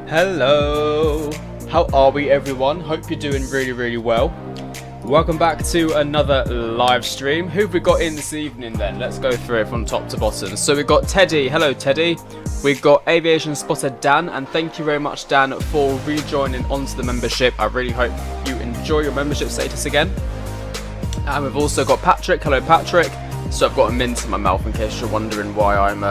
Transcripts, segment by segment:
Hello, how are we everyone? Hope you're doing really well. Welcome back to another live stream. Who have we got in this evening then? Let's go through it from top to bottom. So we've got Teddy, hello Teddy. We've got Aviation spotter Dan, and thank you very much Dan for rejoining onto the membership. I really hope you enjoy your membership status again. And we've also got Patrick, hello Patrick. So I've got a mint in my mouth in case you're wondering why I'm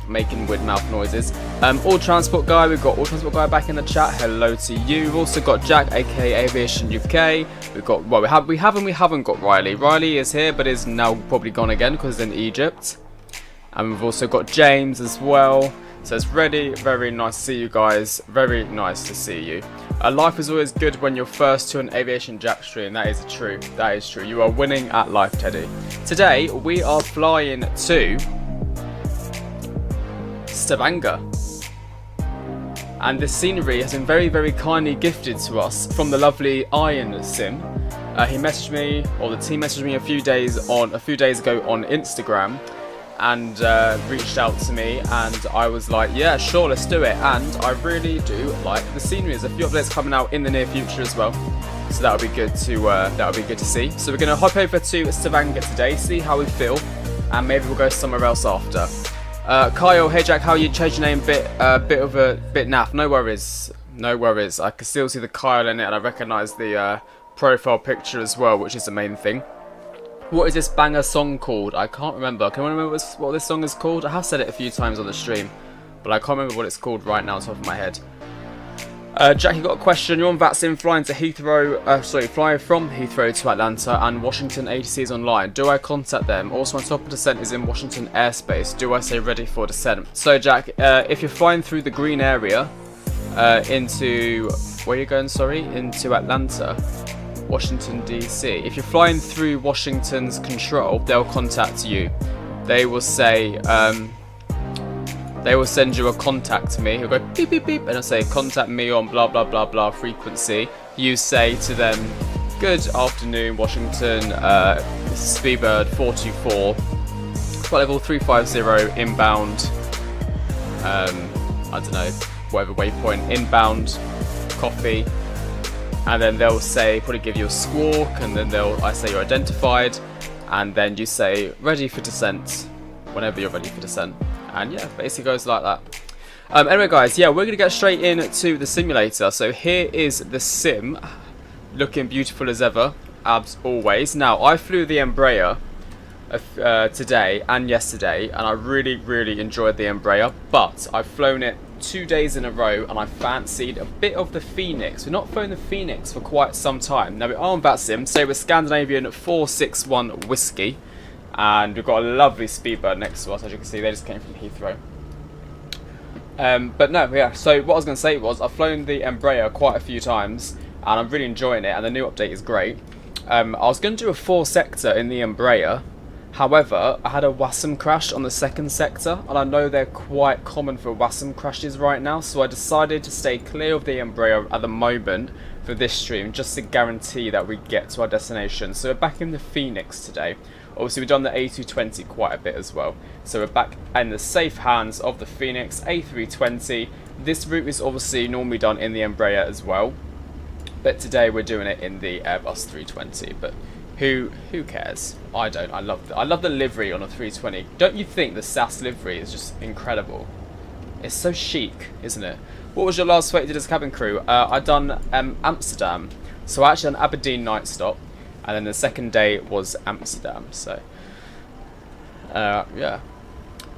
making weird mouth noises. All Transport Guy, we've got All Transport Guy back in the chat. Hello to you. We've also got Jack, aka Aviation UK. We've got we haven't got Riley. Riley is here, but is now probably gone again because he's in Egypt. And we've also got James as well. So it's ready. Very nice to see you guys. Very nice to see you. Life is always good when you're first to an AviationJack stream. That is true. That is true. You are winning at life, Teddy. Today we are flying to Stavanger, and this scenery has been very kindly gifted to us from the lovely Iron Sim. He messaged me, or the team messaged me a few days ago on Instagram, and reached out to me, and I was like, yeah, sure, let's do it. And I really do like the scenery. There's a few updates coming out in the near future as well, so that'll be good to see. So we're gonna hop over to Stavanger today, see how we feel, and maybe we'll go somewhere else after. Kyle, hey Jack, how are you? Changed your name bit naff. No worries, no worries. I can still see the Kyle in it, and I recognise the profile picture as well, which is the main thing. What is this banger song called? I can't remember. Can anyone remember what this song is called? I have said it a few times on the stream, but I can't remember what it's called right now on top of my head. Jack, you got a question. You're on Flightsim flying to Heathrow, flying from Heathrow to Atlanta, and Washington ATC is online. Do I contact them? Also, my top of descent is in Washington airspace. Do I say ready for descent? So, Jack, if you're flying through the green area into where are you going? Sorry, into Atlanta, Washington DC. If you're flying through Washington's control, they'll contact you. They will say. They will send you a contact me. He'll go beep beep beep, and I'll say contact me on blah blah blah blah frequency. You say to them, good afternoon Washington, Speedbird 424, flight level 350 inbound. I don't know, whatever waypoint inbound, coffee, and then they'll say probably give you a squawk, and then I say you're identified, and then you say ready for descent whenever you're ready for descent. And yeah, basically goes like that. Anyway guys, yeah, we're going to get straight into the simulator. So here is the sim, looking beautiful as ever, as always. Now, I flew the Embraer today and yesterday, and I really enjoyed the Embraer, but I've flown it 2 days in a row, and I fancied a bit of the Phoenix. We've not flown the Phoenix for quite some time. Now, we are on Flightsim, so we're Scandinavian 461 Whiskey. And we've got a lovely Speedbird next to us, as you can see. They just came from Heathrow. But no, yeah, so what I was going to say was I've flown the Embraer quite a few times, and I'm really enjoying it, and the new update is great. I was going to do a 4-sector in the Embraer. However, I had a WASM crash on the 2nd sector, and I know they're quite common for WASM crashes right now, so I decided to stay clear of the Embraer at the moment for this stream, just to guarantee that we get to our destination. So we're back in the Phoenix today. Obviously, we've done the A320 quite a bit as well. So we're back in the safe hands of the Phoenix A320. This route is obviously normally done in the Embraer as well, but today we're doing it in the Airbus 320. But who cares? I don't. I love the livery on a 320. Don't you think the SAS livery is just incredible? It's so chic, isn't it? What was your last flight you did as cabin crew? I done Amsterdam. So I actually done Aberdeen night stop. And then the second day was Amsterdam, so yeah.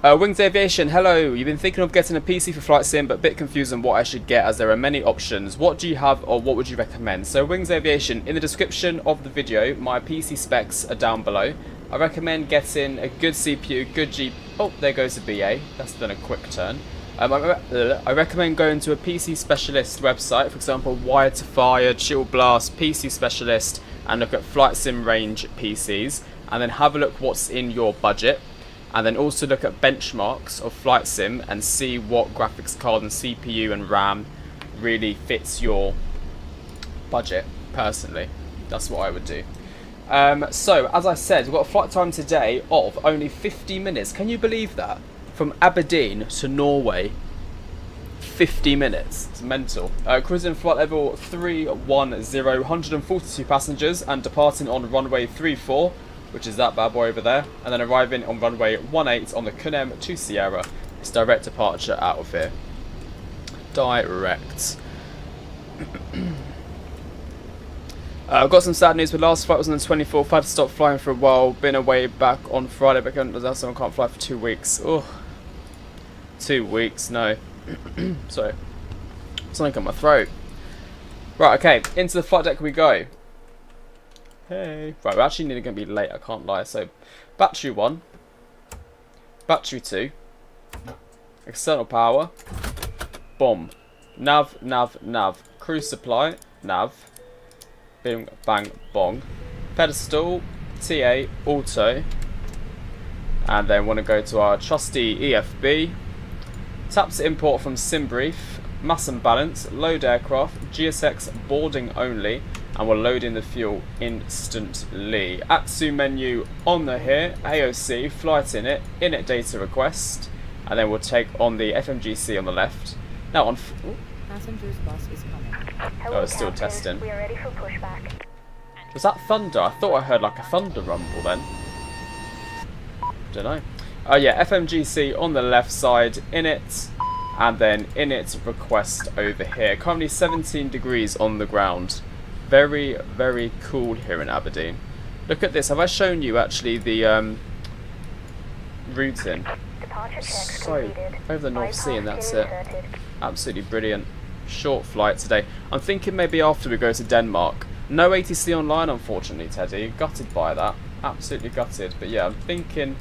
Wings Aviation, hello. You've been thinking of getting a PC for Flightsim, but a bit confused on what I should get as there are many options. What do you have, or what would you recommend? So Wings Aviation, in the description of the video, my PC specs are down below. I recommend getting a good CPU, good G... Oh, there goes the BA. That's done a quick turn. I recommend going to a PC specialist website, for example, Wired to Fire, Chill Blast, PC Specialist, and look at Flightsim range PCs, and then have a look what's in your budget, and then also look at benchmarks of Flightsim and see what graphics card and CPU and RAM really fits your budget. Personally, that's what I would do. So as I said, we've got a flight time today of only 50 minutes. Can you believe that? From Aberdeen to Norway, 50 minutes. It's mental. Cruising flight level 310, 142 passengers, and departing on runway 34, which is that bad boy over there, and then arriving on runway 18 on the Kunem to Sierra. It's direct departure out of here. Direct. I've got some sad news. The last flight was on the 24th. I had to stop flying for a while. Been away back on Friday, but I can't fly for 2 weeks. Oh, 2 weeks, no. Sorry, something on my throat. Right, okay, into the flight deck we go. Hey. Right, we're actually nearly going to be late, I can't lie. So, battery 1, battery 2, external power, bomb, nav, nav, nav, cruise supply, nav, bing, bang, bong, pedestal, TA, auto, and then want to go to our trusty EFB, taps import from SimBrief, mass and balance, load aircraft, GSX boarding only, and we'll load in the fuel instantly. Atsu menu on the here, AOC, flight init data request, and then we'll take on the FMGC on the left. Now on... Passenger's bus is coming. Oh, it's still testing. We are ready for pushback. Was that thunder? I thought I heard like a thunder rumble then. Don't know. Oh yeah, FMGC on the left side, init, and then init request over here. Currently 17 degrees on the ground. Very, very cool here in Aberdeen. Look at this. Have I shown you actually the routing? So over the North Sea, and that's it. Absolutely brilliant. Short flight today. I'm thinking maybe after we go to Denmark. No ATC online, unfortunately, Teddy. Gutted by that. Absolutely gutted. But yeah, I'm thinking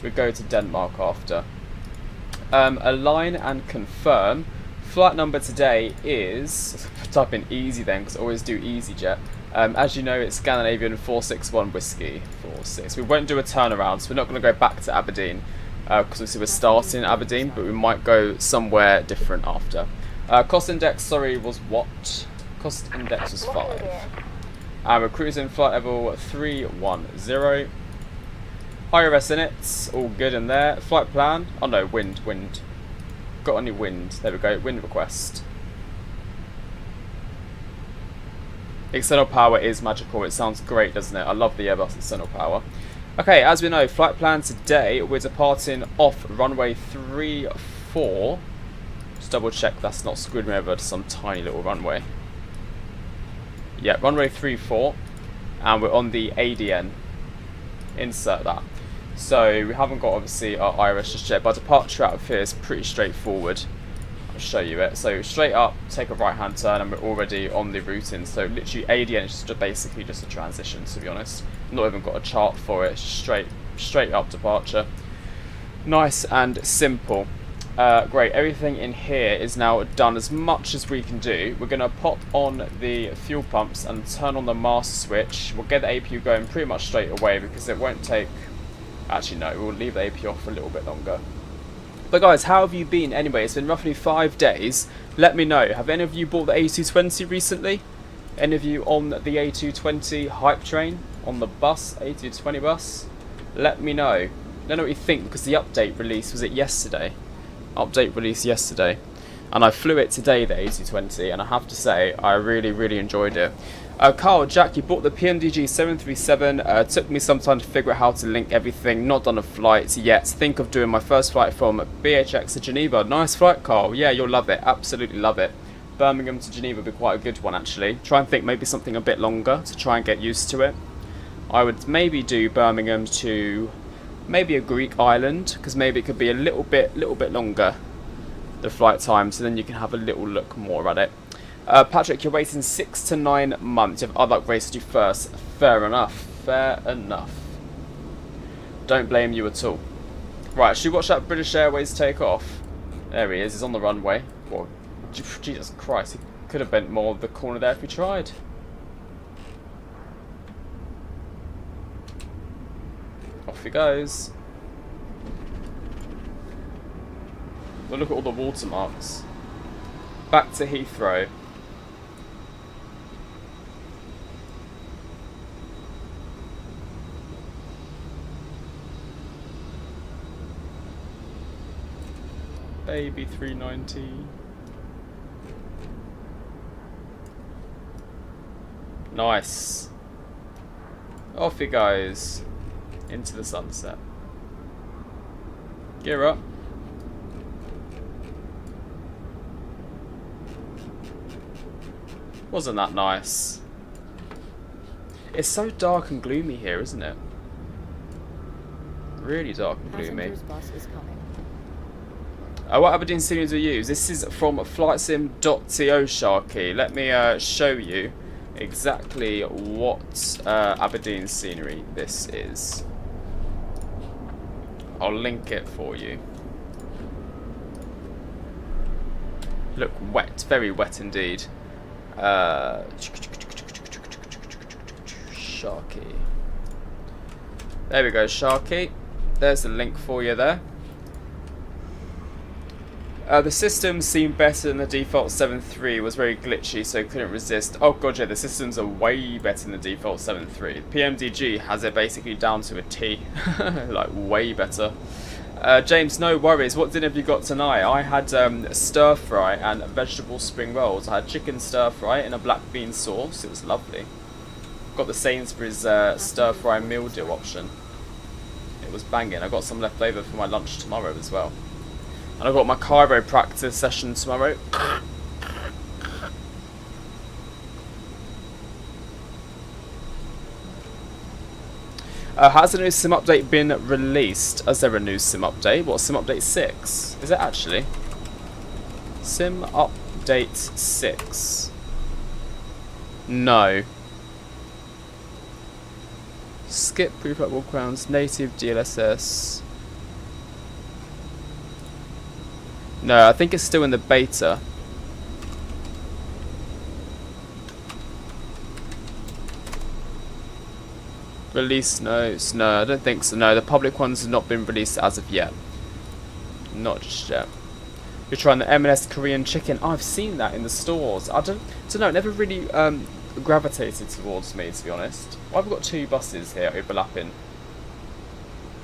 we go to Denmark after. Align and confirm. Flight number today is... Type in easy then, because I always do EasyJet. As you know, it's Scandinavian 461 Whiskey 46. We won't do a turnaround, so we're not going to go back to Aberdeen. Because obviously we're starting in Aberdeen, but we might go somewhere different after. Cost index, sorry, was what? Cost index was 5. And we're cruising flight level 310. IRS in it, all good in there. Flight plan, oh no, wind. Got any wind? There we go, wind request. External power is magical, it sounds great, doesn't it? I love the Airbus external power. Okay, as we know, flight plan today, we're departing off runway 34. Just double check that's not screwed me over to some tiny little runway. Yeah, runway 34, and we're on the ADN. Insert that. So we haven't got obviously our iris just yet, but departure out of here is pretty straightforward. I'll show you it. So straight up, take a right hand turn, and we're already on the routing. So literally ADN is just basically just a transition, to be honest. Not even got a chart for it. It's straight up departure. Nice and simple. Great, everything in here is now done as much as we can do. We're going to pop on the fuel pumps and turn on the master switch. We'll get the APU going pretty much straight away because it won't take... Actually no, we'll leave the APU off for a little bit longer. But guys, how have you been anyway? It's been roughly 5 days. Let me know. Have any of you bought the A320 recently? Any of you on the A320 hype train? On the bus, A320 bus? Let me know. Let me know what you think, because the update release, was it yesterday? Update release yesterday, and I flew it today, the A320, and I have to say I really enjoyed it. Carl, Jack, you bought the PMDG 737. Took me some time to figure out how to link everything. Not done a flight yet. Think of doing my first flight from BHX to Geneva. Nice flight, Carl. Yeah, you'll love it. Absolutely love it. Birmingham to Geneva would be quite a good one, actually. Try and think maybe something a bit longer to try and get used to it. I would maybe do Birmingham to maybe a Greek island, because maybe it could be a little bit longer, the flight time, so then you can have a little look more at it. Patrick, you're waiting 6 to 9 months. You have other races you first. Fair enough. Fair enough. Don't blame you at all. Right, should we watch that British Airways take off? There he is. He's on the runway. Whoa. Jesus Christ. He could have bent more of the corner there if he tried. Off he goes. Well, look at all the watermarks. Back to Heathrow. Baby 390. Nice. Off he goes into the sunset. Gear up. Wasn't that nice? It's so dark and gloomy here, isn't it? Really dark and gloomy. Passenger's bus is coming. What Aberdeen scenery do you use? This is from Flightsim.to, Sharky. Let me show you exactly what Aberdeen scenery this is. I'll link it for you. Look wet, very wet indeed. Sharky. There we go, Sharky. There's the link for you there. The system seemed better than the default 7.3, was very glitchy, so couldn't resist. Oh god, yeah, the systems are way better than the default 7.3. PMDG has it basically down to a T. Like, way better. James, no worries. What dinner have you got tonight? I had stir fry and vegetable spring rolls. I had chicken stir fry and a black bean sauce. It was lovely. Got the Sainsbury's stir fry meal deal option. It was banging. I got some left over for my lunch tomorrow as well. And I've got my chiropractor session tomorrow. Has the new sim update been released? Is there a new sim update? What, sim update 6? Is it actually? Sim update 6. No. Skip pre-flight walk grounds, native DLSS. No, I think it's still in the beta. Release notes. No, I don't think so. No, the public ones have not been released as of yet. Not just yet. You're trying the M&S Korean chicken. Oh, I've seen that in the stores. I don't know. It never really gravitated towards me, to be honest. Why have we got two buses here overlapping?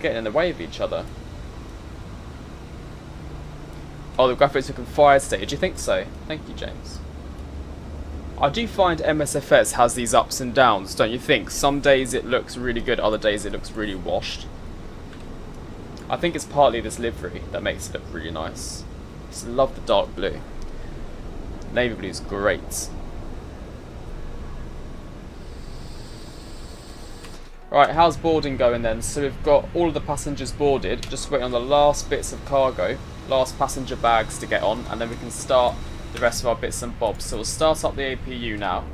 Getting in the way of each other. Oh, the graphics look in fire state. Do you think so? Thank you, James. I do find Msfs has these ups and downs, don't you think? Some days it looks really good, other days it looks really washed. I think it's partly this livery that makes it look really nice. Just love the dark blue. Navy blue is great. Right, how's boarding going then? So we've got all of the passengers boarded, just waiting on the last bits of cargo, last passenger bags to get on, and then we can start the rest of our bits and bobs. So we'll start up the APU now.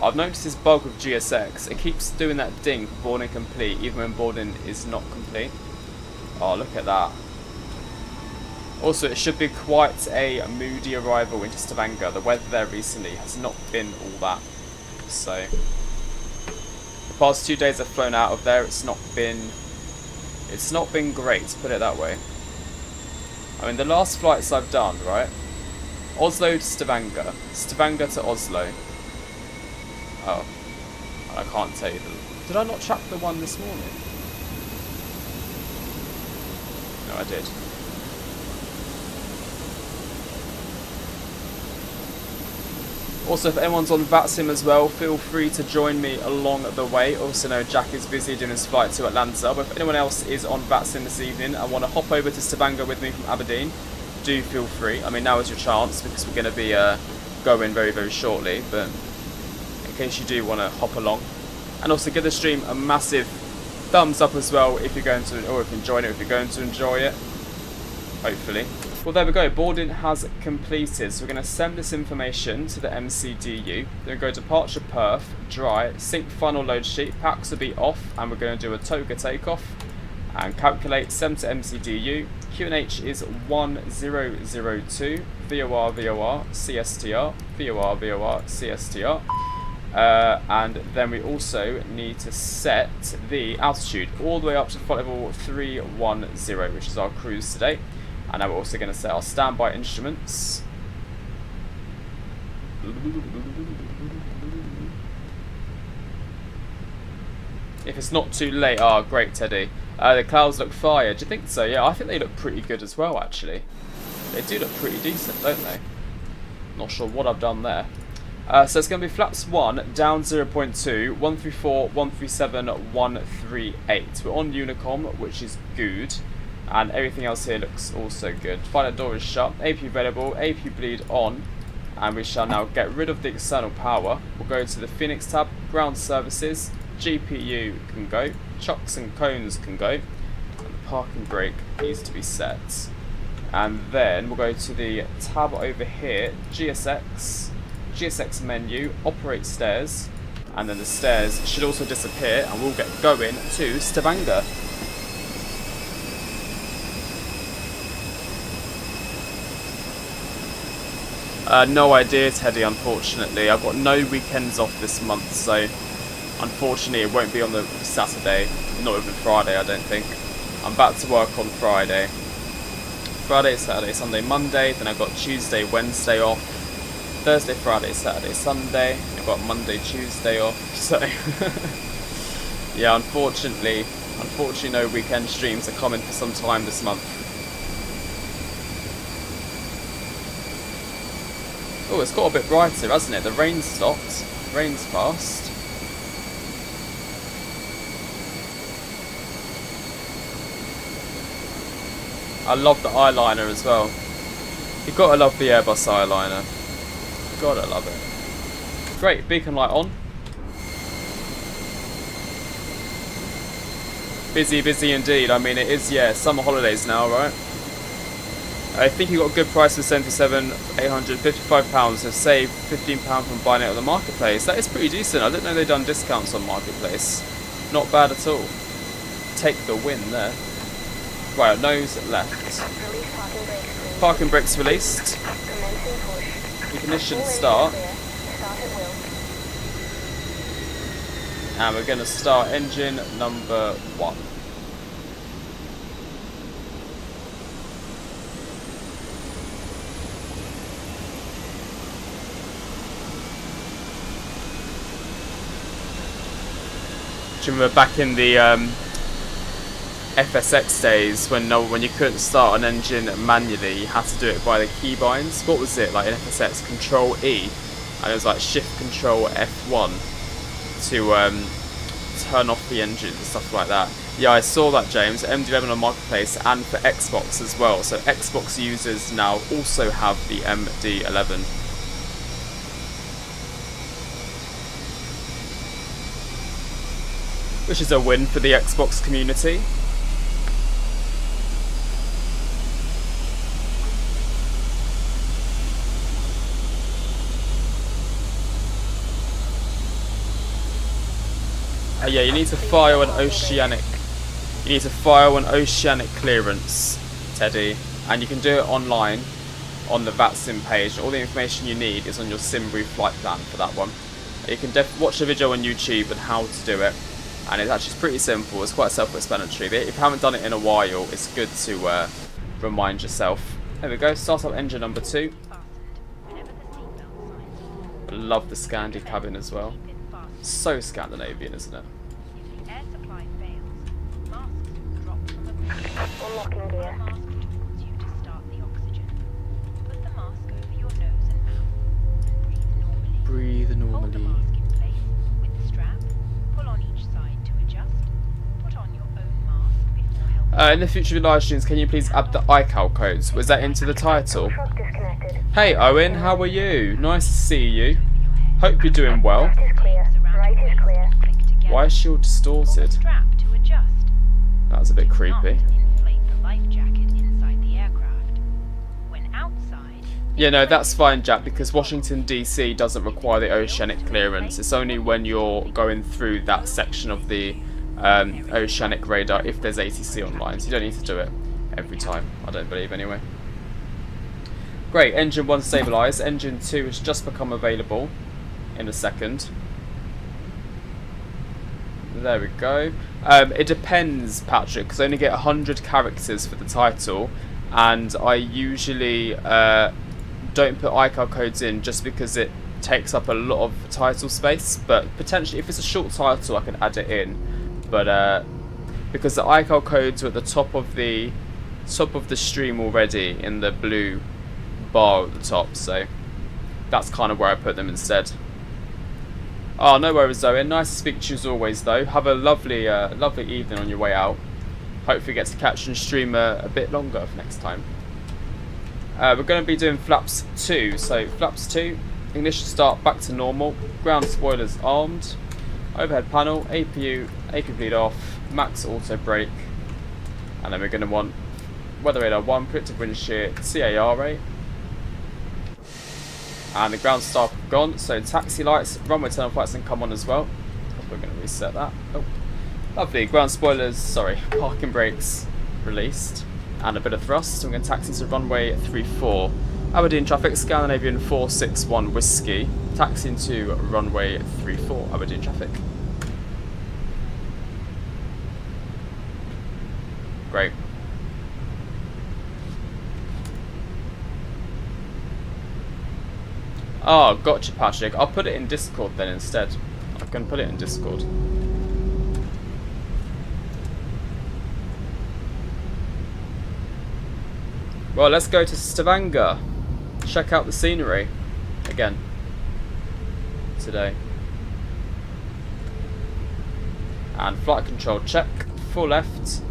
I've noticed this bug with GSX. It keeps doing that ding for boarding complete, even when boarding is not complete. Oh, look at that. Also, it should be quite a moody arrival into Stavanger. The weather there recently has not been all that. So, the past 2 days I've flown out of there. It's not been great, put it that way. I mean, the last flights I've done, right? Oslo to Stavanger, Stavanger to Oslo. Oh, I can't tell you. Did I not track the one this morning? No, I did. Also, if anyone's on Flightsim as well, feel free to join me along the way. Also, know Jack is busy doing his flight to Atlanta, but if anyone else is on Flightsim this evening and want to hop over to Stavanger with me from Aberdeen, do feel free. I mean, now is your chance because we're going to be going very, very shortly, but in case you do want to hop along. And also give the stream a massive thumbs up as well if you're going to, or if you're enjoying it, if you're going to enjoy it, hopefully. Well, there we go. Boarding has completed. So we're going to send this information to the MCDU. Then go departure perf, dry, sync final load sheet, packs will be off, and we're going to do a toga takeoff and calculate, send to MCDU. QNH is 1002, VOR, VOR, CSTR, VOR, VOR, CSTR. And then we also need to set the altitude all the way up to flight level 310, which is our cruise today. And now we're also going to set our standby instruments. If it's not too late, oh great Teddy. The clouds look fire, do you think so? Yeah, I think they look pretty good as well actually. They do look pretty decent, don't they? Not sure what I've done there. So it's going to be flaps 1, down 0.2, 134, 137, 138. We're on Unicom, which is good. And everything else here looks also good. Pilot door is shut, AP available, AP bleed on. And we shall now get rid of the external power. We'll go to the Phoenix tab, ground services, GPU can go, chocks and cones can go. And the parking brake needs to be set. And then we'll go to the tab over here, GSX menu, operate stairs, and then the stairs should also disappear and we'll get going to Stavanger. No idea, Teddy, unfortunately. I've got no weekends off this month, so unfortunately it won't be on the Saturday, not even Friday, I don't think. I'm back to work on Friday. Friday, Saturday, Sunday, Monday, then I've got Tuesday, Wednesday off, Thursday, Friday, Saturday, Sunday, I've got Monday, Tuesday off, so yeah, unfortunately no weekend streams are coming for some time this month. Oh, it's got a bit brighter, hasn't it? The rain stopped, rain's passed. I love the eyeliner as well. You've got to love the Airbus eyeliner. Gotta love it. Great, beacon light on. Busy, busy indeed. I mean, it is, yeah, summer holidays now, right? I think you got a good price for £77,855. So save £15 from buying it at the marketplace. That is pretty decent. I didn't know they'd done discounts on marketplace. Not bad at all. Take the win there. Right, nose left. Parking brakes released. Ignition start. And we're going to start engine number 1. Do you remember back in the FSX days when you couldn't start an engine manually, you had to do it by the keybinds? What was it, like in FSX? Control E, and it was like Shift Control F1 to turn off the engine and stuff like that. Yeah, I saw that, James. MD11 on Marketplace and for Xbox as well. So Xbox users now also have the MD11. Which is a win for the Xbox community. Yeah, you need to file an oceanic. You need to file an oceanic clearance, Teddy, and you can do it online on the Flightsim page. All the information you need is on your SimBrief flight plan for that one. You can watch a video on YouTube on how to do it, and it's actually pretty simple. It's quite self-explanatory. If you haven't done it in a while, it's good to remind yourself. There we go. Start up engine number 2. I love the Scandi cabin as well. So Scandinavian, isn't it? Unlocking gear. Breathe normally. In the future of live streams, can you please add the iCal codes? Was that into the title? Hey Owen, how are you? Nice to see you. Hope you're doing well. Why is she all distorted? That's a bit creepy. Yeah, no, that's fine, Jack, because Washington DC doesn't require the oceanic clearance. It's only when you're going through that section of the oceanic radar if there's ATC online, so you don't need to do it every time, I don't believe anyway. Great, engine 1 stabilised. Engine 2 has just become available in a second. There we go. It depends, Patrick, because I only get 100 characters for the title, and I usually don't put iCal codes in just because it takes up a lot of title space, but potentially if it's a short title I can add it in. But because the iCal codes are at the top of the top of the stream already in the blue bar at the top, so that's kind of where I put them instead. Oh, no worries, Zoe. Nice to speak to you as always, though. Have a lovely, lovely evening on your way out. Hopefully get to catch and stream a bit longer for next time. We're going to be doing flaps 2. So flaps 2, ignition start back to normal, ground spoilers armed, overhead panel, APU bleed off, max auto brake, and then we're going to want weather radar 1, predictive wind shear, CAR rate, and the ground staff have gone. So taxi lights, runway turn on flights and come on as well. We're going to reset that. Oh, lovely. Ground spoilers, sorry, parking brakes released. And a bit of thrust, so we're going to taxi to runway 34. Aberdeen traffic, Scandinavian 461 Whiskey. Taxiing to runway 34, Aberdeen traffic. Great. Oh, gotcha, Patrick. I'll put it in Discord then instead. I can put it in Discord. Well, let's go to Stavanger. Check out the scenery again today. And flight control check. Full left.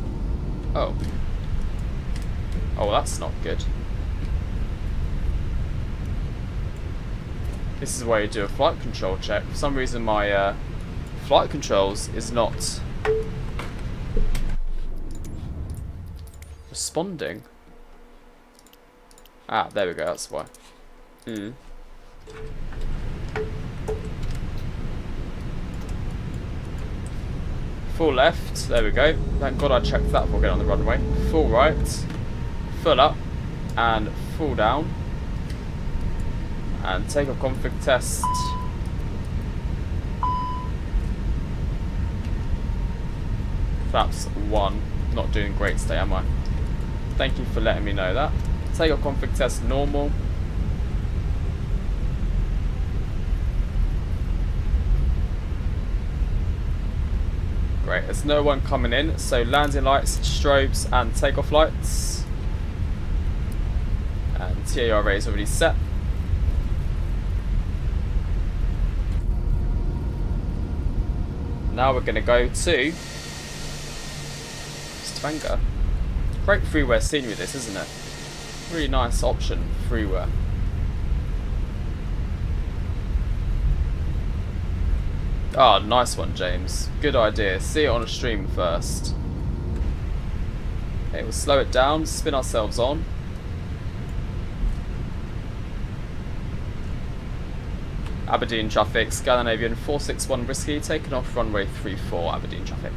Oh. Oh, that's not good. This is where you do a flight control check. For some reason my flight controls is not responding. Ah, there we go, that's why. Full left, there we go. Thank God I checked that before getting on the runway. Full right, full up, and full down. And take a config test. Flaps 1. Not doing great today, am I? Thank you for letting me know that. Take your config test normal. Great, there's no one coming in, so landing lights, strobes, and takeoff lights. And TAR array is already set. Now we're going to go to Stavanger. Great freeware scenery this, isn't it? Really nice option, freeware. Ah, nice one, James. Good idea. See it on a stream first. Okay, we'll slow it down, spin ourselves on. Aberdeen traffic, Scandinavian 461 Whiskey, taking off runway 34, Aberdeen traffic.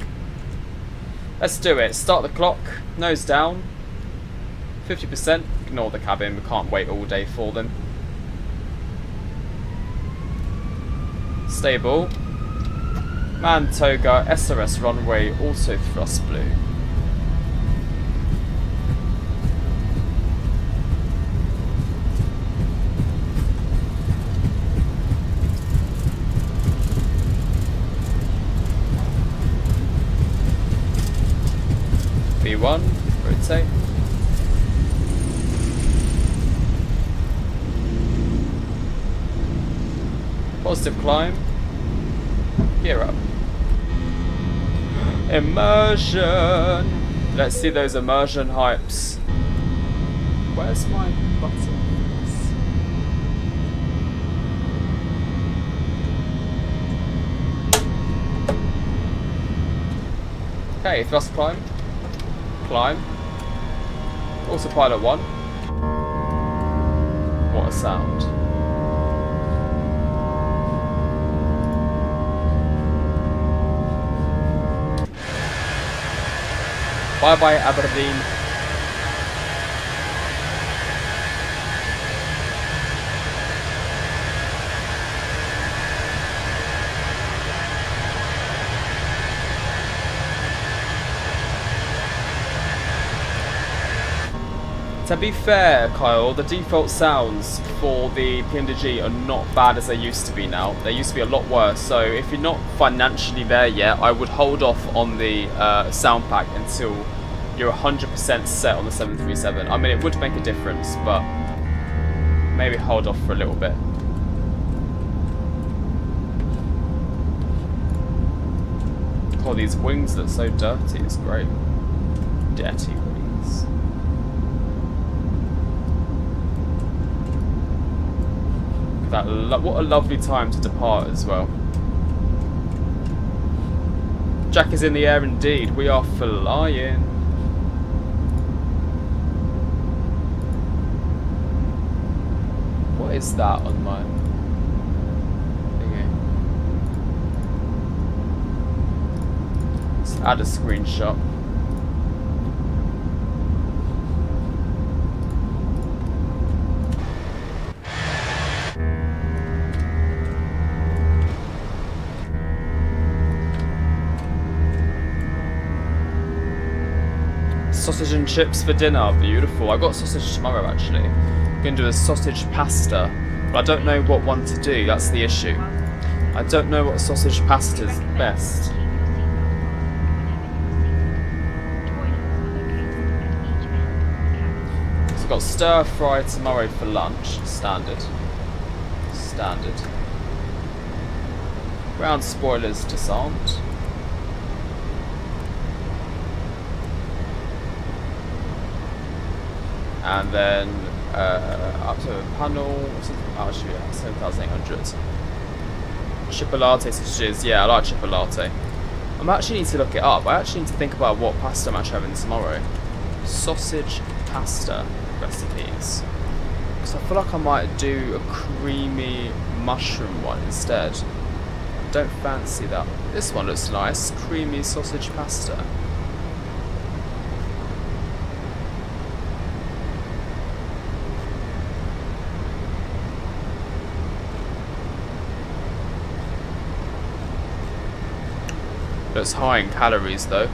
Let's do it. Start the clock, nose down. 50%, ignore the cabin, we can't wait all day for them. Stable. Mantoga, SRS runway, also thrust blue. V1, rotate. Positive climb. Gear up. Immersion. Let's see those immersion hypes. Where's my buttons? Okay, thrust climb. Climb. Autopilot 1. What a sound. Bye bye Aberdeen. To be fair, Kyle, the default sounds for the PMDG are not bad as they used to be now. They used to be a lot worse, so if you're not financially there yet, I would hold off on the sound pack until you're 100% set on the 737. I mean, it would make a difference, but maybe hold off for a little bit. Oh, these wings look so dirty. It's great. Dirty wings. What a lovely time to depart as well. Jack is in the air indeed. We are flying. What is that on my thingy? Let's add a screenshot. Sausage and chips for dinner, beautiful. I got sausage tomorrow actually. I'm going to do a sausage pasta, but I don't know what one to do, that's the issue. I don't know what sausage pasta is best. So I've got stir fry tomorrow for lunch, standard. Standard. Ground spoilers disarmed. And then up to a panel, actually, yeah, 7,800. Chipolate sausages, yeah, I like chipolate. I actually need to look it up. I actually need to think about what pasta I'm actually having tomorrow. Sausage pasta recipes. Because I feel like I might do a creamy mushroom one instead. Don't fancy that. This one looks nice, creamy sausage pasta. Looks high in calories though.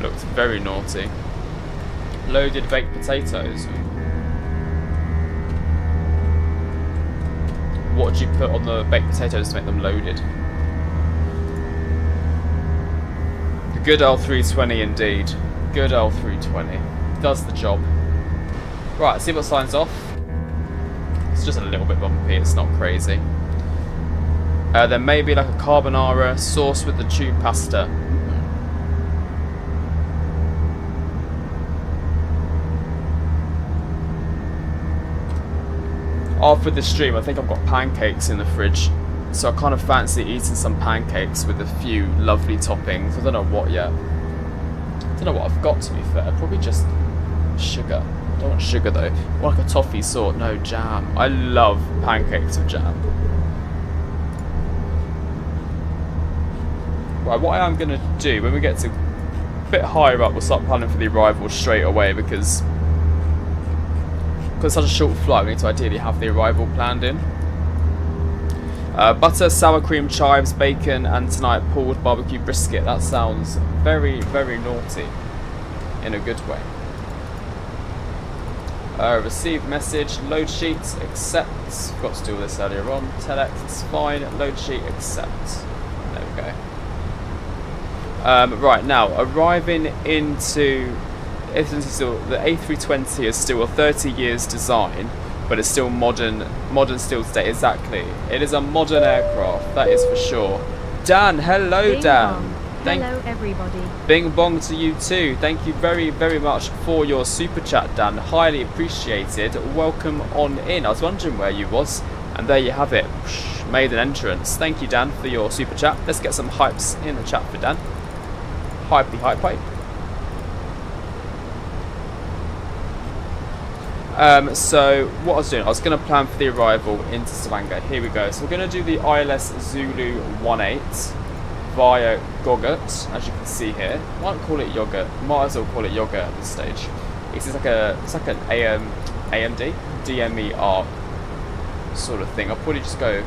Looks very naughty. Loaded baked potatoes. What do you put on the baked potatoes to make them loaded? The good L320 indeed. Good L320. Does the job. Right, let's see what signs off. It's just a little bit bumpy, it's not crazy. There may be like a carbonara sauce with the tube pasta. After this stream, I think I've got pancakes in the fridge, so I kind of fancy eating some pancakes with a few lovely toppings. I don't know what yet. I don't know what I've got, to be fair. Probably just sugar. I don't want sugar though. I want like a toffee sort. No, jam. I love pancakes with jam. Right, what I am going to do when we get to a bit higher up, we'll start planning for the arrival straight away because it's such a short flight, we need to ideally have the arrival planned in. Butter, sour cream, chives, bacon, and tonight pulled barbecue brisket. That sounds very, very naughty in a good way. Receive message, load sheet, accept. Forgot to do all this earlier on. Telex, it's fine. Load sheet, accept. There we go. Right, now, arriving into... the A320 is still a 30 years design, but it's still modern still today. Exactly. It is a modern aircraft, that is for sure. Dan, hello Bing Dan. bong. Hello everybody. Bing bong to you too. Thank you very, very much for your super chat, Dan. Highly appreciated. Welcome on in. I was wondering where you was, and there you have it. Made an entrance. Thank you, Dan, for your super chat. Let's get some hypes in the chat for Dan. Hypey, hype, hype. So what I was doing, I was going to plan for the arrival into Stavanger. Here we go. So we're going to do the ILS Zulu 18 via Gogurt, as you can see here. Might call it yogurt. Might as well call it yogurt at this stage. It's like an AMD DMER sort of thing. I'll probably just go.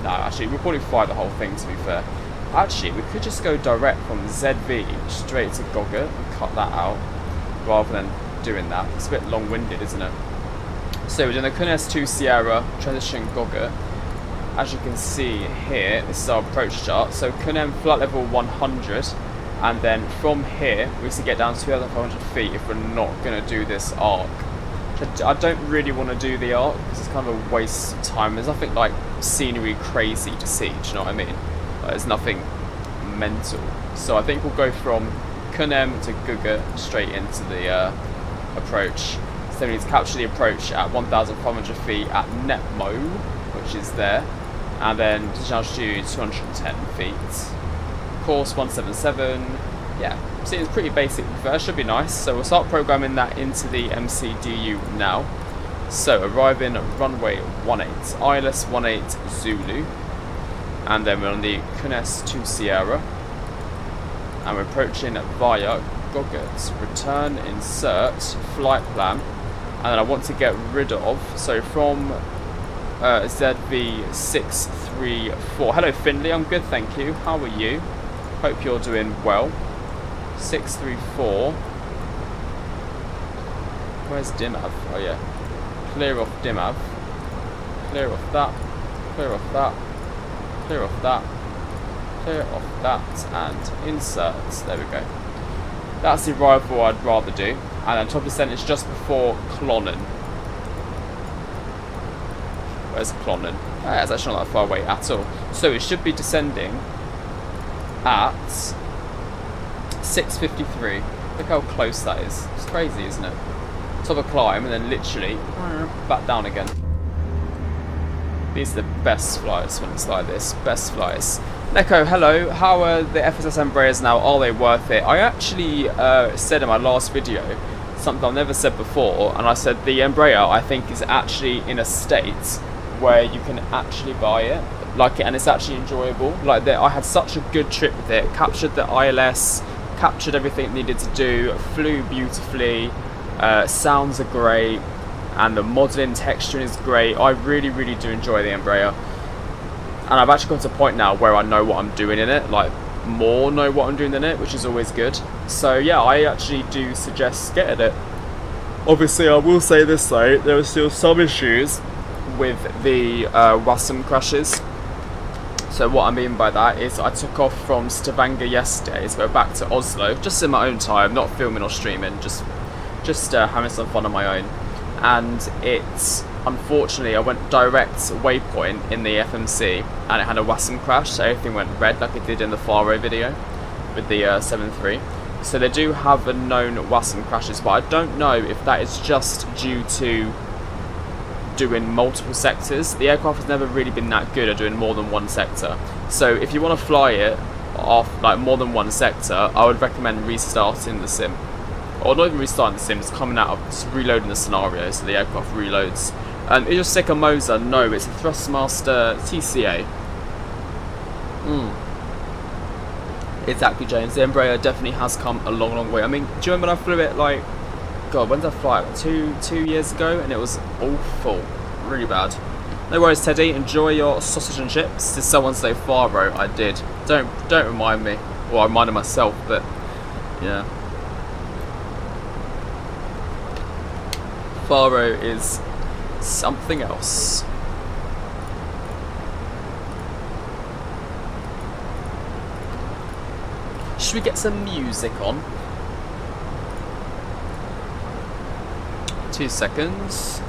No, actually, we'll probably fly the whole thing. To be fair, actually, we could just go direct from ZV straight to Gogurt and cut that out, rather than doing that. It's a bit long-winded, isn't it? So we're doing the Kunes 2 Sierra transition Gogurt, as you can see here, this is our approach chart. So Kunem flight level 100, and then from here we used to get down to 2,500 feet if we're not going to do this arc. I don't really want to do the arc because it's kind of a waste of time. There's nothing like scenery crazy to see, do you know what I mean? There's nothing mental. So I think we'll go from Kunem to Guga straight into the approach. So we need to capture the approach at 1,500 feet at Netmo, which is there, and then discharge to 210 feet. Course 177, yeah, see it's pretty basic first, should be nice. So we'll start programming that into the MCDU now. So arriving at runway 18, ILS 18 Zulu, and then we're on the Kunes 2 Sierra, and we're approaching via Goggert, return, insert, flight plan, and then I want to get rid of, so from ZV634. Hello Finley, I'm good, thank you. How are you? Hope you're doing well. 634. Where's Dimav? Oh yeah. Clear off Dimav. Clear off that. Clear off that. Clear off that. Clear off that. And insert. There we go. That's the arrival I'd rather do. And then top descent is just before Clonen. Where's Clonen? Oh, it's actually not that far away at all. So it should be descending at 6:53. Look how close that is. It's crazy, isn't it? Top of a climb and then literally back down again. These are the best flights when it's like this. Best flights. Neko, hello. How are the FSS Embraers now? Are they worth it? I actually said in my last video something I've never said before, and I said the Embraer I think is actually in a state where you can actually buy it, like, and it's actually enjoyable. Like, I had such a good trip with it. Captured the ILS, captured everything it needed to do, flew beautifully. Sounds are great, and the modelling texturing is great. I really, really do enjoy the Embraer, and I've actually got to a point now where I know what I'm doing in it, like more know what I'm doing in it, which is always good. So yeah, I actually do suggest getting it. Obviously, I will say this though, there are still some issues with the WASM crashes. So what I mean by that is I took off from Stavanger yesterday to go back to Oslo, just in my own time, not filming or streaming, just having some fun on my own. And it's, unfortunately, I went direct waypoint in the FMC and it had a WASM crash, so everything went red like it did in the Faro video with the 7.3. So they do have a known WASM crashes, but I don't know if that is just due to doing multiple sectors. The aircraft has never really been that good at doing more than one sector. So if you want to fly it off like more than one sector, I would recommend restarting the sim. Or not even restarting the sim, just coming out of, just reloading the scenario so the aircraft reloads. Is your stick a Moser? No, it's a Thrustmaster TCA. Exactly, James. The Embraer definitely has come a long, long way. I mean, do you remember when I flew it, like, God, when did I fly it? Like two years ago, and it was awful. Really bad. No worries, Teddy. Enjoy your sausage and chips. Did someone say Faro? I did. Don't remind me. Well, I reminded myself, but yeah. Faro is something else. Should we get some music on? 2 seconds.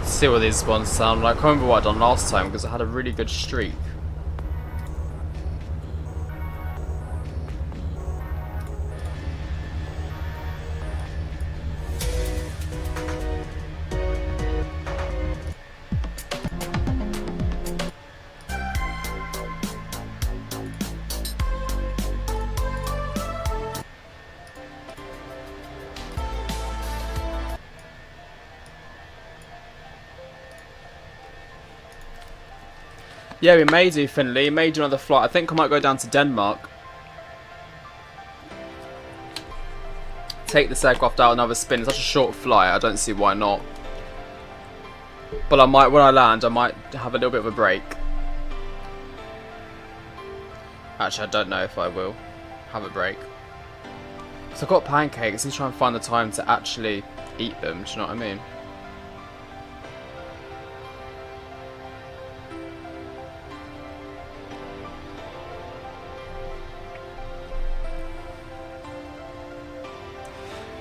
See what these ones sound like. I can't remember what I done last time because I had a really good streak. Yeah, we may do, Finley. We may do another flight. I think I might go down to Denmark. Take this aircraft out another spin. It's such a short flight. I don't see why not. But I might, when I land, I might have a little bit of a break. Actually, I don't know if I will have a break. So I've got pancakes. I need to try and find the time to actually eat them. Do you know what I mean?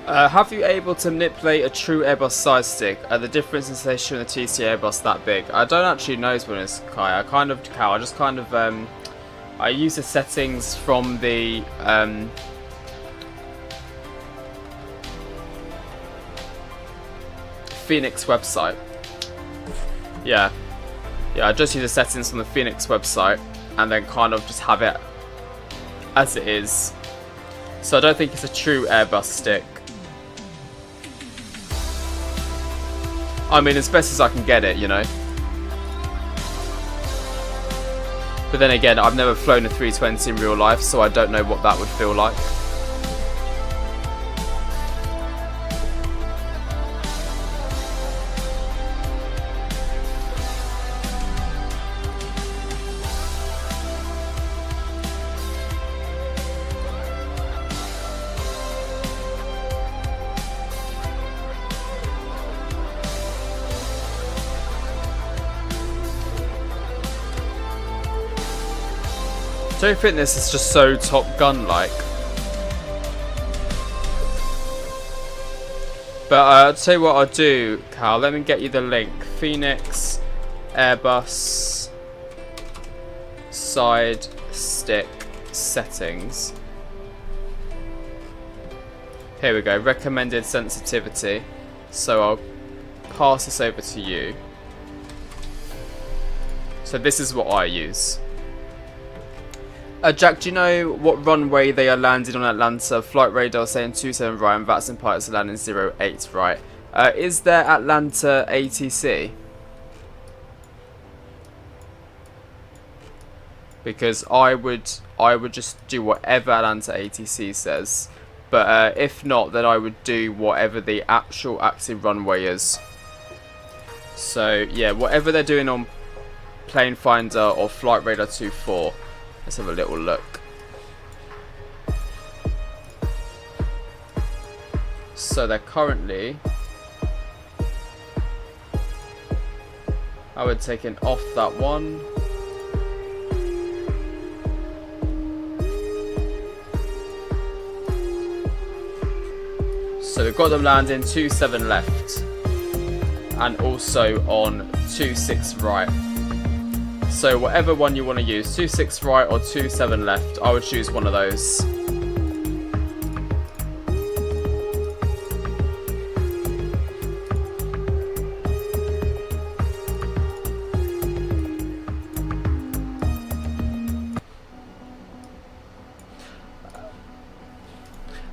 Have you able to manipulate a true Airbus side stick? The difference in station and the TC Airbus that big? I don't actually know, to be honest, Kai. I just kind of I use the settings from the Phoenix website. Yeah, I just use the settings from the Phoenix website and then kind of just have it as it is. So I don't think it's a true Airbus stick. I mean, as best as I can get it, you know. But then again, I've never flown a 320 in real life, so I don't know what that would feel like. I don't think this is just so Top Gun like. But I'll tell you what I'll do, Cal. Let me get you the link. Phoenix Airbus side stick settings. Here we go. Recommended sensitivity. So I'll pass this over to you. So this is what I use. Jack, do you know what runway they are landing on Atlanta? Flight radar saying 27 right and VATS and pilots are landing 08 right. Is there Atlanta ATC? Because I would just do whatever Atlanta ATC says. But if not, then I would do whatever the actual active runway is. So yeah, whatever they're doing on Plane Finder or Flight Radar 24. Let's have a little look. So they're currently, I would take it off that one. So we've got them landing 27 left and also on 26 right. So whatever one you want to use, 26 right or 27 left, I would choose one of those.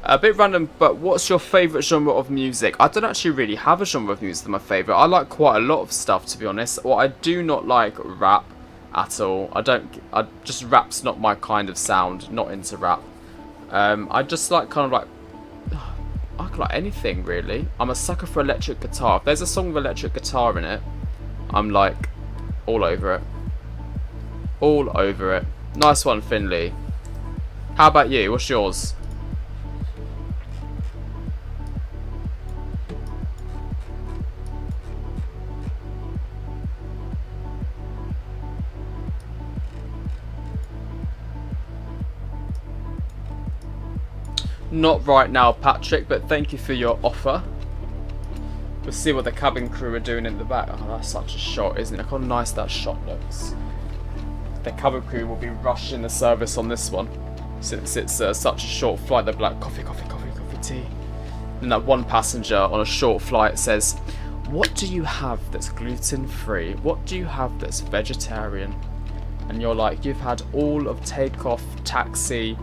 A bit random, but what's your favourite genre of music? I don't actually really have a genre of music that's my favourite. I like quite a lot of stuff, to be honest. Well, I do not like rap at all. Just rap's not my kind of sound. Not into rap. I just like kind of like, I can like anything really. I'm a sucker for electric guitar. If there's a song with electric guitar in it, I'm like all over it. All over it. Nice one, Finley. How about you? What's yours? Not right now, Patrick, but thank you for your offer. We'll see what the cabin crew are doing in the back. Oh, that's such a shot, isn't it? Look how nice that shot looks. The cabin crew will be rushing the service on this one, since it's such a short flight. They'll be like, coffee, coffee, coffee, coffee, tea. And that one passenger on a short flight says, what do you have that's gluten-free? What do you have that's vegetarian? And you're like, you've had all of takeoff, taxi,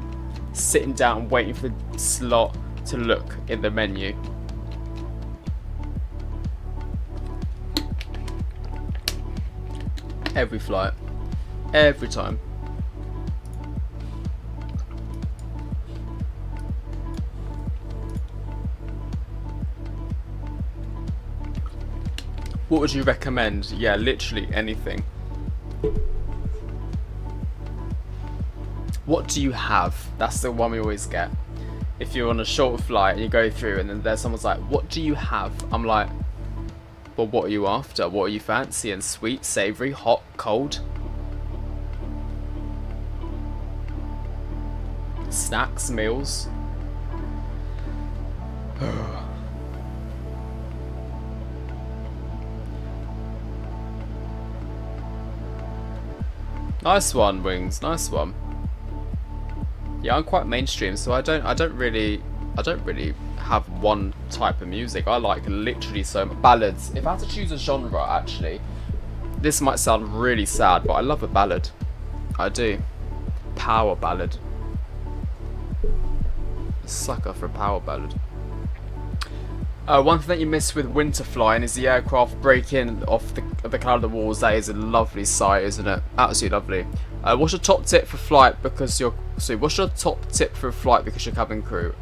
sitting down waiting for the slot to look in the menu. Every flight. Every time. What would you recommend? Yeah, literally anything. What do you have? That's the one we always get. If you're on a short flight and you go through and then there's someone's like, what do you have? I'm like, well, what are you after? What are you fancying? Sweet, savoury, hot, cold? Snacks, meals? Nice one, Wings. Nice one. Yeah, I'm quite mainstream, so I don't really have one type of music. I like literally so much. Ballads. If I had to choose a genre, actually, this might sound really sad, but I love a ballad. I do. Power ballad. A sucker for a power ballad. One thing that you miss with winter flying is the aircraft breaking off the cloud of the walls. That is a lovely sight, isn't it? Absolutely lovely. What's your top tip for flight because you're... So what's your top tip for a flight because you're cabin crew?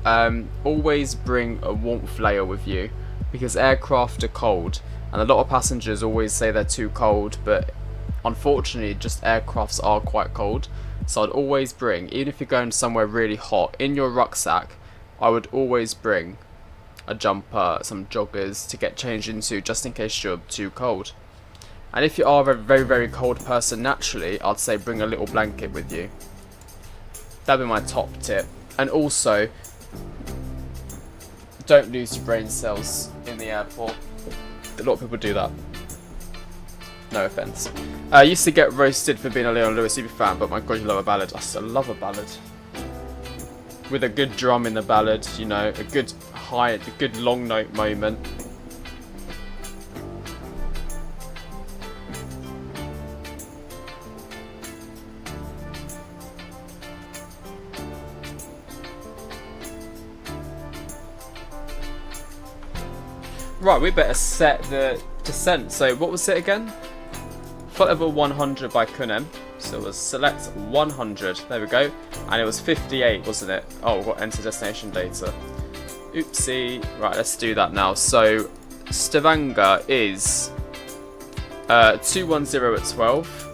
Always bring a warmth layer with you because aircraft are cold and a lot of passengers always say they're too cold, but unfortunately just aircrafts are quite cold. So I'd always bring, even if you're going somewhere really hot, in your rucksack I would always bring a jumper, some joggers to get changed into just in case you're too cold. And if you are a very, very cold person naturally, I'd say bring a little blanket with you. That'd be my top tip. And also, don't lose your brain cells in the airport. A lot of people do that. No offense. I used to get roasted for being a Leon Lewis super fan, but my god, you love a ballad. I still love a ballad. With a good drum in the ballad, you know, a good high, a good long note moment. Right, we better set the descent. So what was it again? Flight level 100 by Kunem. So we'll select 100. There we go. And it was 58, wasn't it? Oh, we've got enter destination data. Oopsie. Right, let's do that now. So Stavanger is 210 at 12.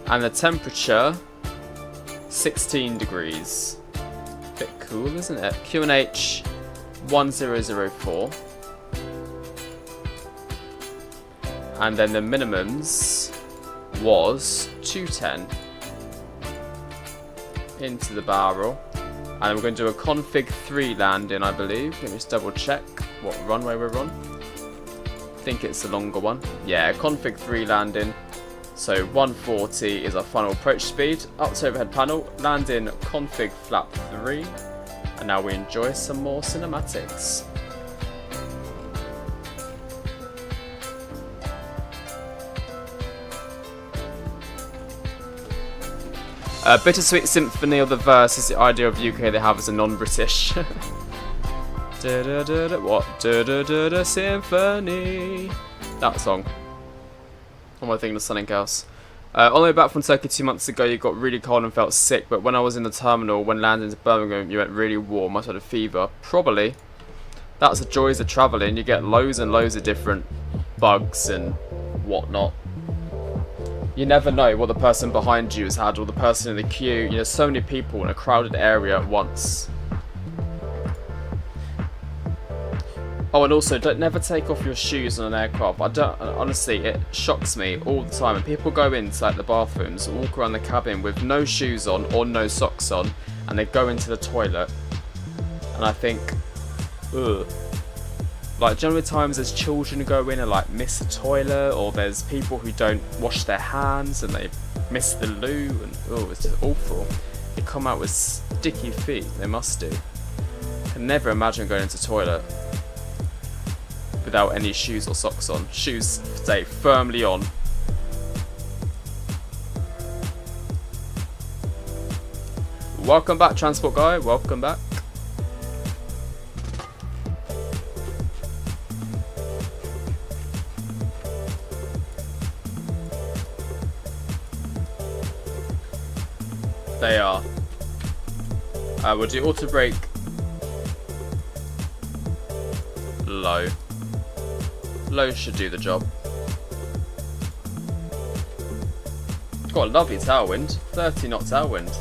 And the temperature 16 degrees. Bit cool, isn't it? QNH 1004. And then the minimums was 210 into the barrel. And we're going to do a config 3 landing, I believe. Let me just double check what runway we're on. I think it's the longer one. Yeah, config 3 landing. So 140 is our final approach speed. Up to overhead panel, landing config flap 3. And now we enjoy some more cinematics. Bittersweet Symphony of the Verse is the idea of UK they have as a non-British. What? Symphony. That song. Or am I thinking of something else? On the way back from Turkey 2 months ago, you got really cold and felt sick, but when I was in the terminal, when landing to Birmingham, you went really warm. I had a fever. Probably. That's the joys of travelling. You get loads and loads of different bugs and whatnot. You never know what the person behind you has had or the person in the queue. You know, so many people in a crowded area at once. Oh, and also, never take off your shoes on an aircraft. Honestly, it shocks me all the time. And people go into like the bathrooms, walk around the cabin with no shoes on or no socks on, and they go into the toilet. And I think, ugh. Like, generally times there's children who go in and like miss the toilet, or there's people who don't wash their hands and they miss the loo, and oh, it's just awful. They come out with sticky feet. They must do. Can never imagine going into the toilet without any shoes or socks on. Shoes stay firmly on. Welcome back, Transport Guy. Welcome back. They are. We'll do auto brake low. Low should do the job. Got a lovely tailwind. 30 knot tailwind.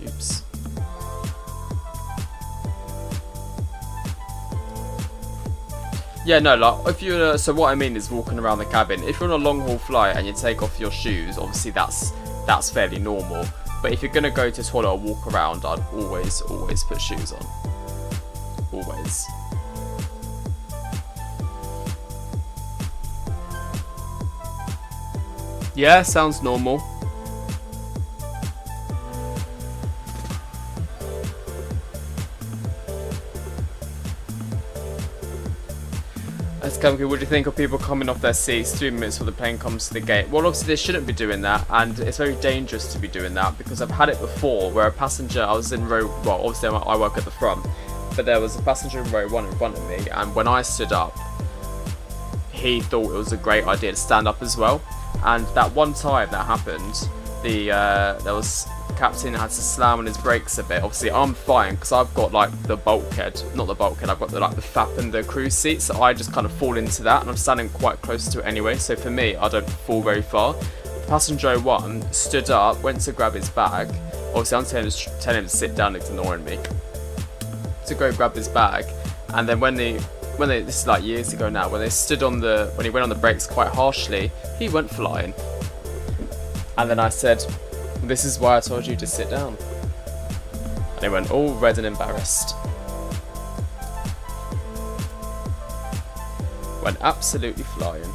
Oops. Yeah, no, like if you're so what I mean is walking around the cabin. If you're on a long haul flight and you take off your shoes, obviously that's fairly normal. But if you're gonna go to toilet or walk around, I'd always put shoes on. Always. Yeah, sounds normal. What do you think of people coming off their seats 3 minutes before the plane comes to the gate? Well, obviously they shouldn't be doing that, and it's very dangerous to be doing that because I've had it before where a passenger, I was in row, well obviously I work at the front, but there was a passenger in row 1 in front of me, and when I stood up, he thought it was a great idea to stand up as well. And that one time that happened, there was captain had to slam on his brakes a bit. Obviously I'm fine because I've got like the bulkhead, not the bulkhead, I've got the flap and the cruise seat, so I just kind of fall into that, and I'm standing quite close to it anyway, so for me I don't fall very far. Passenger 1 stood up, went to grab his bag. Obviously I'm telling him to sit down, ignoring me, to go grab his bag, and then when this is like years ago now, when he went on the brakes quite harshly, he went flying. And then I said, "This is why I told you to sit down." And he went all red and embarrassed. Went absolutely flying.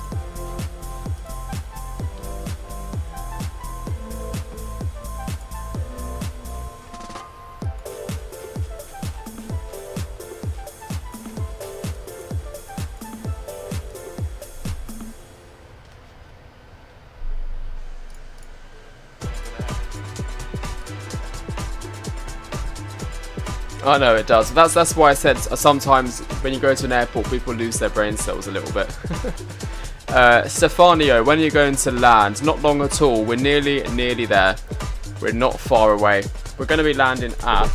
I know it does. That's why I said sometimes when you go to an airport, people lose their brain cells a little bit. Stefanio, when are you going to land? Not long at all. We're nearly there. We're not far away. We're going to be landing at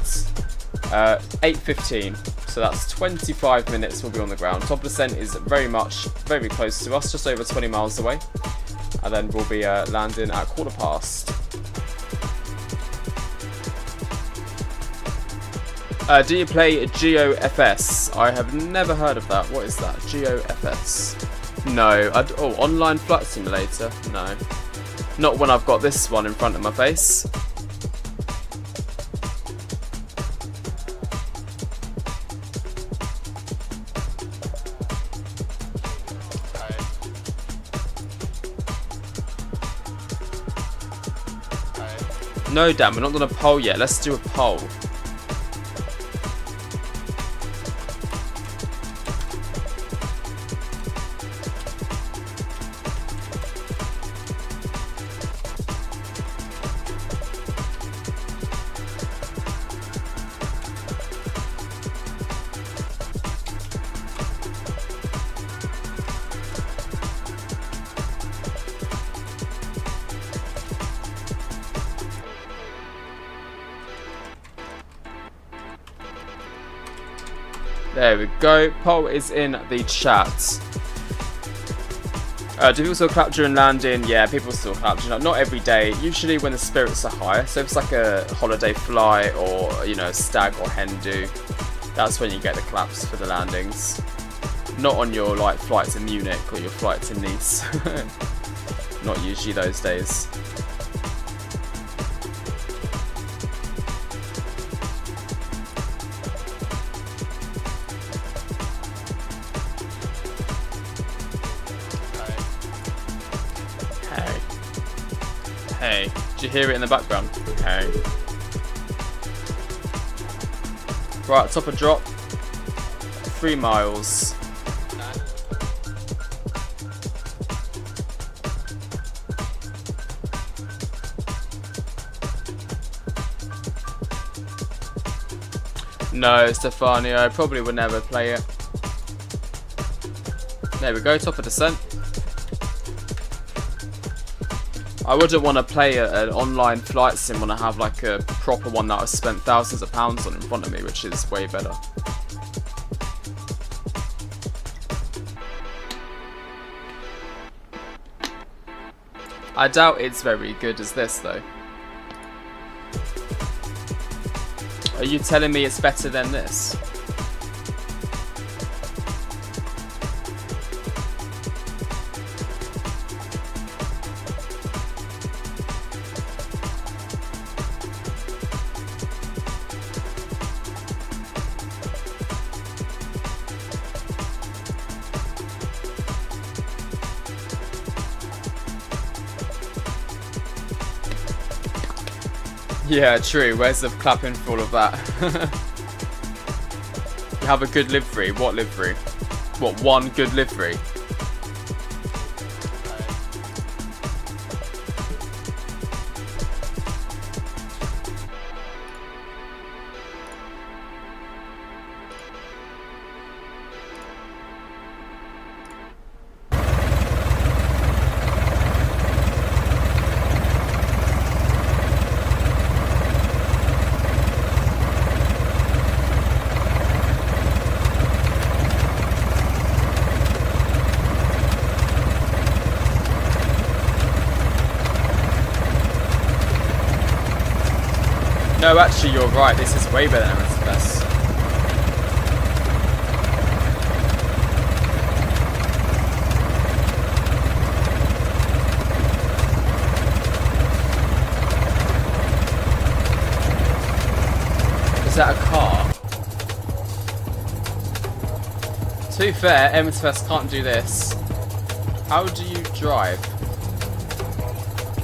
8:15. So that's 25 minutes we'll be on the ground. Top descent is very close to us, just over 20 miles away. And then we'll be landing at 1:15. Do you play GOFS? I have never heard of that. What is that? GOFS? No. Online flight simulator? No. Not when I've got this one in front of my face. No, Dan, we're not doing a poll yet. Let's do a poll. There we go. Poll is in the chat. Do people still clap during landing? Yeah, people still clap. Not every day. Usually when the spirits are high. So if it's like a holiday flight or stag or hen do, that's when you get the claps for the landings. Not on your flight to Munich or your flight to Nice. Not usually those days. Hey, did you hear it in the background? Hey. Right, top of drop. 3 miles. No, Stefanio, I probably would never play it. There we go, top of descent. I wouldn't want to play an online flight sim when I have like a proper one that I've spent thousands of pounds on in front of me, which is way better. I doubt it's very good as this though. Are you telling me it's better than this? Yeah, true. Where's the clapping for all of that? You have a good livery. What livery? What, one good livery? No, actually, you're right. This is way better than Msfs. Is that a car? To be fair, Msfs can't do this. How do you drive?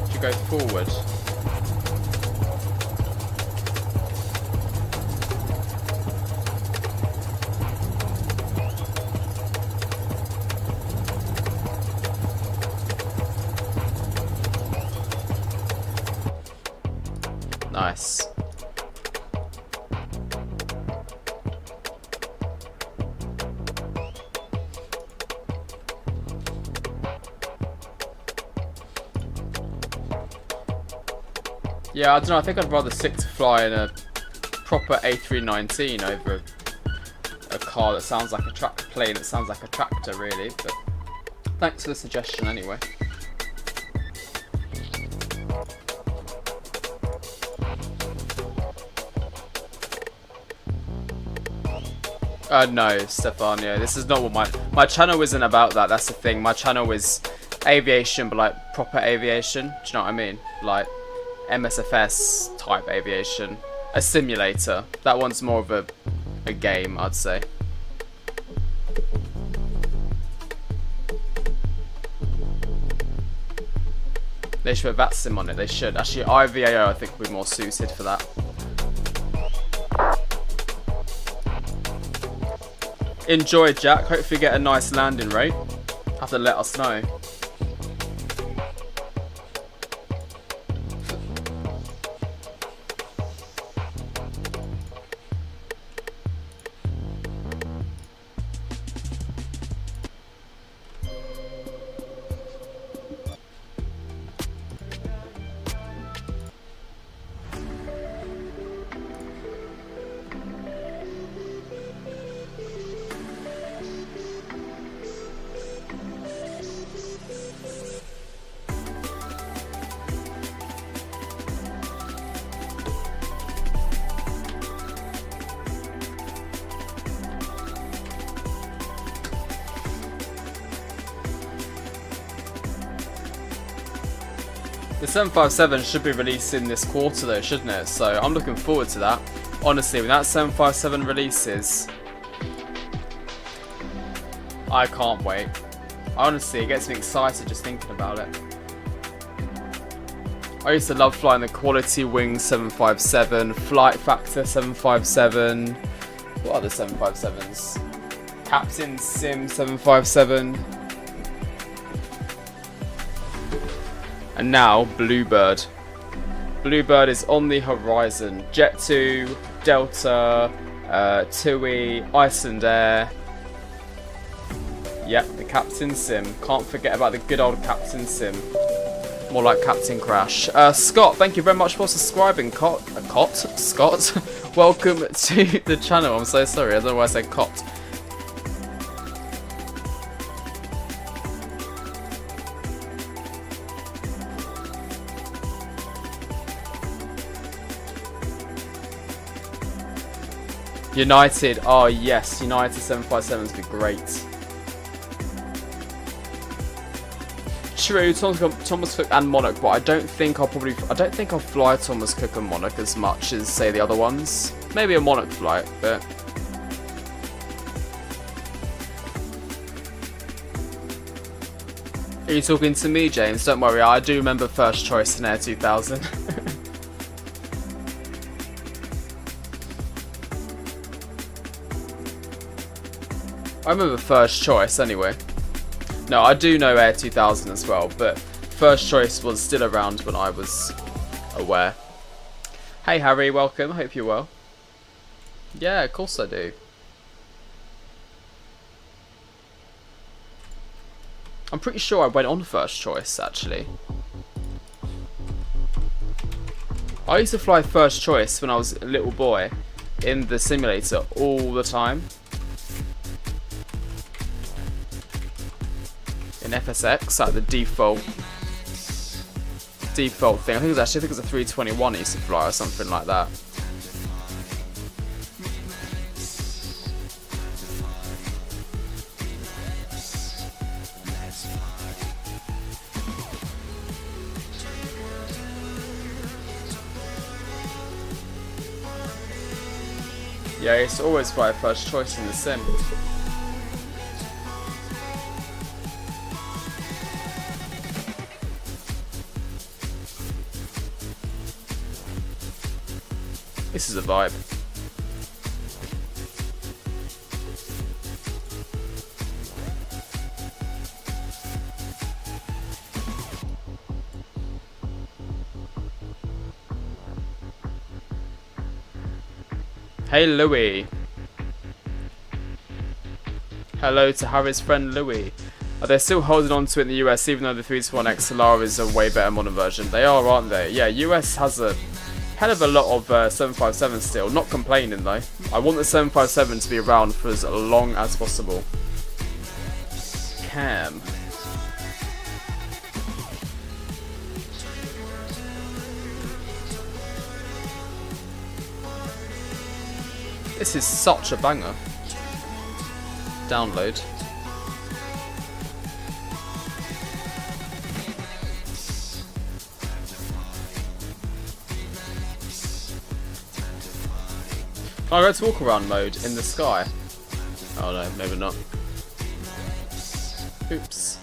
Do you go forward? Nice. Yeah, I don't know, I think I'd rather stick to fly in a proper A319 over a car that sounds like a plane that sounds like a tractor, really, but thanks for the suggestion anyway. No, Stefania, this is not what my channel isn't about that. That's the thing. My channel is aviation, but like proper aviation. Do you know what I mean? Like Msfs type aviation, a simulator. That one's more of a game, I'd say. They should put VATSIM on it. They should. Actually, IVAO I think would be more suited for that. Enjoy, Jack. Hopefully you get a nice landing rate. Have to let us know. The 757 should be releasing this quarter though, shouldn't it? So I'm looking forward to that. Honestly, when that 757 releases, I can't wait. Honestly, it gets me excited just thinking about it. I used to love flying the Quality Wing 757, Flight Factor 757, what other 757s? Captain Sim 757. And now, Bluebird. Bluebird is on the horizon. Jet2, Delta, TUI, Iceland Air. Yep, the Captain Sim. Can't forget about the good old Captain Sim. More like Captain Crash. Scott, thank you very much for subscribing. Scott, welcome to the channel. I'm so sorry, I don't know why I said cot. United, oh yes, United 757s would be great. True, Thomas Cook and Monarch, but I don't think I'll fly Thomas Cook and Monarch as much as say the other ones. Maybe a Monarch flight, but are you talking to me, James? Don't worry, I do remember first choice in Air 2000. I remember first choice anyway. No, I do know Air 2000 as well, but first choice was still around when I was aware. Hey Harry, welcome. I hope you're well. Yeah, of course I do. I'm pretty sure I went on first choice actually. I used to fly first choice when I was a little boy in the simulator all the time. In FSX, like the default thing. I think it was a 321 I used to fly or something like that. Yeah, it's always fly first choice in the sim. This is a vibe. Hey Louis. Hello to Harry's friend Louis. Are they still holding on to it in the US even though the 321 XLR is a way better modern version? They are, aren't they? Yeah, US has a hell of a lot of 757 still. Not complaining though. I want the 757 to be around for as long as possible. Cam. This is such a banger. Download. Can I go to walk around mode in the sky? Oh no, maybe not. Oops.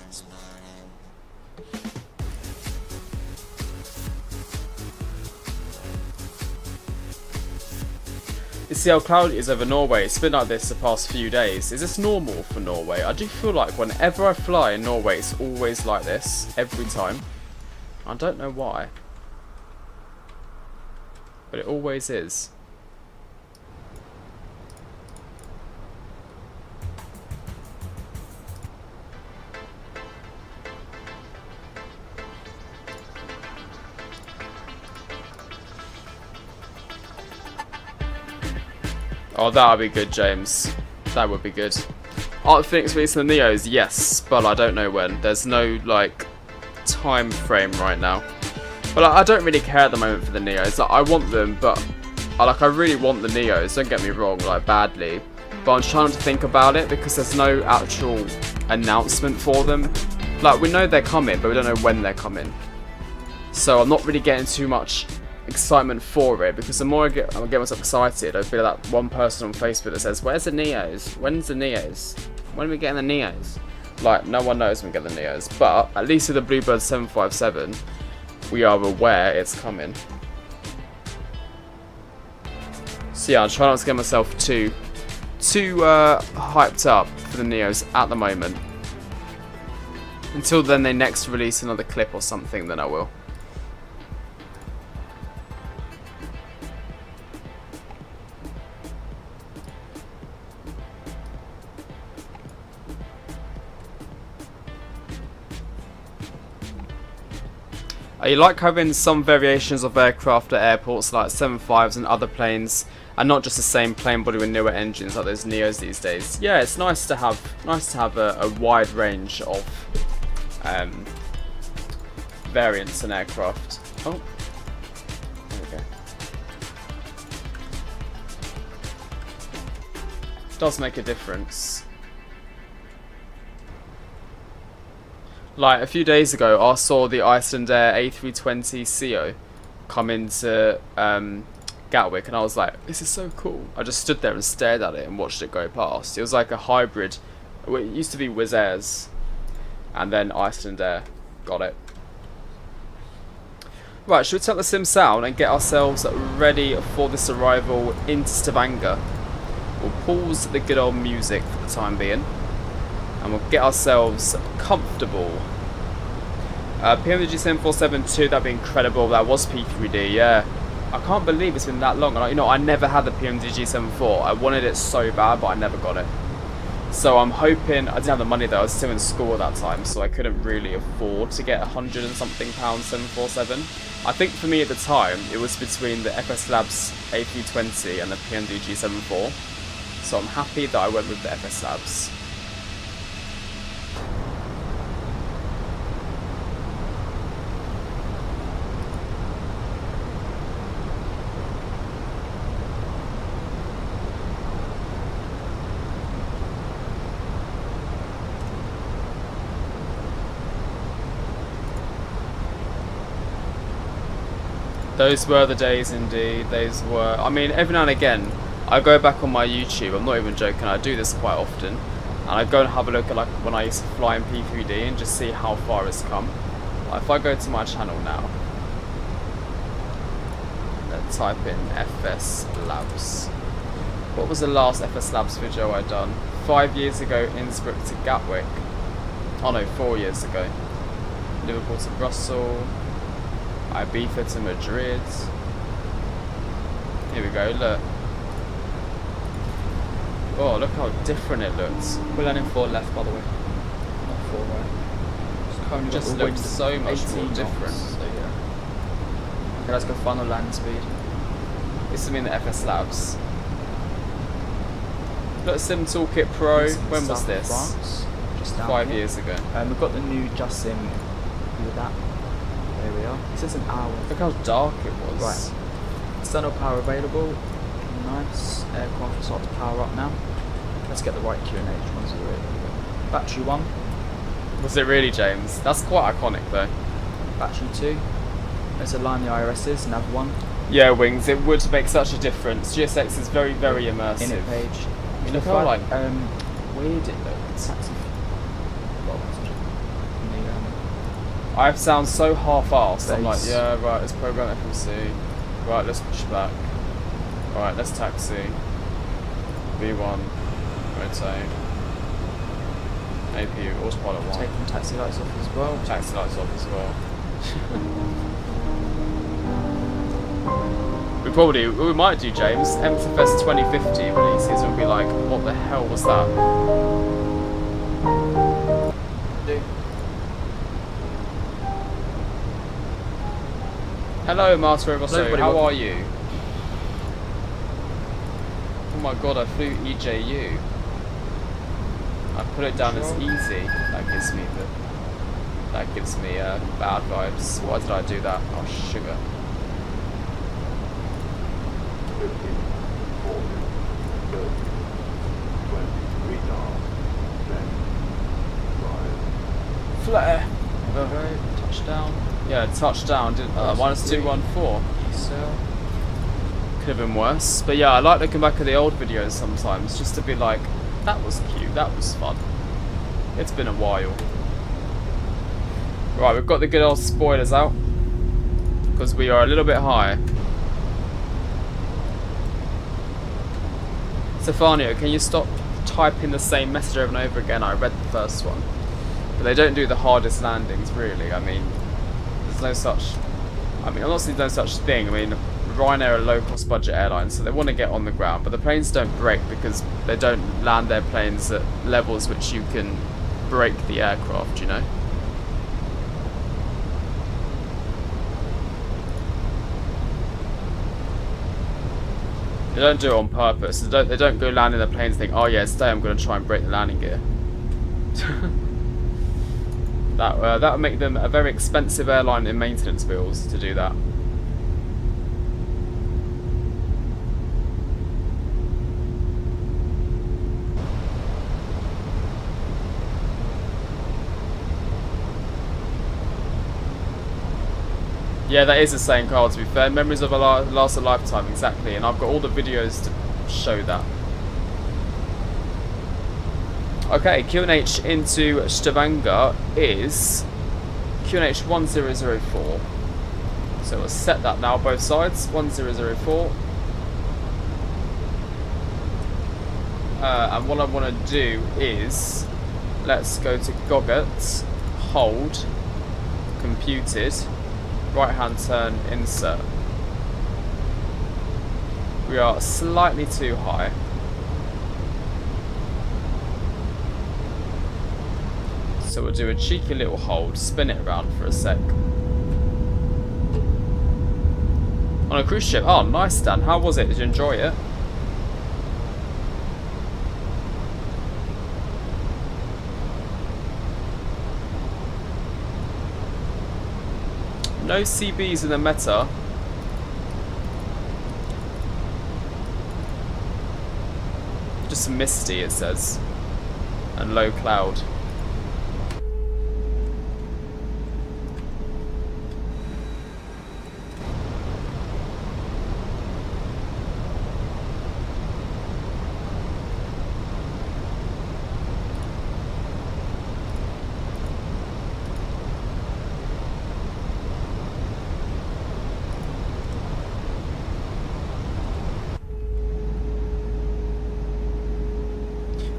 You see how cloudy it is over Norway? It's been like this the past few days. Is this normal for Norway? I do feel like whenever I fly in Norway, it's always like this, every time. I don't know why. But it always is. Oh, that would be good, James. That would be good. Art Phoenix releasing the Neos, yes, but I don't know when. There's no, like, time frame right now. But like, I don't really care at the moment for the Neos. Like, I want them, but I really want the Neos. Don't get me wrong, like, badly. But I'm trying to think about it because there's no actual announcement for them. Like, we know they're coming, but we don't know when they're coming. So I'm not really getting too much excitement for it, because the more I get myself excited, I feel like that one person on Facebook that says, "Where's the Neos? When's the Neos? When are we getting the Neos?" Like, no one knows when we get the Neos, but at least with the Bluebird 757, we are aware it's coming. So yeah, I'm trying not to get myself too hyped up for the Neos at the moment. Until then, they next release another clip or something, then I will. You like having some variations of aircraft at airports like 75s and other planes, and not just the same plane body with newer engines like those Neos these days. Yeah, it's nice to have a wide range of variants in aircraft. Oh, there we go. Does make a difference. Like a few days ago, I saw the Icelandair A320 CO come into Gatwick, and I was like, "This is so cool!" I just stood there and stared at it and watched it go past. It was like a hybrid. It used to be Wizz Air's, and then Icelandair got it. Right, should we take the sim sound and get ourselves ready for this arrival into Stavanger? We'll pause the good old music for the time being, and we'll get ourselves comfortable. PMDG 7472, that'd be incredible. That was P3D, yeah. I can't believe it's been that long. And you know, I never had the PMDG 74. I wanted it so bad, but I never got it. So I'm hoping, I didn't have the money though, I was still in school at that time, so I couldn't really afford to get £100 and something 747. I think for me at the time, it was between the FS Labs A320 and the PMDG 74. So I'm happy that I went with the FS Labs. Those were the days indeed, those were. I mean, every now and again, I go back on my YouTube, I'm not even joking, I do this quite often, and I go and have a look at like when I used to fly in P3D and just see how far it's come. Like, if I go to my channel now, and type in FS Labs. What was the last FS Labs video I done? 5 years ago, Innsbruck to Gatwick. Oh no, 4 years ago. Liverpool to Brussels. Ibiza to Madrid. Here we go, look. Oh, look how different it looks. We're landing 4 left, by the way. Not 4 right. It just looks so much more different. So, yeah. Okay, let's go final land speed. This is in the FS Labs. Look, Sim Toolkit Pro. When was this? France, just down 5 here. years ago. We've got the new Just Sim with that. There we are. It says an hour. Look how dark it was. Right. External power available. Nice. Aircraft will start to power up now. Let's get the right Q&H ones already. Battery 1. Was it really, James? That's quite iconic though. Battery 2. Let's align the IRSs. Nav 1. Yeah, Wings, it would make such a difference. GSX is very, very immersive. Init page. Look how like weird it looks. Taxi. I sound so half-assed. I'm like, Base. yeah, right, let's program FMC. Right, let's push back. Alright, let's taxi. V1. Rotate. APU, autopilot 1. Taking taxi lights off as well. Taxi lights off as well. we might do, James. Msfs 2050 releases. We'll be like, what the hell was that? Do. Hello, Master Robosso. Hello, How are you? Oh my god, I flew EJU. I put it down as easy. That gives me bad vibes. Why did I do that? Oh, sugar. Flare. Okay, touchdown. Yeah, touchdown. Minus 214. So, Could have been worse. But yeah, I like looking back at the old videos sometimes just to be like, that was cute, that was fun. It's been a while. Right, we've got the good old spoilers out. Because we are a little bit high. Stefano, can you stop typing the same message over and over again? I read the first one. But they don't do the hardest landings, really. I mean, there's no such... I mean, honestly, no such thing. I mean, Ryanair are a low-cost budget airline, so they want to get on the ground. But the planes don't break because they don't land their planes at levels which you can break the aircraft, you know? They don't do it on purpose. They don't go landing their planes and think, oh yeah, today I'm going to try and break the landing gear. That would make them a very expensive airline in maintenance bills to do that. Yeah, that is the same car, to be fair. Memories of a last a lifetime, exactly. And I've got all the videos to show that. Okay, QNH into Stavanger is QNH 1004. So we'll set that now, both sides. 1004. And what I want to do is, let's go to Goggett, hold, computed, right hand turn, insert. We are slightly too high. So we'll do a cheeky little hold, spin it around for a sec. On a cruise ship. Oh, nice, Dan. How was it? Did you enjoy it? No CBs in the meta. Just misty, it says. And low cloud.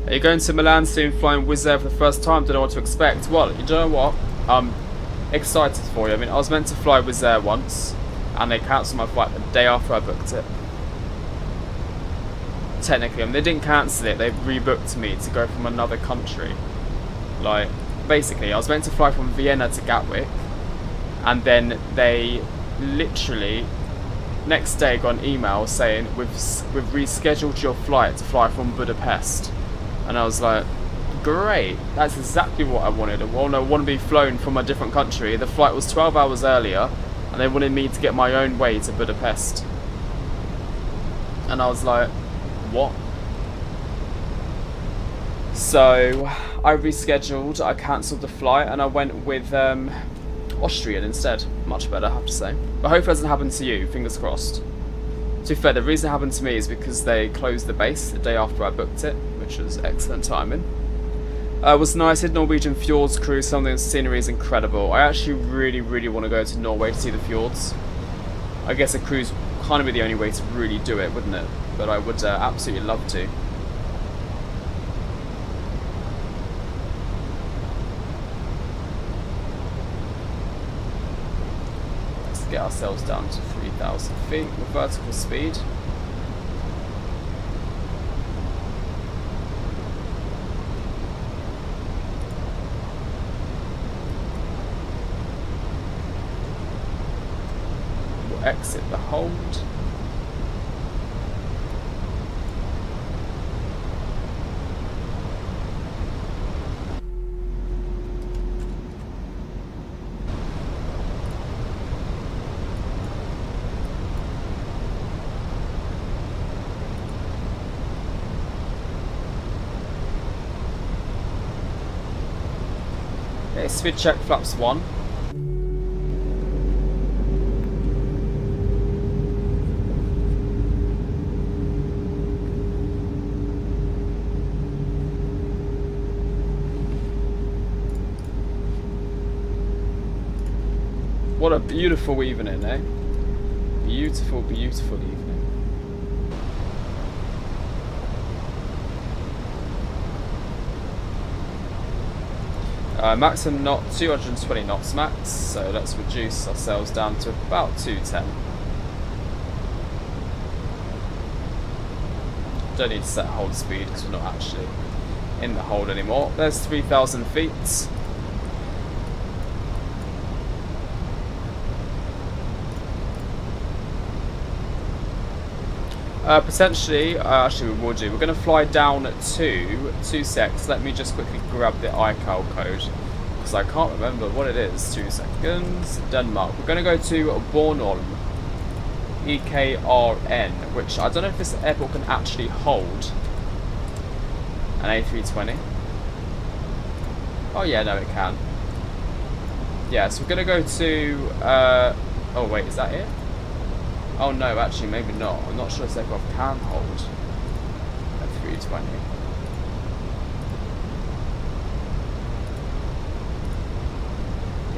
Are you going to Milan soon, flying Wizz Air for the first time? Don't know what to expect. Well, you know what? I'm excited for you. I mean, I was meant to fly Wizz Air once, and they cancelled my flight the day after I booked it. Technically, I mean, they didn't cancel it, they rebooked me to go from another country. Like, basically, I was meant to fly from Vienna to Gatwick, and then they literally, next day, got an email saying, we've rescheduled your flight to fly from Budapest. And I was like, great, that's exactly what I wanted. I want to be flown from a different country. The flight was 12 hours earlier, and they wanted me to get my own way to Budapest. And I was like, what? So I rescheduled, I cancelled the flight, and I went with Austrian instead. Much better, I have to say. But I hope it doesn't happen to you, fingers crossed. To be fair, the reason it happened to me is because they closed the base the day after I booked it, which was excellent timing. It was nice, did Norwegian fjords cruise, some of the scenery is incredible. I actually really want to go to Norway to see the fjords. I guess a cruise would kind of be the only way to really do it, wouldn't it? But I would absolutely love to. Let's get ourselves down to 3,000 feet with vertical speed. We'll exit the hold. Okay, speed check flaps 1. What a beautiful evening, eh? Beautiful, beautiful evening. Maximum knot 220 knots max, so let's reduce ourselves down to about 210. Don't need to set hold speed because we're not actually in the hold anymore. There's 3,000 feet. Potentially, actually we will do. We're going to fly down to 2 secs. Let me just quickly grab the iCal code, because I can't remember what it is. 2 seconds. Denmark. We're going to go to Bornholm. EKRN, which I don't know if this airport can actually hold an A320. Oh yeah, no it can. Yeah, so we're going to go to... oh wait, is that it? Oh no, actually maybe not. I'm not sure if this aircraft can hold a 320.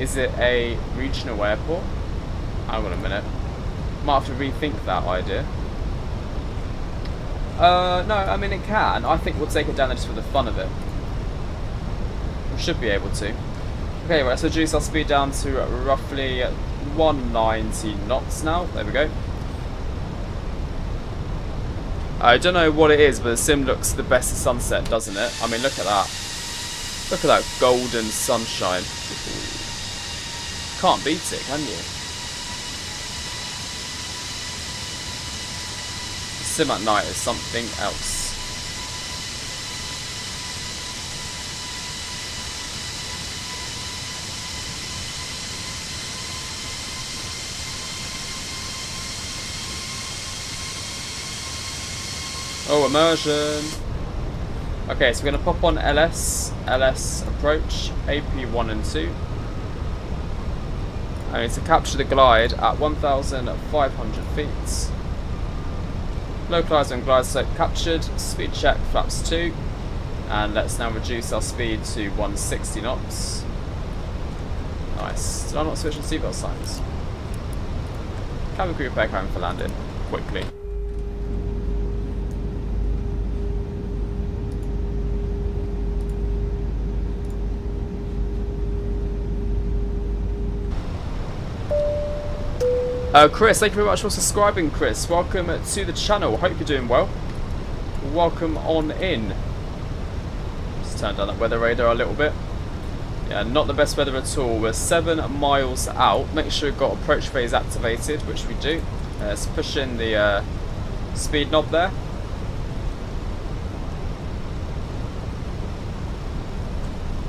Is it a regional airport? Hang on a minute. Might have to rethink that idea. No, I mean it can. I think we'll take it down there just for the fun of it. We should be able to. Okay, right, so reduce our speed down to roughly 190 knots now. There we go. I don't know what it is, but the sim looks the best at sunset, doesn't it? I mean, look at that. Look at that golden sunshine. Can't beat it, can you? The sim at night is something else. Oh, immersion. Okay, so we're going to pop on LS approach, AP1 and 2. I need to capture the glide at 1,500 feet. Localizer and glide slope captured, speed check, flaps 2. And let's now reduce our speed to 160 knots. Nice. Did I not switch on seatbelt signs? Cabin crew prepare cabin for landing, quickly. Chris, thank you very much for subscribing, Chris. Welcome to the channel. Hope you're doing well. Welcome on in. Just turn down that weather radar a little bit. Yeah, not the best weather at all. We're 7 miles out. Make sure you've got approach phase activated, which we do. Let's push in the speed knob there.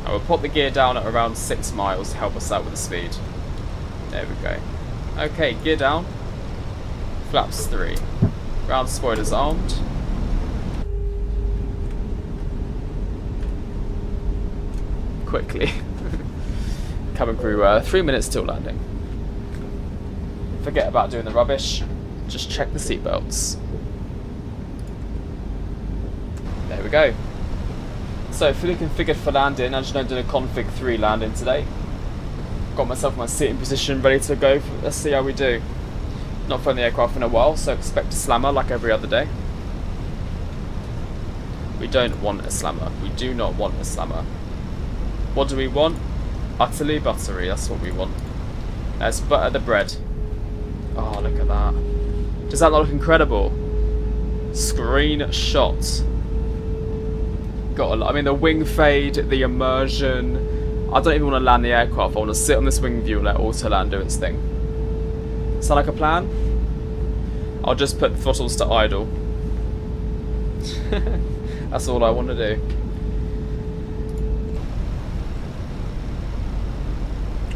I will pop the gear down at around 6 miles to help us out with the speed. There we go. Okay, gear down. Flaps 3. Ground spoilers armed. Quickly. Cabin crew, 3 minutes till landing. Forget about doing the rubbish. Just check the seatbelts. There we go. So, fully configured for landing. As you know, I'm doing a config 3 landing today. Got myself in my seating position ready to go. Let's see how we do. Not flown the aircraft in a while, so expect a slammer like every other day. We don't want a slammer. We do not want a slammer. What do we want? Utterly buttery, that's what we want. Let's butter the bread. Oh, look at that. Does that not look incredible? Screenshot. I mean, the wing fade, the immersion. I don't even want to land the aircraft. I want to sit on this wing view and let auto land do its thing. Sound like a plan? I'll just put the throttles to idle. That's all I want to do.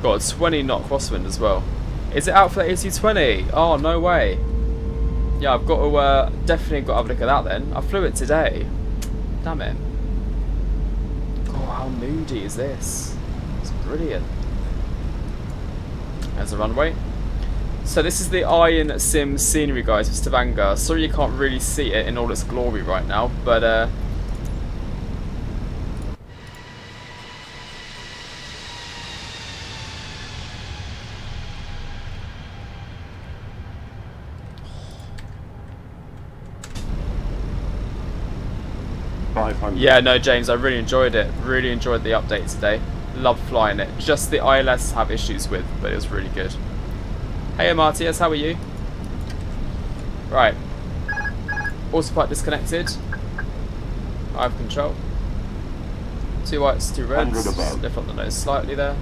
Got a 20 knot crosswind as well. Is it out for the A320? Oh, no way. Yeah, I've got to definitely got to have a look at that then. I flew it today. Damn it. Oh, how moody is this? It's brilliant. There's the runway. So this is the Iron Sim scenery, guys, for Stavanger. Sorry you can't really see it in all its glory right now, but yeah, no, James, I really enjoyed it. Really enjoyed the update today. Loved flying it. Just the ILS have issues with, but it was really good. Hey, Amartius, how are you? Right. Autopilot disconnected. I have control. 2 whites, 2 reds. Lift up the nose slightly there.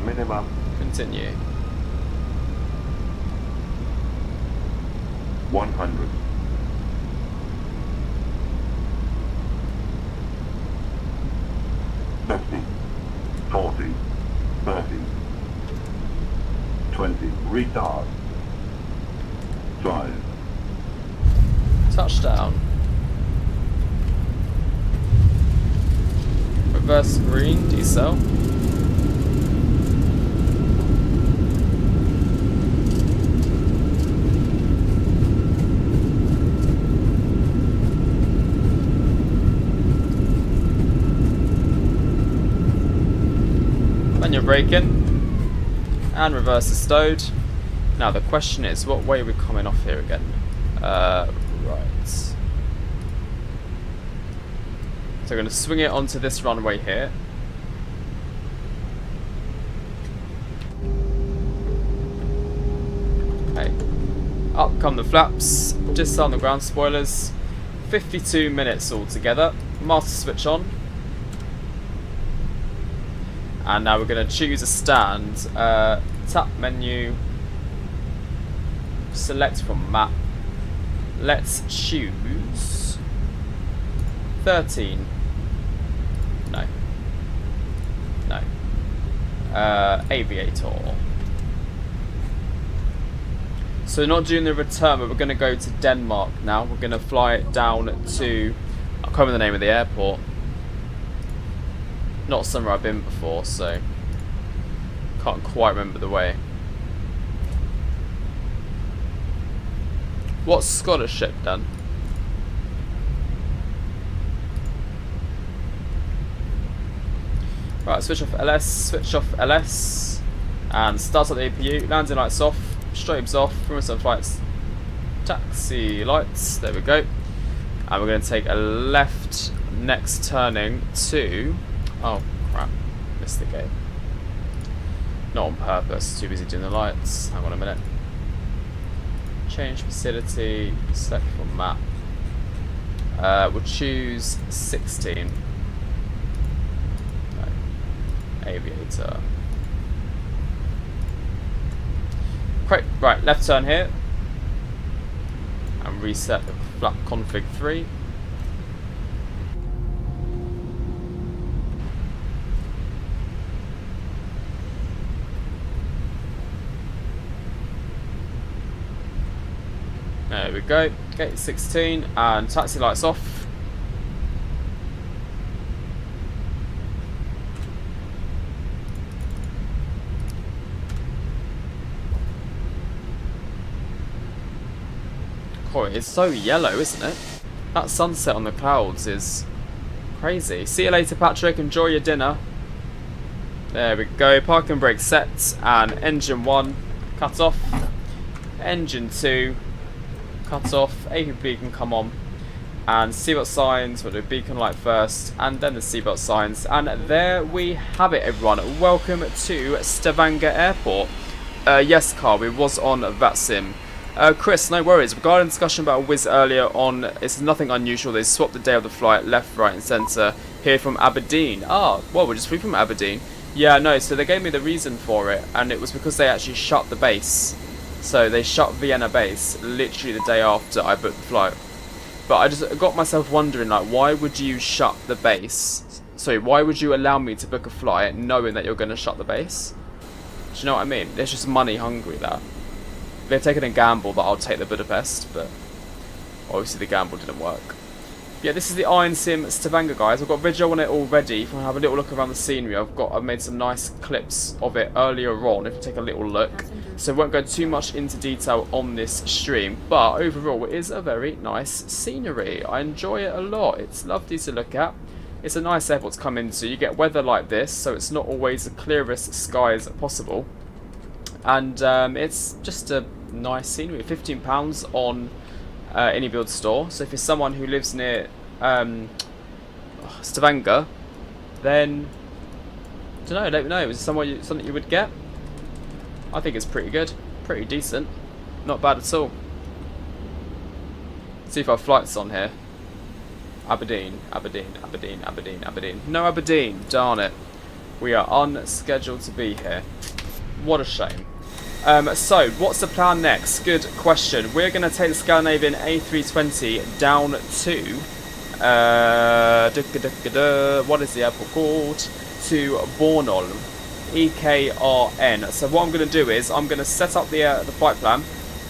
Minimum. Continue. 100. Fifty, 40, 30, 20. Retard. 5. Touchdown. Reverse green, decel. Then you're braking. And reverse is stowed. Now the question is, what way are we coming off here again? Right. So we're going to swing it onto this runway here. Okay. Up come the flaps. Disarm the ground spoilers. 52 minutes altogether. Master switch on. And now we're going to choose a stand. Tap menu. Select from map. Let's choose 13. No. No. Aviator. So not doing the return, but we're going to go to Denmark now. We're going to fly it down to, I can't remember the name of the airport. Not somewhere I've been before, so can't quite remember the way. What's Scottish ship done? Right, switch off LS, and start up the APU, landing lights off, strobes off, from some flights, taxi lights, there we go. And we're going to take a left next turning to, oh crap, missed the gate. Not on purpose, too busy doing the lights, hang on a minute. Change facility, select from map. We'll choose 16. No. Aviator. Great, right, left turn here. And reset the flap config 3. There we go, gate 16, and taxi lights off. Oh, it's so yellow, isn't it? That sunset on the clouds is crazy. See you later, Patrick, enjoy your dinner. There we go, parking brake set, and engine 1 cut off. Engine 2 cut off, APB can come on, and seatbelt signs, we'll do beacon light first, and then the seatbelt signs, and there we have it, everyone. Welcome to Stavanger Airport. Yes, Carl, we was on Flightsim. Chris, no worries, regarding discussion about Wiz earlier on, it's nothing unusual, they swapped the day of the flight, left, right and centre, here from Aberdeen. Ah, well, we're just free from Aberdeen. Yeah, no, so they gave me the reason for it, and it was because they actually shut the base. So they shut Vienna base literally the day after I booked the flight. But I just got myself wondering, like, why would you shut the base? Sorry, why would you allow me to book a flight knowing that you're going to shut the base? Do you know what I mean? It's just money hungry, that. They've taken a gamble that I'll take the Budapest, but obviously the gamble didn't work. Yeah, this is the Iron Sim Stavanger, guys. I've got a video on it already. If you want to have a little look around the scenery, I've made some nice clips of it earlier on. If you take a little look, so won't go too much into detail on this stream. But overall, it is a very nice scenery. I enjoy it a lot. It's lovely to look at. It's a nice airport to come into. You get weather like this, so it's not always the clearest skies possible. And it's just a nice scenery. £15 on any build store. So if you're someone who lives near Stavanger, then I don't know, let me know. Is it something you would get? I think it's pretty good, pretty decent, not bad at all. Let's see if our flight's on here. Aberdeen. No Aberdeen, darn it. We are unscheduled to be here. What a shame. So, what's the plan next? Good question. We're going to take the Scandinavian A320 down to... what is the airport called? To Bornholm. EKRN. So what I'm going to do is, I'm going to set up the flight plan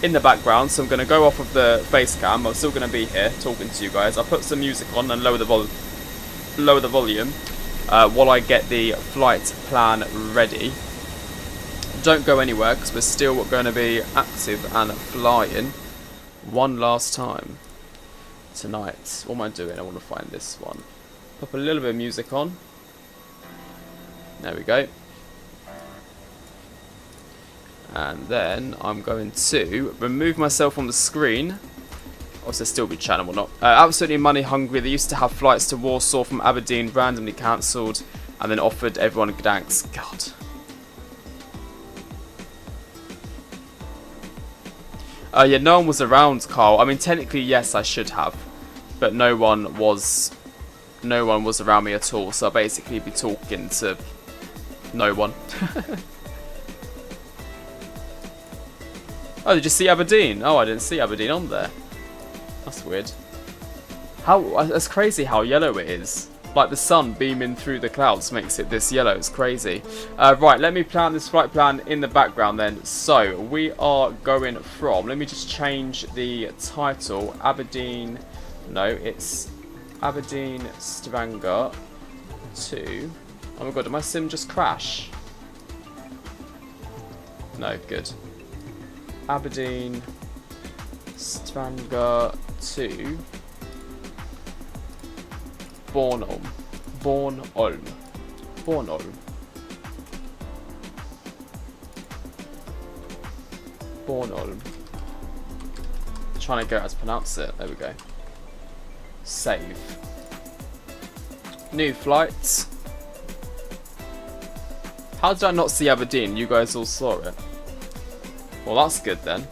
in the background. So I'm going to go off of the face cam. I'm still going to be here talking to you guys. I'll put some music on and lower the volume while I get the flight plan ready. Don't go anywhere because we're still going to be active and flying one last time tonight. What am I doing? I want to find this one. Pop a little bit of music on. There we go. And then I'm going to remove myself from the screen. Also, still be channel or not. Absolutely money hungry. They used to have flights to Warsaw from Aberdeen, randomly cancelled, and then offered everyone Gdansk. God. Yeah, no one was around, Carl. I mean, technically, yes, I should have, but no one was around me at all. So I'll basically be talking to no one. Oh, did you see Aberdeen? Oh, I didn't see Aberdeen on there. That's weird. That's crazy how yellow it is. Like the sun beaming through the clouds makes it this yellow. It's crazy. Right, let me plan this flight plan in the background then. So we are going from, let me just change the title. Aberdeen, no, it's Aberdeen, Stavanger to, oh my god, did my sim just crash? No, good. Aberdeen, Stavanger to Bornholm. Bornholm. Bornholm. Bornholm. Trying to go how to pronounce it. There we go. Save. New flight. How did I not see Aberdeen? You guys all saw it. Well, that's good then.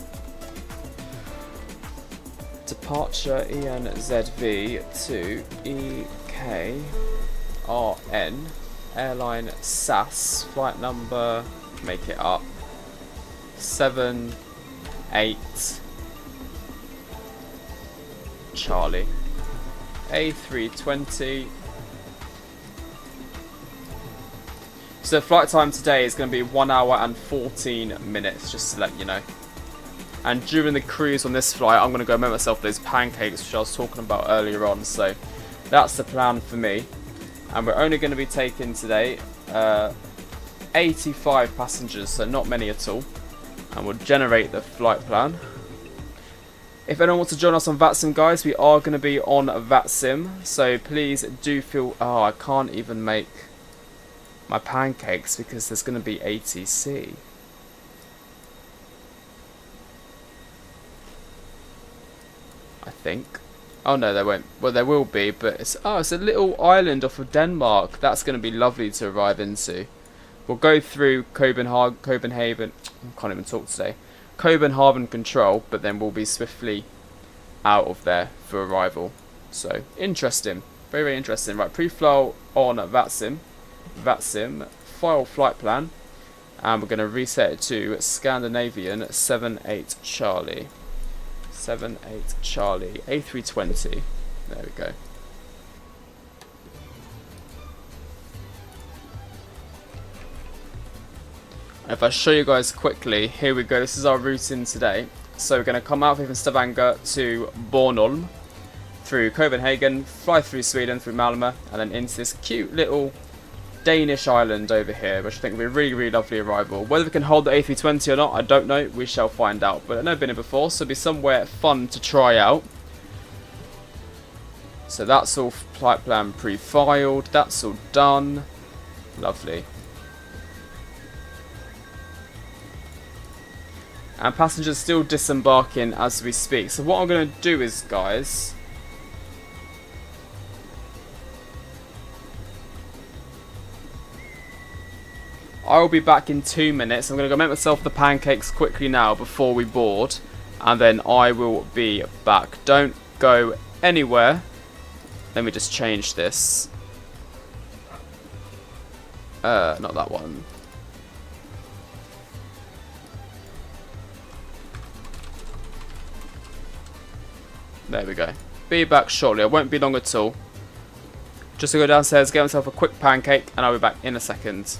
Departure ENZV to EKRN. Airline SAS. Flight number, make it up. 78 Charlie. A320. So flight time today is going to be 1 hour and 14 minutes, just to let you know. And during the cruise on this flight, I'm going to go make myself those pancakes, which I was talking about earlier on. So that's the plan for me. And we're only going to be taking today 85 passengers, so not many at all. And we'll generate the flight plan. If anyone wants to join us on Flightsim, guys, we are going to be on Flightsim. So please do feel... Oh, I can't even make my pancakes because there's going to be ATC. I think. Oh no, there won't. Well, there will be, but it's a little island off of Denmark. That's going to be lovely to arrive into. We'll go through Copenhagen. I can't even talk today. Copenhagen control, but then we'll be swiftly out of there for arrival. So interesting, very very interesting. Right, pre-flight on Flightsim. Flightsim, file flight plan, and we're going to reset it to Scandinavian 78 Charlie. 78 Charlie, A320. There we go. If I show you guys quickly, here we go. This is our routing today. So we're going to come out from Stavanger to Bornholm, through Copenhagen, fly through Sweden, through Malmö, and then into this cute little Danish island over here, which I think will be a really, really lovely arrival. Whether we can hold the A320 or not, I don't know. We shall find out. But I've never been here before, so it'll be somewhere fun to try out. So that's all flight plan pre-filed. That's all done. Lovely. And passengers still disembarking as we speak. So what I'm going to do is, guys... I will be back in 2 minutes. I'm going to go make myself the pancakes quickly now before we board. And then I will be back. Don't go anywhere. Let me just change this. Not that one. There we go. Be back shortly. It won't be long at all. Just to go downstairs, get myself a quick pancake, and I'll be back in a second.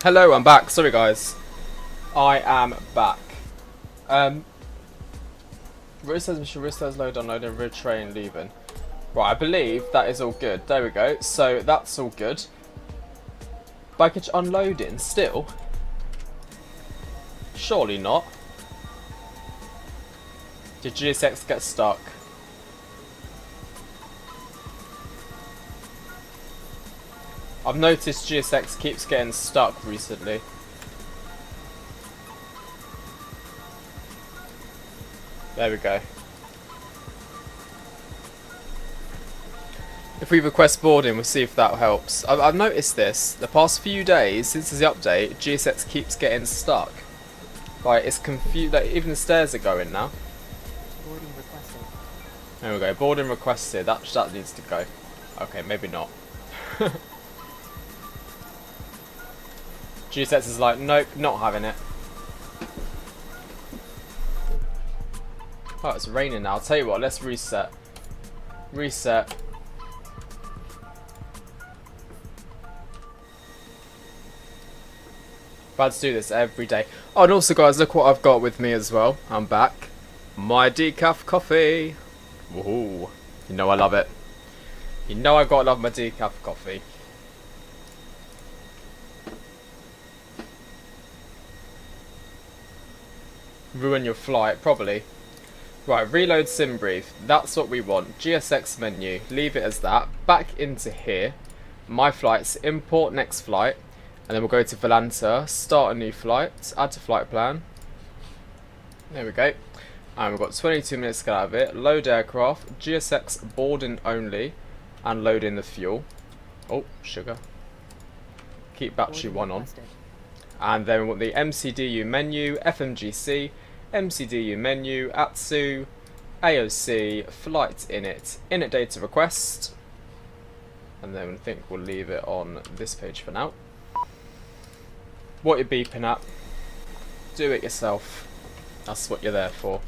Hello, I'm back. Sorry guys. I am back. Rudder says Msfs load unloading, Rudder train leaving. Right, I believe that is all good. There we go. So that's all good. Baggage unloading still? Surely not. Did GSX get stuck? I've noticed GSX keeps getting stuck recently. There we go. If we request boarding, we'll see if that helps. I've noticed this. The past few days, since the update, GSX keeps getting stuck. Like, it's confused. Like, even the stairs are going now. Boarding requested. There we go. Boarding requested. That needs to go. Okay, maybe not. GSX is like, nope, not having it. Oh, it's raining now. I'll tell you what, let's reset. Reset. About to do this every day. Oh, and also guys, look what I've got with me as well. I'm back. My decaf coffee. Woohoo. You know I love it. You know I gotta love my decaf coffee. Ruin your flight, probably. Right, reload sim brief. That's what we want. GSX menu. Leave it as that. Back into here. My flights. Import next flight. And then we'll go to Volanta. Start a new flight. Add to flight plan. There we go. And we've got 22 minutes to get out of it. Load aircraft. GSX boarding only. And load in the fuel. Oh, sugar. Keep battery 1 on. And then we want the MCDU menu. FMGC. MCDU menu, ATSU, AOC, flight init data request, and then I think we'll leave it on this page for now. What you're beeping at, do it yourself. That's what you're there for.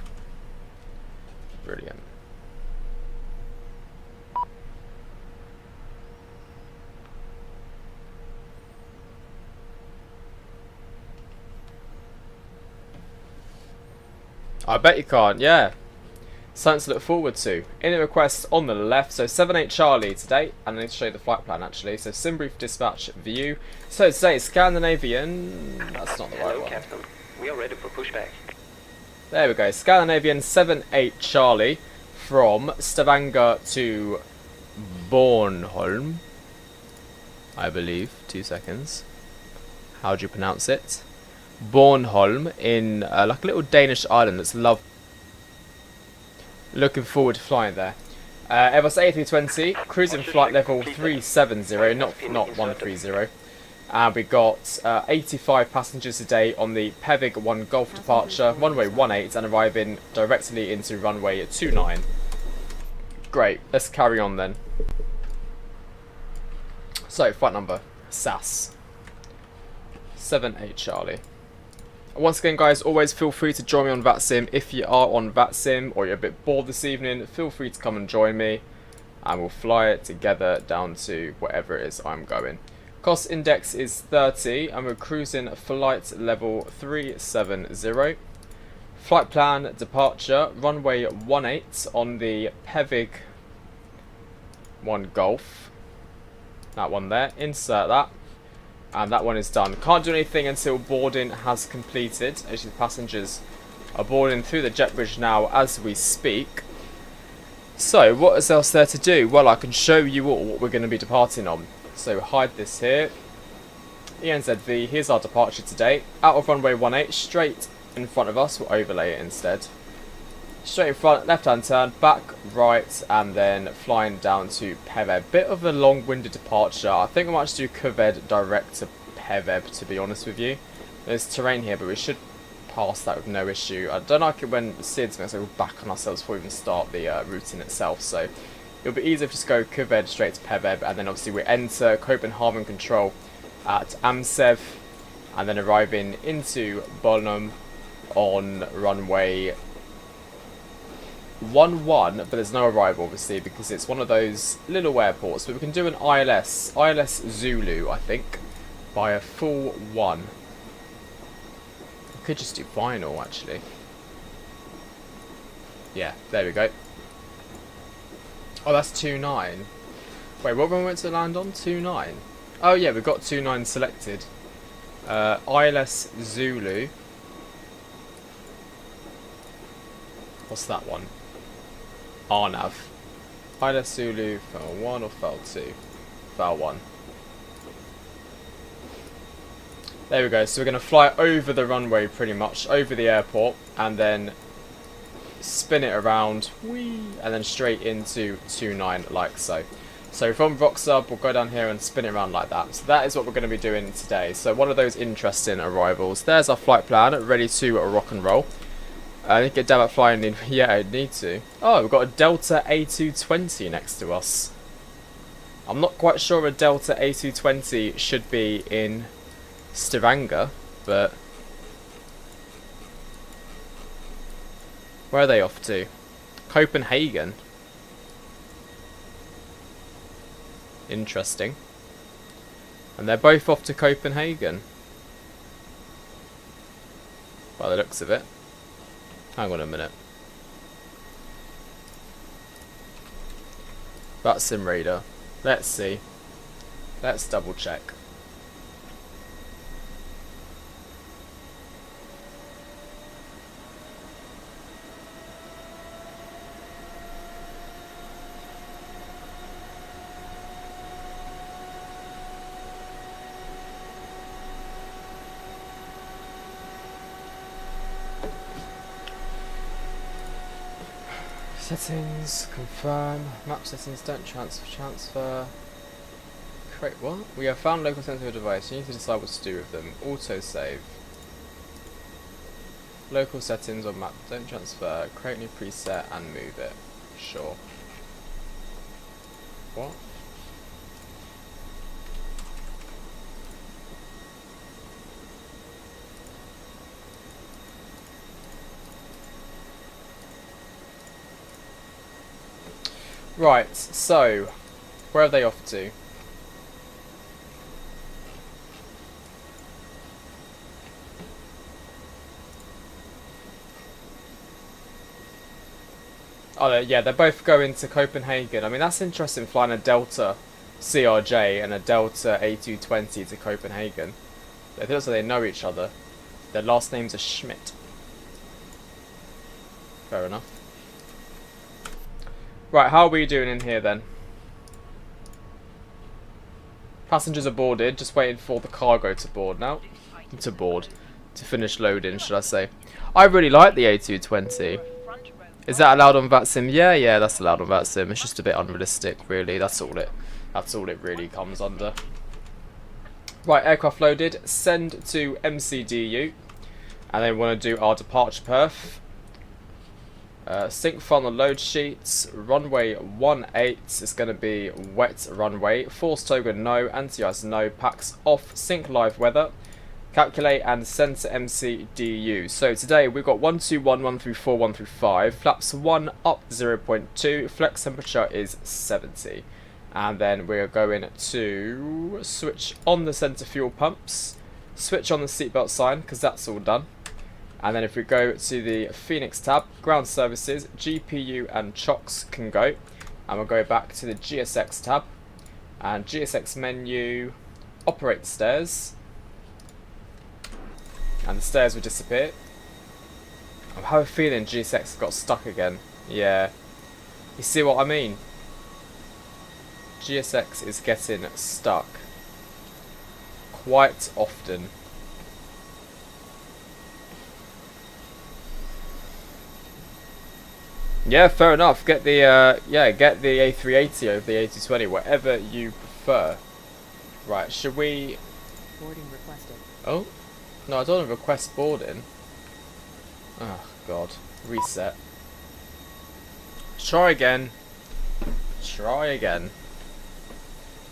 Brilliant. I bet you can't, yeah. Something to look forward to. In a request on the left, so 78 Charlie today, and I need to show you the flight plan actually. So sim brief dispatch view. So today Scandinavian, that's not the right one. Captain. We are ready for pushback. There we go, Scandinavian 78 Charlie from Stavanger to Bornholm, I believe. 2 seconds. How do you pronounce it? Bornholm in like a little Danish island that's lovely. Looking forward to flying there. Airbus A320 cruising flight level 370, not 130. And we got 85 passengers a day on the KLEVV 1 Golf departure, runway 18, and arriving directly into runway 29. Great, let's carry on then. So flight number SAS 78 Charlie. Once again guys, always feel free to join me on VATSIM. If you are on VATSIM or you're a bit bored this evening, feel free to come and join me and we'll fly it together down to wherever it is I'm going. Cost index is 30 and we're cruising flight level 370. Flight plan departure, runway 18 on the KLEVV 1 Golf. That one there, insert that. And that one is done. Can't do anything until boarding has completed. As the passengers are boarding through the jet bridge now as we speak. So, what is else there to do? Well, I can show you all what we're going to be departing on. So, hide this here. ENZV, here's our departure today. Out of runway 18, straight in front of us. We'll overlay it instead. Straight in front, left-hand turn, back, right, and then flying down to KLEVV. Bit of a long-winded departure. I think I might just do KLEVV direct to KLEVV, to be honest with you. There's terrain here, but we should pass that with no issue. I don't like it when SIDS makes us go back on ourselves before we even start the routing itself, so it'll be easier if we just go KLEVV straight to KLEVV, and then obviously we enter Copenhagen Control at Msfs, and then arriving into Bornholm on runway 11, but there's no arrival obviously because it's one of those little airports, but we can do an ILS Zulu, I think. by a full 1. I could just do vinyl, actually. Yeah, there we go. Oh, that's 2.9. Wait, what runway to land on? 2.9. Oh yeah, we've got 2.9 selected. ILS Zulu. What's that one? RNAV. ILS Zulu, FAL 1 or FAL 2? FAL 1. There we go, so we're going to fly over the runway pretty much, over the airport, and then spin it around, whee, and then straight into 2.9 like so. So from Rocksub, we'll go down here and spin it around like that. So that is what we're going to be doing today. So one of those interesting arrivals. There's our flight plan, ready to rock and roll. I think get down at flying, yeah, I need to. Oh, we've got a Delta A320 next to us. I'm not quite sure a Delta A320 should be in Stavanger, but where are they off to? Copenhagen. Interesting. And they're both off to Copenhagen, by the looks of it. Hang on a minute. Flightsim radar. Let's see. Let's double check. Settings, confirm, map settings, don't transfer, create what? We have found local sensitive device, you need to decide what to do with them. Autosave. Local settings on map, don't transfer, create new preset and move it. Sure. What? Right, so, where are they off to? Oh, yeah, they're both going to Copenhagen. I mean, that's interesting, flying a Delta CRJ and a Delta A220 to Copenhagen. It feels like they know each other. Their last names are Schmidt. Fair enough. Right, how are we doing in here then? Passengers are boarded, just waiting for the cargo to board now. To finish loading, should I say. I really like the A220. Is that allowed on VATSIM? Yeah, that's allowed on VATSIM. It's just a bit unrealistic, really. That's all it really comes under. Right, aircraft loaded. Send to MCDU. And then we want to do our departure perf. Sync file on the load sheets. Runway 18 is going to be wet runway. Force token no. Anti-ice no. Packs off. Sync live weather. Calculate and send to MCDU. So today we've got 121, 134, 135. Flaps 1 up 0.2. Flex temperature is 70. And then we're going to switch on the centre fuel pumps. Switch on the seatbelt sign because that's all done. And then if we go to the Phoenix tab, ground services, GPU and chocks can go. And we'll go back to the GSX tab. And GSX menu, operate stairs. And the stairs will disappear. I have a feeling GSX got stuck again. Yeah. You see what I mean? GSX is getting stuck. Quite often. Yeah, fair enough. Get the get the A380 over the A220, whatever you prefer. Right, should we? Boarding requested. Oh, no, I don't want to request boarding. Oh God, reset. Try again. Try again.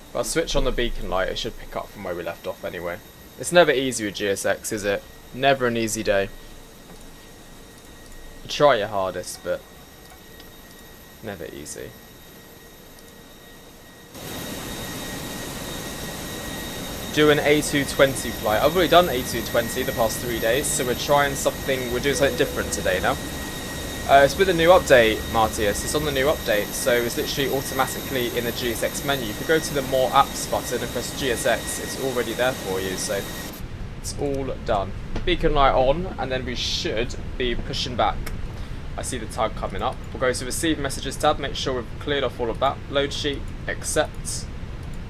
If I switch on the beacon light, it should pick up from where we left off anyway. It's never easy with GSX, is it? Never an easy day. You try your hardest, but never easy. do an A220 flight. I've already done A220 the past 3 days, so we're trying something, we're doing something different today now. It's with a new update, Martius. It's on the new update, so it's literally automatically in the GSX menu. If you go to the More Apps button and press GSX, it's already there for you, so it's all done. Beacon light on, and then we should be pushing back. I see the tag coming up. We'll go to Receive Messages tab, make sure we've cleared off all of that. Load sheet, accept.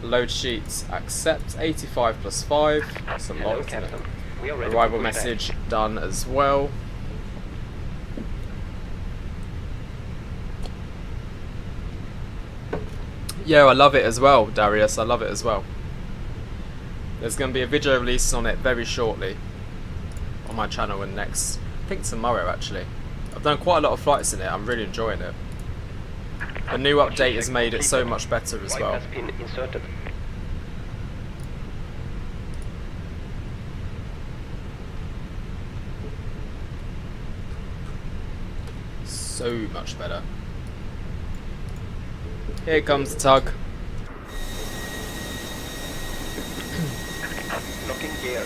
Load sheet, accept. 85 plus 5. That's a lot, isn't it? Arrival message done as well. Yeah, I love it as well, Darius. I love it as well. There's going to be a video release on it very shortly on my channel, and next, I think tomorrow actually. I've done quite a lot of flights in it. I'm really enjoying it. The new update has made it so much better as well. So much better. Here comes the tug. Locking gear.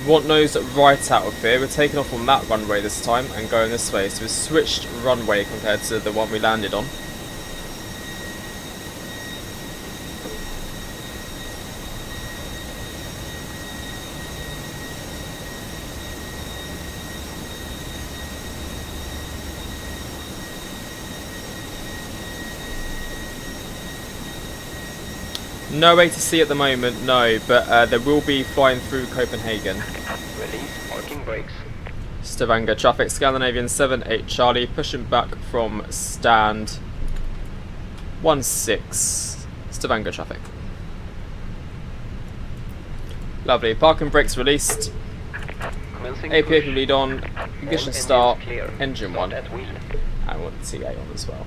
We want nose right out of here. We're taking off on that runway this time and going this way. So we've switched runway compared to the one we landed on. No ATC at the moment, no, but there will be flying through Copenhagen. Release parking brakes. Stavanger traffic, Scandinavian 78 Charlie, pushing back from stand 16, Stavanger traffic. Lovely, parking brakes released. APA lead on, ignition start, engine 1, and we want TA on as well.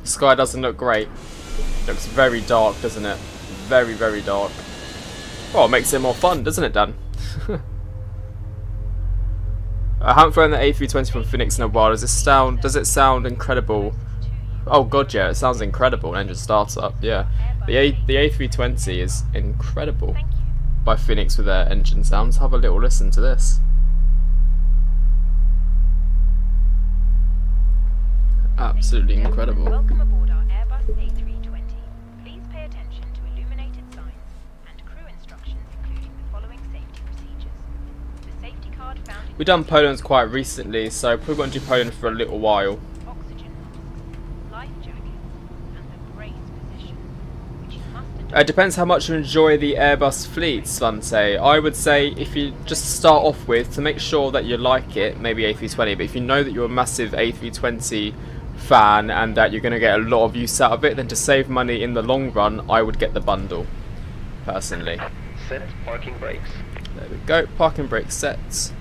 The sky doesn't look great. It looks very dark, doesn't it? Very, very dark. Well, it makes it more fun, doesn't it, Dan? I haven't flown the A320 from Phoenix in a while. Does it sound incredible? Oh god, yeah, it sounds incredible. An engine startup, yeah. The A320 is incredible by Phoenix with their engine sounds. Have a little listen to this. Absolutely incredible. Welcome aboard our Airbus A320. Please pay attention to illuminated signs and crew instructions, including the following safety procedures. The safety card found in We've done Poland quite recently, so probably won't do Poland for a little while. oxygen masks, life jackets, and the brace position, which you must adopt. It depends how much you enjoy the Airbus fleet, Svante. I would say if you just start off with, to make sure that you like it, maybe A320, but if you know that you're a massive A320 fan and that you're going to get a lot of use out of it, then to save money in the long run, I would get the bundle, personally. Set parking brakes. There we go, parking brake set.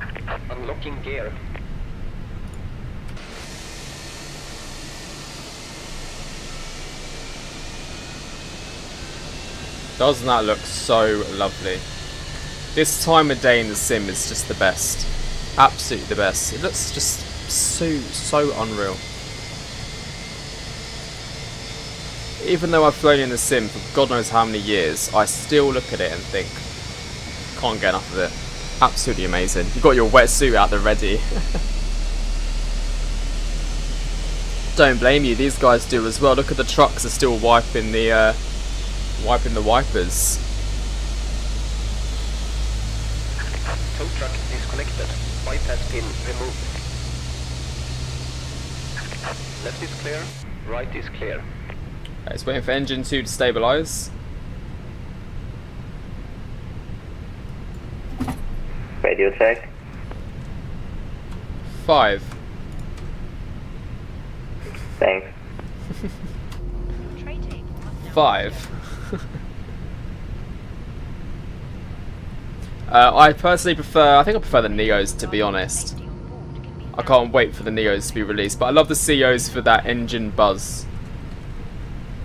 Unlocking gear. Doesn't that look so lovely? This time of day in the sim is just the best. Absolutely the best. It looks just so unreal. Even though I've flown in the sim for God knows how many years, I still look at it and think, can't get enough of it. Absolutely amazing. You've got your wetsuit out there ready. Don't blame you, these guys do as well. Look at the trucks are still wiping the wipers. Tow truck disconnected. Bypass pin removed. Left is clear. Right is clear. It's waiting for engine 2 to stabilise. Radio check. 5. Thanks. Tray table must now 5. I personally prefer, I think I prefer the Neos, to be honest. I can't wait for the Neos to be released, but I love the CEOs for that engine buzz.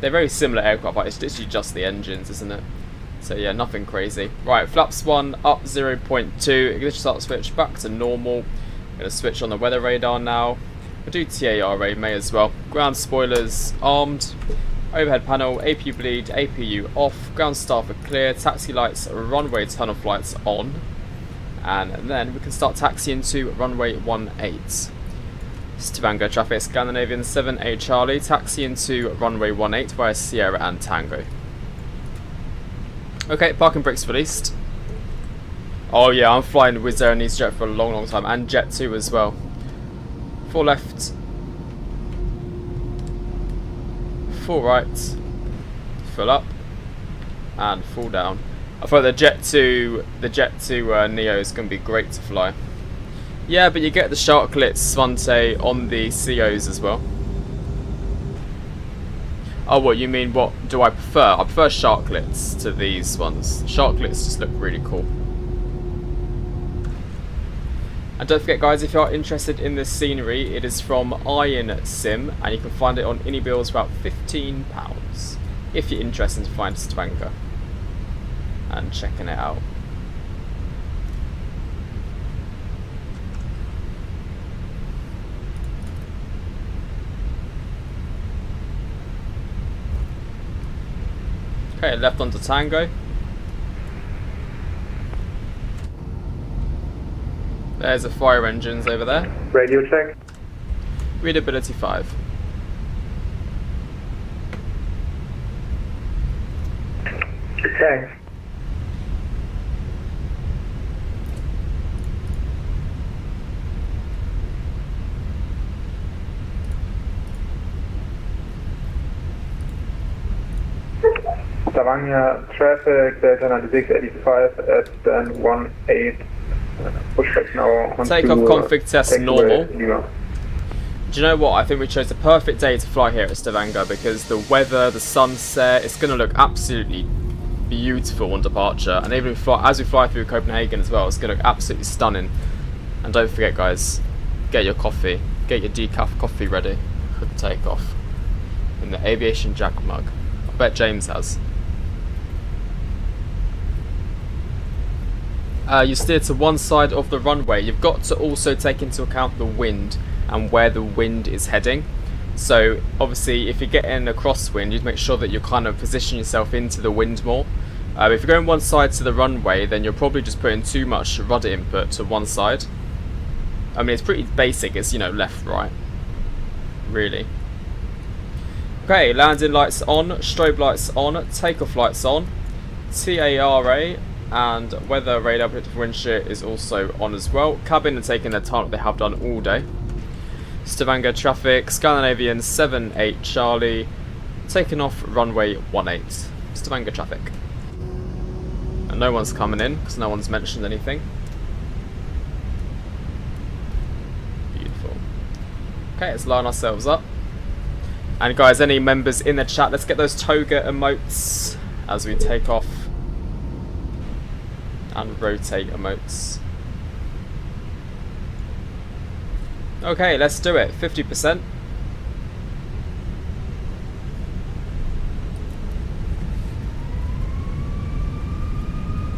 They're very similar aircraft, but it's literally just the engines, isn't it? So yeah, nothing crazy. Right, flaps 1 up 0.2, ignition start switch back to normal. I'm going to switch on the weather radar now. We'll do TARA, may as well. Ground spoilers armed. Overhead panel, APU bleed, APU off. Ground starboard clear. Taxi lights, runway tunnel flights on. And then we can start taxiing to runway 18. Stavanger traffic, Scandinavian 7A Charlie. Taxiing to runway 18 via Sierra and Tango. Okay, parking brakes released. Oh yeah, I'm flying Wizz Air and EasyJet for a long, long time. And Jet 2 as well. Full left. Full right. Full up. And full down. I thought the Jet 2 Neo is going to be great to fly. Yeah, but you get the Sharklets Svante on the COs as well. Oh, what you mean? What do I prefer? I prefer Sharklets to these ones. Sharklets just look really cool. And don't forget, guys, if you are interested in this scenery, it is from Sim, and you can find it on Anybills for about £15 if you're interested to find Stavanger and checking it out. Okay, left onto Tango. There's the fire engines over there. Radio check. Readability 5. Check. Stavanger traffic, Delta 9685 at stand 18. Push back now on Takeoff config test normal. Lima. Do you know what? I think we chose the perfect day to fly here at Stavanger because the weather, the sunset, it's going to look absolutely beautiful on departure. And even as we fly through Copenhagen as well, it's going to look absolutely stunning. And don't forget, guys, get your coffee, get your decaf coffee ready for the takeoff in the AviationJack mug. I bet James has. You steer to one side of the runway. You've got to also take into account the wind and where the wind is heading. So obviously if you're getting a crosswind, you'd make sure that you kind of position yourself into the wind more. If you're going one side to the runway, then you're probably just putting too much rudder input to one side. I mean, it's pretty basic, it's, you know, left, right, really. Okay, landing lights on, strobe lights on, takeoff lights on, TARA, and weather radar predictive wind shear is also on as well. Cabin and taking their time, they have done all day. Stavanger traffic, Scandinavian 78 Charlie, taking off runway 18. Stavanger traffic. And no one's coming in because no one's mentioned anything. Beautiful. Okay, let's line ourselves up. And guys, any members in the chat, let's get those toga emotes as we take off. And rotate emotes. Okay, let's do it. 50%.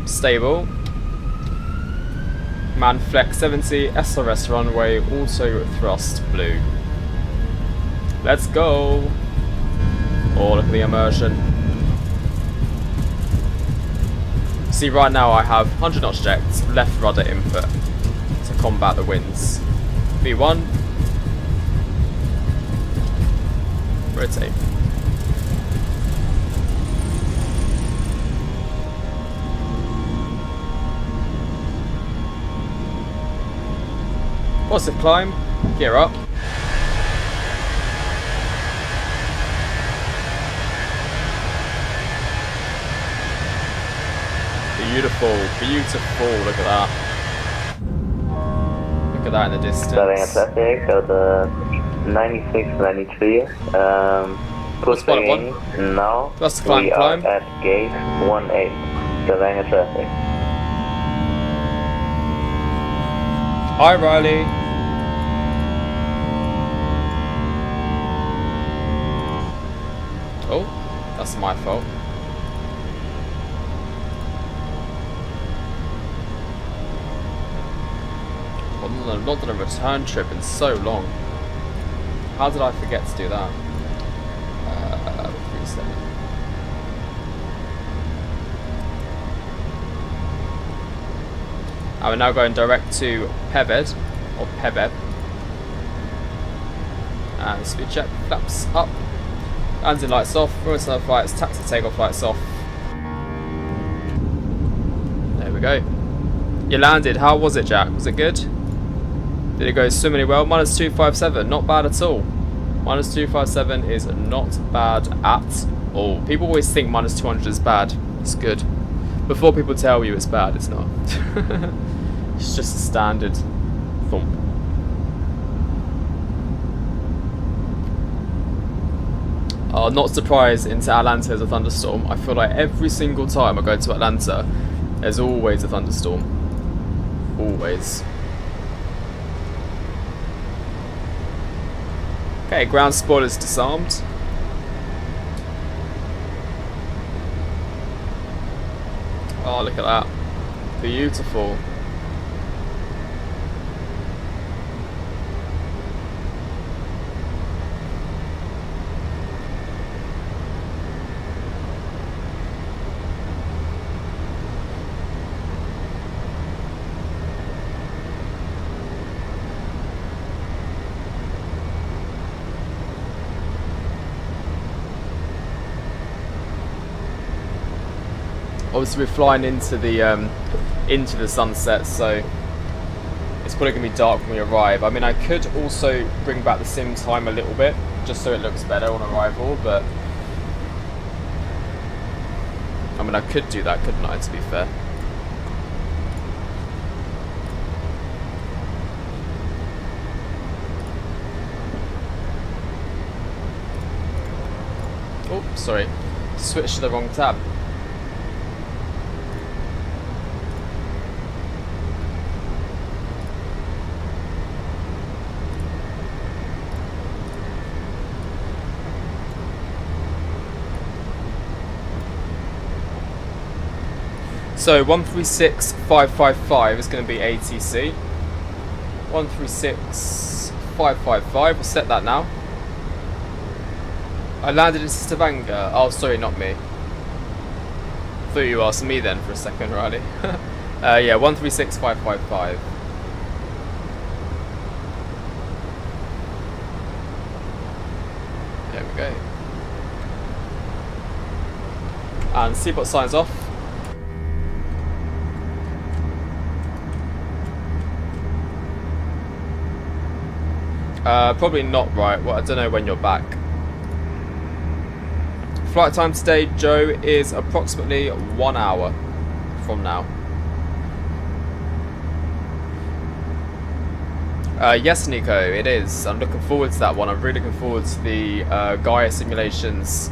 Stable. Man flex 70, SRS runway, auto thrust blue. Let's go. Oh, look at the immersion. See, right now I have 100 knots checked, left rudder input to combat the winds. V1. Rotate. Positive climb, gear up. Beautiful, beautiful, look at that. Look at that in the distance. Stavanger traffic, Delta 9693, pushing in now. That's the climb, we climb. are at gate 18, Stavanger traffic. Hi Riley. Oh, that's my fault. I've not done a return trip in so long. How did I forget to do that? 37. And we're now going direct to Pebed, or Pebeb. And speed check, flaps up. Engine lights off, road another flights, taxi takeoff lights off. There we go. You landed, how was it, Jack? Was it good? Did it go swimmingly well? Minus 257, not bad at all. Minus 257 is not bad at all. People always think minus 200 is bad. It's good. Before people tell you it's bad, it's not. It's just a standard thump. Not surprised into Atlanta there's a thunderstorm. I feel like every single time I go to Atlanta, there's always a thunderstorm. Always. Okay, ground spoilers disarmed. Oh, look at that. Beautiful. Obviously we're flying into the sunset, so it's probably going to be dark when we arrive. I mean, I could also bring back the sim time a little bit, just so it looks better on arrival, but I mean, I could do that, couldn't I, to be fair? Oh, sorry, switched to the wrong tab. So 136555 is going to be ATC. 136555. We'll set that now. I landed in Stavanger. Oh, sorry, not me. Thought you asked me then for a second, Riley. Yeah, 136555. There we go. And seatbelt signs off. Probably not right. Well, I don't know when you're back. Flight time today, Joe, is approximately 1 hour from now. Yes, Nico, it is. I'm looking forward to that one. I'm really looking forward to the Gaia simulations.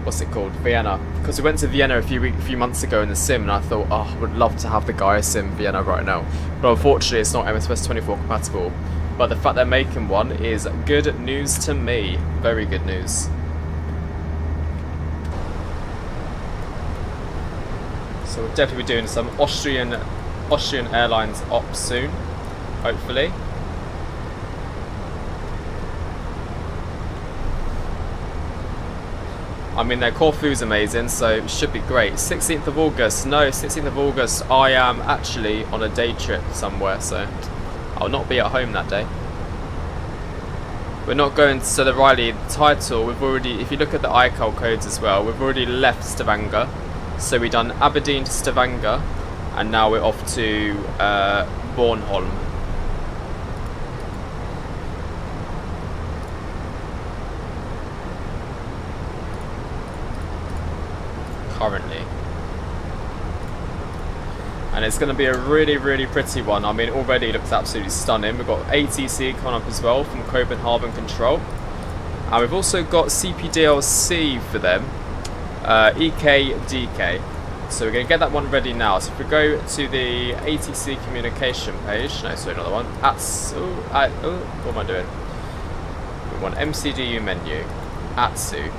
What's it called? Vienna. Because we went to Vienna a few months ago in the sim, and I thought, oh, I would love to have the Gaia sim Vienna right now. But unfortunately, it's not Msfs 24 compatible. But the fact they're making one is good news to me. Very good news. So we'll definitely be doing some Austrian Airlines ops soon, hopefully. I mean, their Corfu's amazing, so it should be great. 16th of August. No, 16th of August, I am actually on a day trip somewhere, so I'll not be at home that day. We're not going to, so the Riley, the title, we've already, if you look at the iCal codes as well, we've already left Stavanger. So we've done Aberdeen to Stavanger, and now we're off to Bornholm. Currently. And it's going to be a really, really pretty one. I mean, already looks absolutely stunning. We've got ATC coming up as well from Copenhagen Control. And we've also got CPDLC for them. EKDK. So we're going to get that one ready now. So if we go to the ATC communication page. No, sorry, another one. What am I doing? We want MCDU menu. ATSU.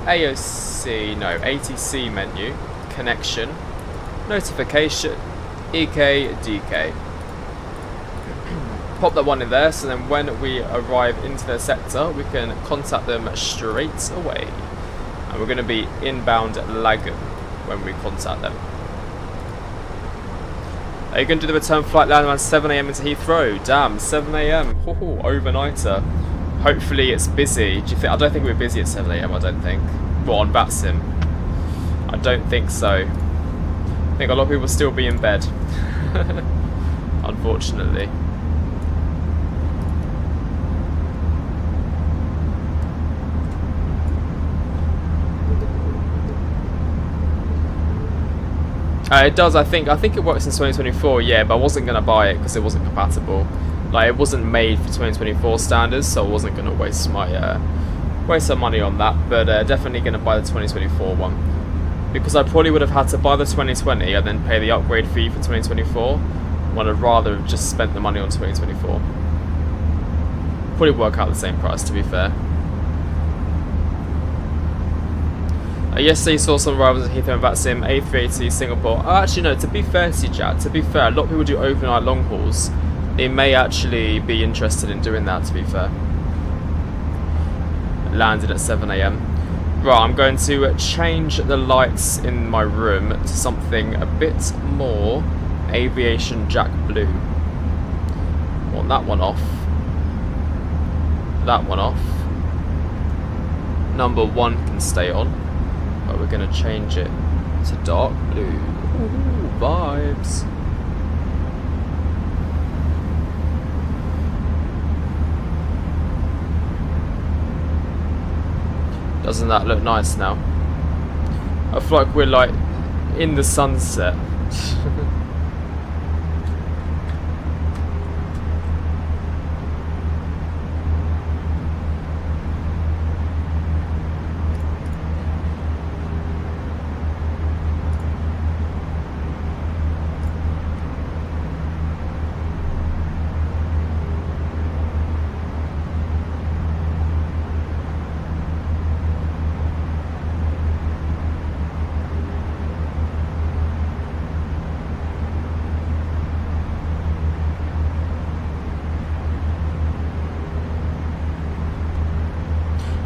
AOC, no, ATC menu. Connection. Notification, EKDK. pop that one in there, so then when we arrive into their sector, we can contact them straight away. And we're going to be inbound Lagan when we contact them. Are you going to do the return flight land around 7 AM into Heathrow? Damn, 7 AM. Overnighter. Hopefully it's busy. Do you think? I don't think we're busy at 7 AM, I don't think. Well, on Batsim. I don't think so. I think a lot of people will still be in bed. Unfortunately. It does, I think it works in 2024, yeah, but I wasn't going to buy it because it wasn't compatible. Like, it wasn't made for 2024 standards, so I wasn't going to waste my waste some money on that, but definitely going to buy the 2024 one. Because I probably would have had to buy the 2020 and then pay the upgrade fee for 2024, when I'd rather have just spent the money on 2024. Probably work out the same price, to be fair. Yesterday you saw some arrivals at Heathrow and Batsim, A380, Singapore. Oh, actually no, to be fair to you, Jack, to be fair, a lot of people do overnight long hauls. They may actually be interested in doing that, to be fair. Landed at 7 AM. Right, I'm going to change the lights in my room to something a bit more AviationJack blue. Want that one off. That one off. Number 1 can stay on. But we're going to change it to dark blue. Ooh, vibes. Doesn't that look nice now? I feel like we're like in the sunset.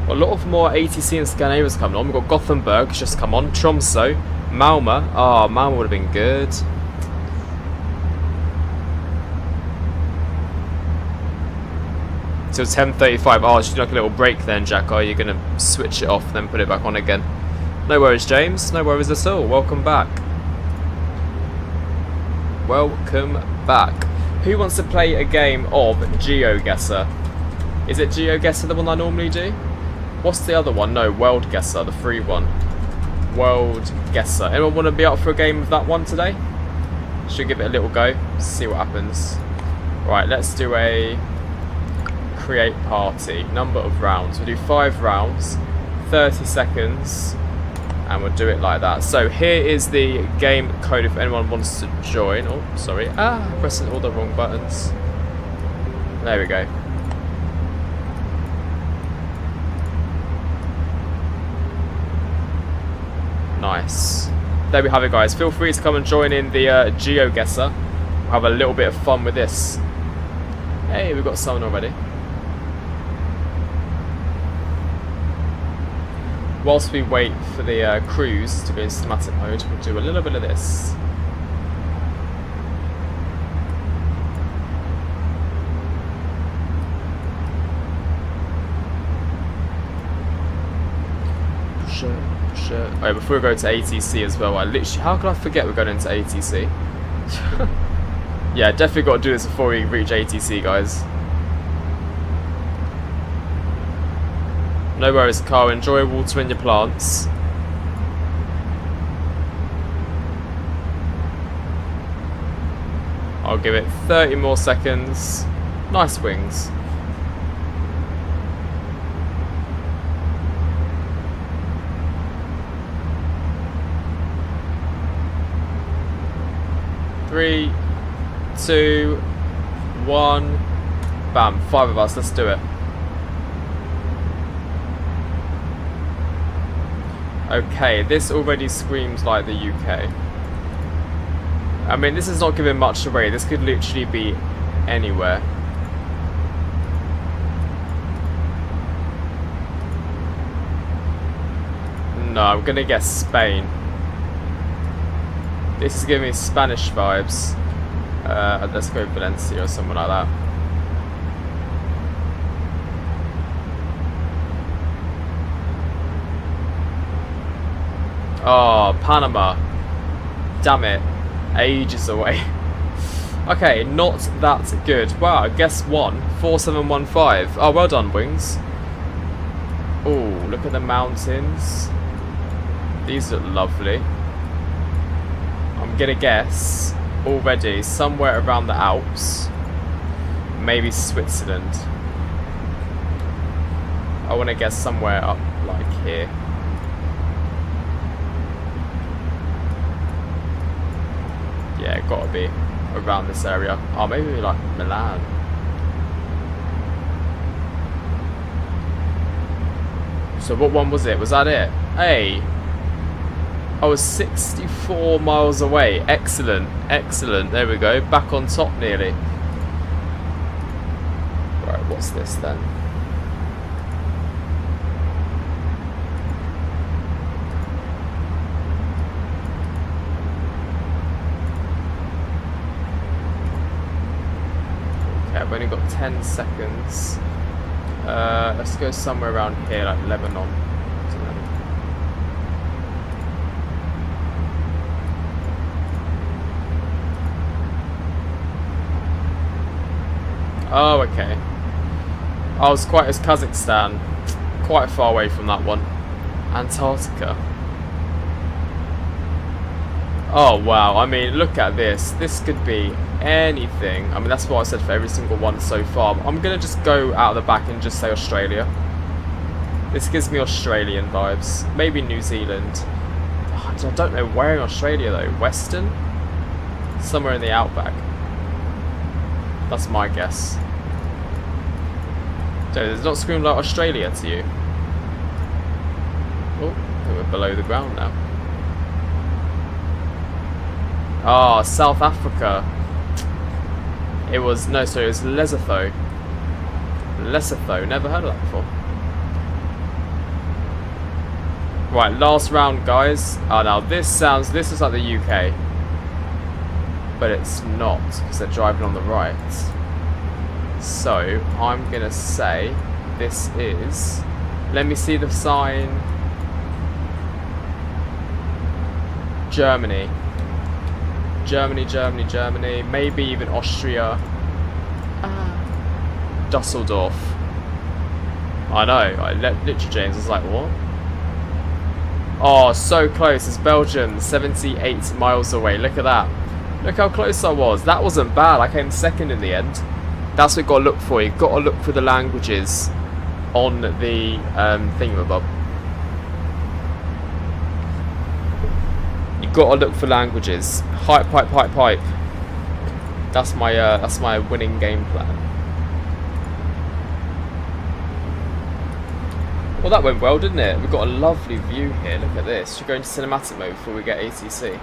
A lot of more ATC and Scandinavia's coming on. We've got Gothenburg just come on, Tromsø, Malmö. Oh, Malmö would have been good. Till 10:35. Oh, should do like a little break then, Jack. Are you going to switch it off and then put it back on again? No worries, James. No worries at all. Welcome back. Welcome back. Who wants to play a game of GeoGuessr? Is it GeoGuessr the one I normally do? What's the other one? No, World Guesser, the free one. World Guesser. Anyone want to be up for a game of that one today? Should give it a little go. See what happens. Right, let's do a create party. Number of rounds. We'll do 5 rounds, 30 seconds, and we'll do it like that. So here is the game code if anyone wants to join. Oh, sorry. Pressing all the wrong buttons. There we go. Nice. There we have it, guys. Feel free to come and join in the GeoGuessr. We'll have a little bit of fun with this. Hey, we've got someone already. Whilst we wait for the cruise to be in cinematic mode, we'll do a little bit of this. Alright, before we go to ATC as well, how could I forget we're going into ATC? Yeah, definitely got to do this before we reach ATC, guys. No worries, Carl. Enjoy watering your plants. I'll give it 30 more seconds. Nice wings. Three, 2, 1, bam. 5 of us, let's do it. Okay, this already screams like the UK. I mean, this is not giving much away. This could literally be anywhere. No, I'm gonna guess Spain. This is giving me Spanish vibes. Let's go Valencia or something like that. Oh, Panama. Damn it. Ages away. Okay, not that good. Wow, guess 1. 4715. Oh, well done, Wings. Oh, look at the mountains. These look lovely. I'm gonna guess already somewhere around the Alps. Maybe Switzerland. I want to guess somewhere up like here. Yeah, gotta be around this area. Oh, maybe like Milan. So what one was it? Was that it? Hey! I was 64 miles away. Excellent, excellent. There we go. Back on top nearly. Right, what's this then? Okay, I've only got 10 seconds. Let's go somewhere around here, like Lebanon. Oh, okay. I was quite as Kazakhstan. Quite far away from that one. Antarctica. Oh, wow. I mean, look at this. This could be anything. I mean, that's what I said for every single one so far. I'm going to just go out the back and just say Australia. This gives me Australian vibes. Maybe New Zealand. I don't know where in Australia, though. Western? Somewhere in the outback. That's my guess. So does it not scream like Australia to you? Oh, we're below the ground now. Ah, oh, South Africa. It was, no, sorry, it was Lesotho. Lesotho, never heard of that before. Right, last round, guys. Oh, now this is like the UK. But it's not, because they're driving on the right. So, I'm going to say this is... Let me see the sign. Germany. Germany, Germany, Germany. Maybe even Austria. Dusseldorf. I know. Literally, James was like, what? Oh, so close. It's Belgium. 78 miles away. Look at that. Look how close I was. That wasn't bad. I came second in the end. That's what you've got to look for. You've got to look for the languages on the thingamabob. You've got to look for languages. Hype, pipe, pipe, pipe. That's my winning game plan. Well, that went well, didn't it? We've got a lovely view here. Look at this. Should go into cinematic mode before we get ATC.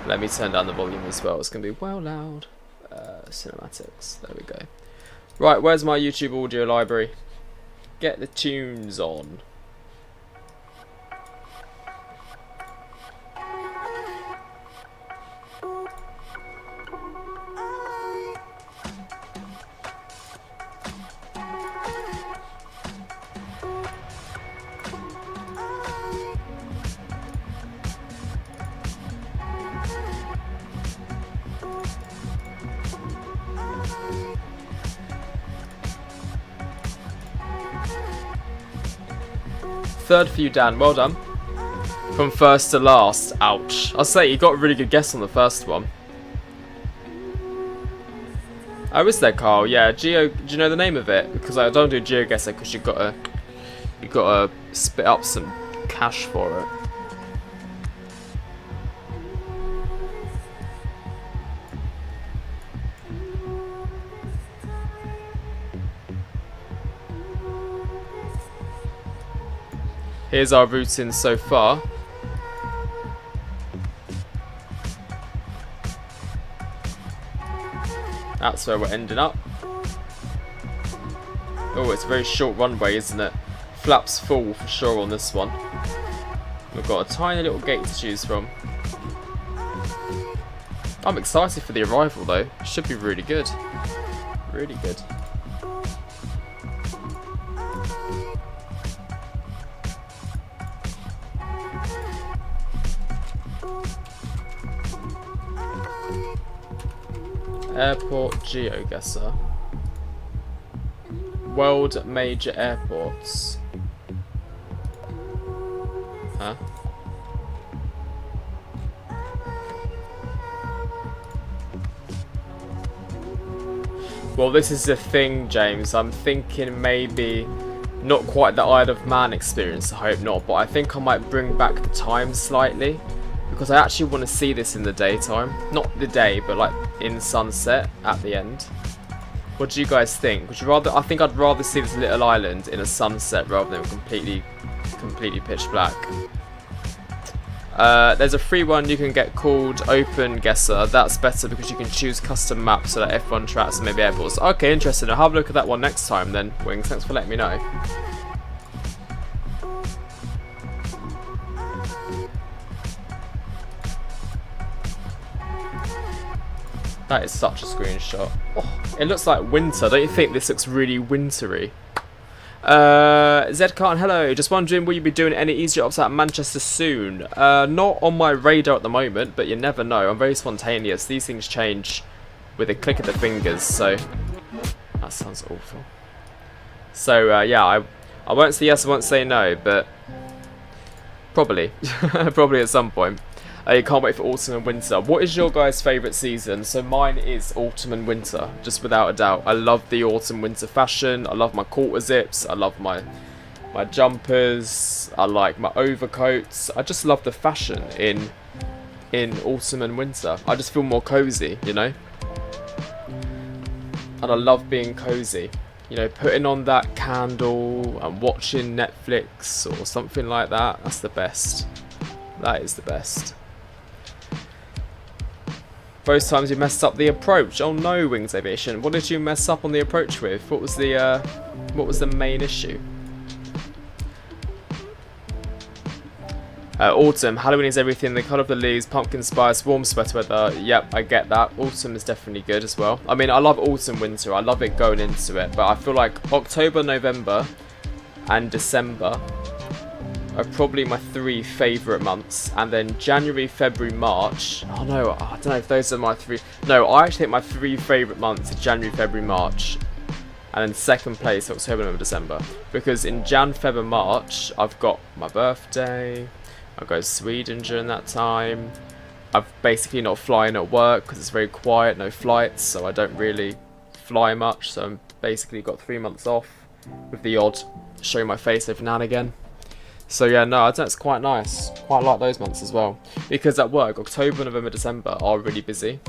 Let me turn down the volume as well. It's going to be well loud. Cinematics. There we go. Right, where's my YouTube audio library? Get the tunes on. Third for you, Dan. Well done. From first to last. Ouch. I'll say you got a really good guess on the first one. Oh, is there, Carl? Yeah, Geo. Do you know the name of it? Because I don't do GeoGuessr because you've got to spit up some cash for it. Here's our routing so far. That's where we're ending up. Oh, it's a very short runway, isn't it? flaps full for sure on this one. We've got a tiny little gate to choose from. I'm excited for the arrival though. Should be really good. Really good. Airport geoguesser. World major airports. Huh? Well, this is the thing, James. I'm thinking maybe not quite the Isle of Man experience, I hope not, but I think I might bring back the time slightly because I actually want to see this in the daytime. Not the day, but like in sunset at the end. What do you guys think? Would you rather? I think I'd rather see this little island in a sunset rather than completely pitch black. There's a free one you can get called Open Guesser. That's better because you can choose custom maps so that F1 tracks and maybe airports. Okay, interesting. I'll have a look at that one next time then, Wings. Thanks for letting me know. That is such a screenshot. Oh, it looks like winter. Don't you think this looks really wintry? Zcart, hello. Just wondering, will you be doing any easy ops at Manchester soon? Not on my radar at the moment, but you never know. I'm very spontaneous. These things change with a click of the fingers, so that sounds awful. So yeah, I won't say yes, I won't say no, but probably, probably at some point. You can't wait for autumn and winter. What is your guys' favourite season? So mine is autumn and winter, just without a doubt. I love the autumn-winter fashion. I love my quarter zips. I love my jumpers. I like my overcoats. I just love the fashion in autumn and winter. I just feel more cozy, you know. And I love being cozy. You know, putting on that candle and watching Netflix or something like that. That's the best. That is the best. Both times you messed up the approach. Oh no, Wings Aviation. What did you mess up on the approach with? What was the main issue? Autumn. Halloween is everything. The colour of the leaves, pumpkin spice, warm sweater weather. Yep, I get that. Autumn is definitely good as well. I mean, I love autumn, winter. I love it going into it. But I feel like October, November, and December are probably my 3 favourite months, and then January, February, March. Oh no, I don't know if those are my 3. No, I actually think my 3 favourite months are January, February, March, and then second place October, November, December. Because in Jan, Feb, and March, I've got my birthday. I go to Sweden during that time. I've basically not flying at work because it's very quiet, no flights, so I don't really fly much. So I'm basically got 3 months off with the odd show my face every now and again. So yeah, no, I think it's quite nice. Quite like those months as well. Because at work, October, November, December are really busy.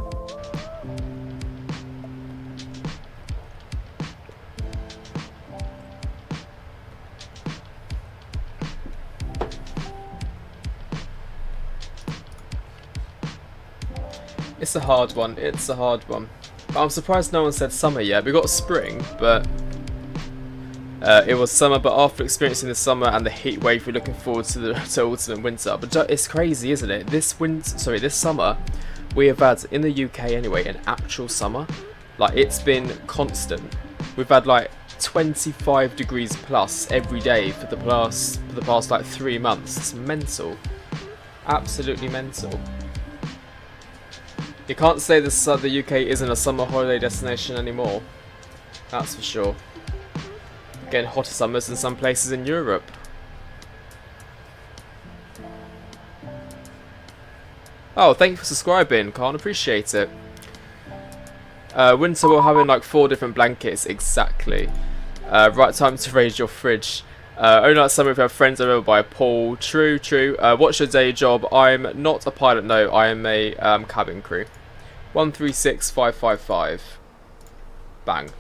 It's a hard one. It's a hard one. But I'm surprised no one said summer yet. We got spring, but it was summer, but after experiencing the summer and the heat wave, we're looking forward to autumn and winter. But it's crazy, isn't it? This summer, we have had, in the UK anyway, an actual summer. Like, it's been constant. We've had like 25 degrees plus every day for the past like 3 months. It's mental. Absolutely mental. You can't say the UK isn't a summer holiday destination anymore. That's for sure. Getting hotter summers in some places in Europe. Oh, thank you for subscribing, Khan. Appreciate it. Winter we're having like 4 different blankets, exactly. Right time to raise your fridge. Only like summer if you have friends over by a pool. True, true. What's your day job? I'm not a pilot, no. I am a cabin crew. 136555. Bang.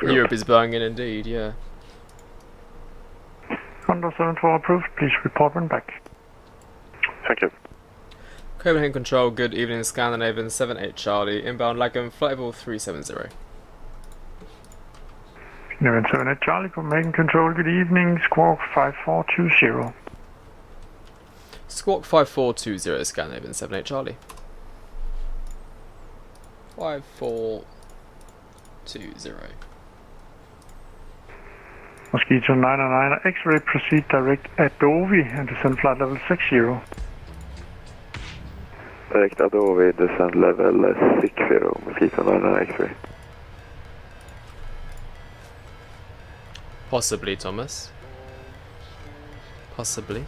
Europe is banging indeed, yeah. Condor 74 approved. Please report when back. Thank you. Copenhagen Control, good evening, Scandinavian 78 Charlie, inbound Lagom, flight level 370. November 7 Charlie, Copenhagen Control, good evening, Squawk 5420. Squawk 5420, Scandinavian 78 Charlie. 5420. Mosquito 909, X-ray proceed direct Adobe and descend flight level 60. Direct Adobe, descend level 60, Mosquito 99 X-ray. Possibly, Thomas. Possibly.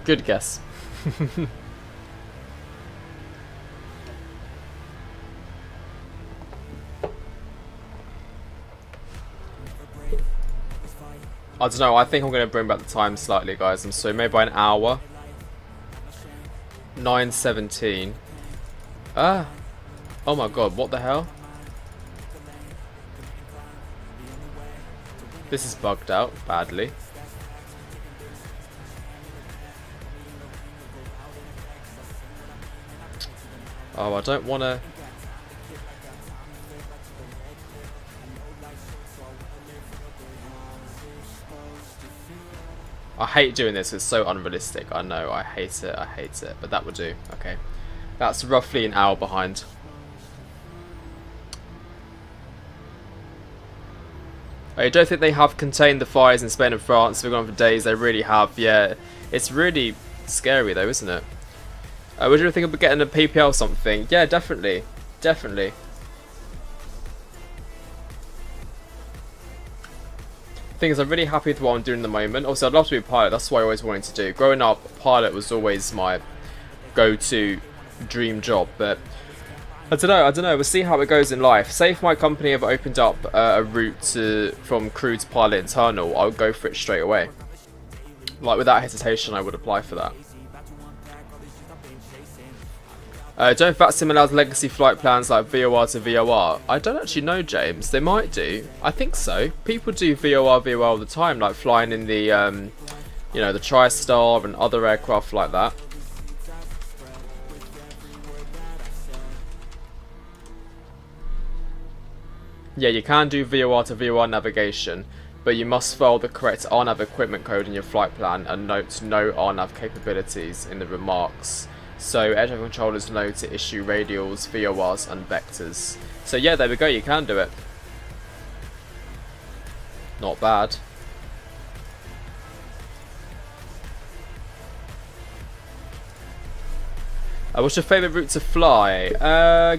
Good guess. I don't know, I think I'm going to bring back the time slightly, guys. I'm sorry, maybe by an hour. 9:17. Ah! Oh my god, what the hell? This is bugged out badly. Oh, I don't want to... I hate doing this, it's so unrealistic. I know, I hate it, but that would do. Okay. That's roughly an hour behind. I don't think they have contained the fires in Spain and France. They've gone on for days, they really have, yeah. It's really scary though, isn't it? What do you think about getting a PPL or something? Yeah, definitely. Definitely. Thing is, I'm really happy with what I'm doing at the moment. Also, I'd love to be a pilot. That's what I always wanted to do. Growing up, pilot was always my go-to dream job. But I don't know. We'll see how it goes in life. Say if my company ever opened up a route from crew to pilot internal, I would go for it straight away. Like without hesitation, I would apply for that. Don't Flightsim allow legacy flight plans like VOR to VOR? I don't actually know, James. They might do. I think so. People do VOR all the time, like flying in the, you know, the TriStar and other aircraft like that. Yeah, you can do VOR to VOR navigation, but you must follow the correct RNAV equipment code in your flight plan and note no RNAV capabilities in the remarks. So air traffic controllers know to issue radials, VORs and vectors. So yeah, there we go, you can do it. Not bad. What's your favourite route to fly?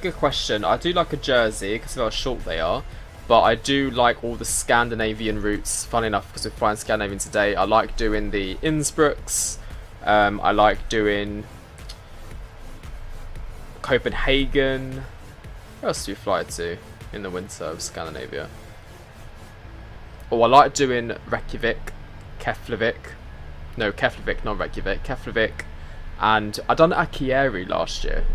Good question. I do like a Jersey because of how short they are. But I do like all the Scandinavian routes. Funny enough, because we're flying Scandinavian today, I like doing the Innsbrucks. I like doing Copenhagen. Where else do you fly to in the winter of Scandinavia? Oh, I like doing Reykjavik, Keflavik. No, Keflavik, not Reykjavik. Keflavik. And I done Akureyri last year.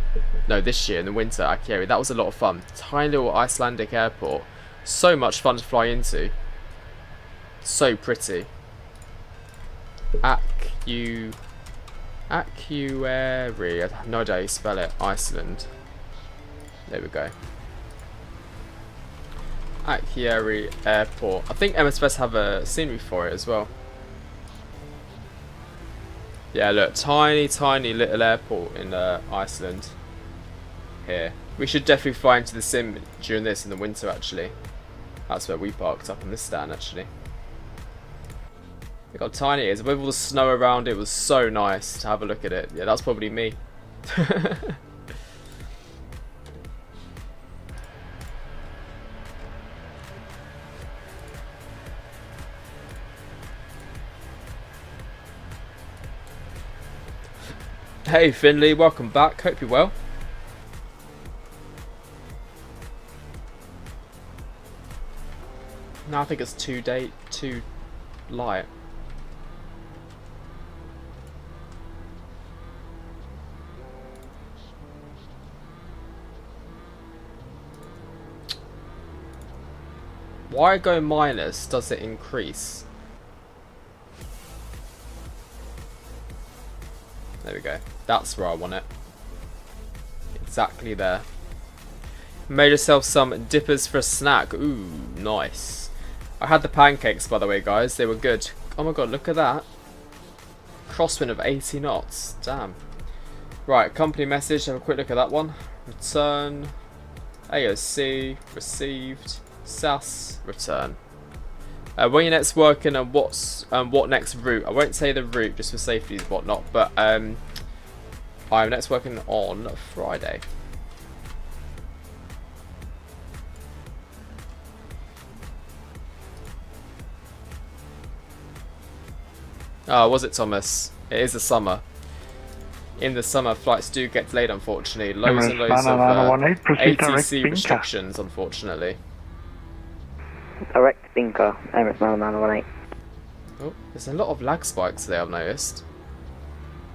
No, this year in the winter, Akureyri. That was a lot of fun. Tiny little Icelandic airport. So much fun to fly into. So pretty. Akureyri. I have no idea how you spell it. Iceland. There we go. Akureyri Airport. I think Msfs have a scenery for it as well. Yeah, look, tiny little airport in Iceland. Here. We should definitely fly into the sim during this in the winter, actually. That's where we parked, up in this stand, actually. Look how tiny it is. With all the snow around, it was so nice to have a look at it. Yeah, that's probably me. Hey Finley, welcome back. Hope you're well. No, I think it's too light. Why go minus? Does it increase? There we go. That's where I want it. Exactly there. Made yourself some dippers for a snack. Ooh, nice. I had the pancakes, by the way, guys. They were good. Oh my god, look at that. Crosswind of 80 knots. Damn. Right, company message. Have a quick look at that one. Return. AOC. Received. SAS. Return. When your net's working and what next route. I won't say the route just for safety and whatnot, but I'm next working on Friday. Oh, was it, Thomas? It is the summer. In the summer, flights do get delayed, unfortunately. Loads and loads of ATC restrictions, unfortunately. Direct Binker, Emirates 9918. Oh, there's a lot of lag spikes there, I've noticed.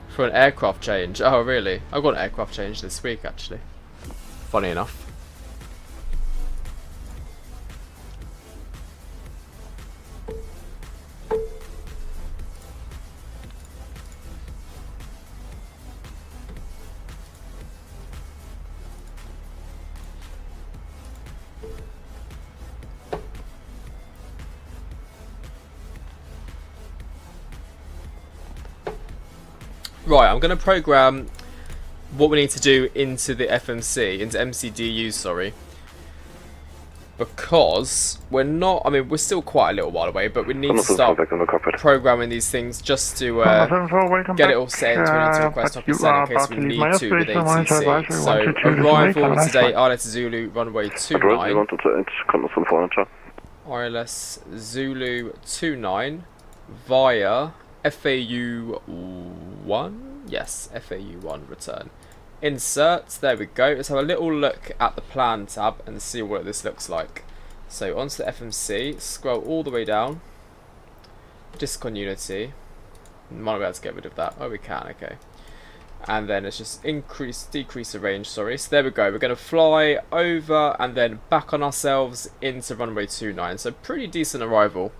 For an aircraft change. Oh, really? I got an aircraft change this week, actually. Funny enough. Right, I'm going to program what we need to do into the FMC, into MCDU, sorry. Because we're not, I mean, we're still quite a little while away, but we need to start programming these things just to get it all set into an request officer in case we need to with ATC. So, arrival today, ILS Zulu, runway 29. ILS Zulu 29 via FAU 1? Yes, FAU 1 return. Insert, there we go. Let's have a little look at the plan tab and see what this looks like. So onto the FMC, scroll all the way down. Discontinuity. Might be able to get rid of that. Oh, we can, okay. And then it's just decrease the range, sorry. So there we go. We're going to fly over and then back on ourselves into runway 29. So pretty decent arrival.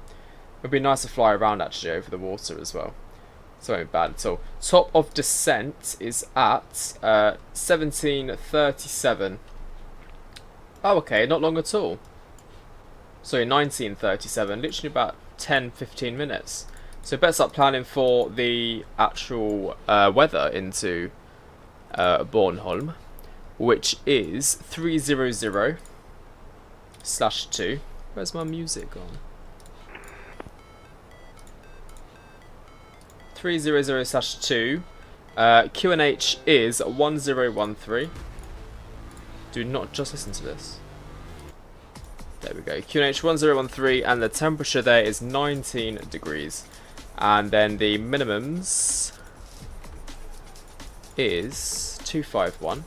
It'd be nice to fly around actually over the water as well. So it won't be bad at all. Top of descent is at 1737. Oh, okay, not long at all. Sorry, 1937. Literally about 10-15 minutes. So better start planning for the actual weather into Bornholm, which is 300/2. Where's my music gone? 300/2. QNH is 1013. Do not just listen to this. There we go. QNH 1013, and the temperature there is 19 degrees. And then the minimums is 251.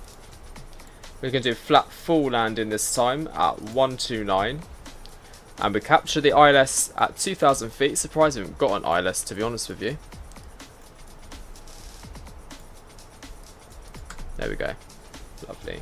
We're going to do flat full landing this time at 129. And we capture the ILS at 2,000 feet. Surprised we haven't got an ILS, to be honest with you. There we go. Lovely.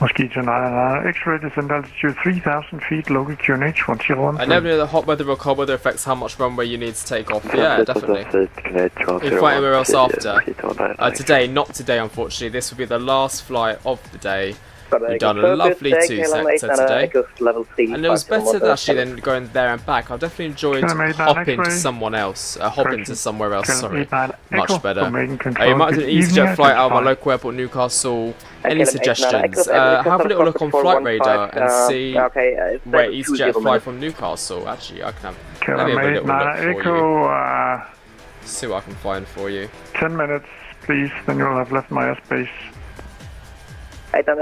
Mosquito 999, X-ray descent altitude 3,000 feet, local QNH 101. I never knew that hot weather or cold weather affects how much runway you need to take off. Yeah, definitely. We'll fly anywhere else after. Today, not today unfortunately. This will be the last flight of the day. We've done a lovely 2-sector today. And it was better actually than going there and back. I've definitely enjoyed hopping to someone else. Hopping to somewhere else, sorry. Much better. You might do an EasyJet flight out of my local airport, Newcastle. Any suggestions? Have a little look on Flight Radar and see where EasyJet fly from Newcastle. Actually, I can have maybe a little look for you. See what I can find for you. 10 minutes, please, then you'll have left my airspace. You can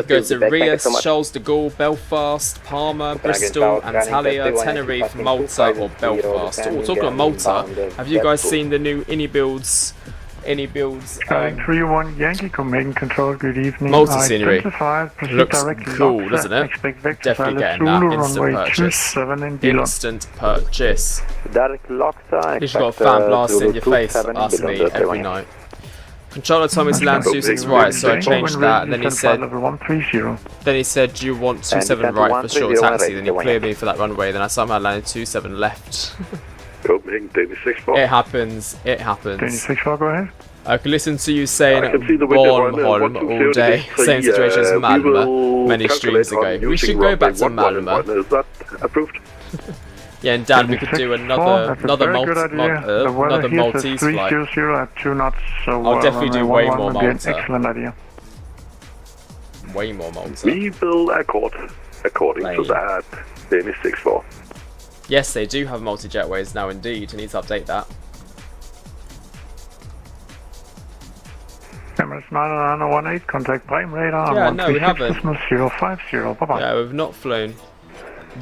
go to Rias, Charles de Gaulle, Belfast, Palma, Bristol, Antalya, Tenerife, Malta or Belfast. Oh, talking of Malta, have you guys seen the new Anybuilds? 31 Yankee Copenhagen Control, good evening. Malta scenery. Looks cool, doesn't it? Definitely getting that. Instant purchase. Instant purchase. At least you've got a fan blast in your face, ask me every night. Controller told me to land 26 right, so I changed that, and then he said, do you want 27 right for short taxi? Then he cleared me for that runway, then I somehow landed 27 left. Copenhagen, Danish 6-4. It happens. It Danish happens. 6-4, go ahead. I could listen to you saying I can see the window Bornholm on, all day, same situation as Malmö many streams ago. We should go back to Malmö. Is that approved? Yeah, and Dan, we could do another Maltese flight. 300 at 2 knots, so I'll definitely do way more would be an Malta. excellent idea. Way more Malta. We will accord according to that Danish 6-4. Yes, they do have multi-jetways now indeed. I need to update that. Emirates 9918, contact Bremen radar. Yeah, no, we haven't. 050, bye-bye. Yeah, we've not flown.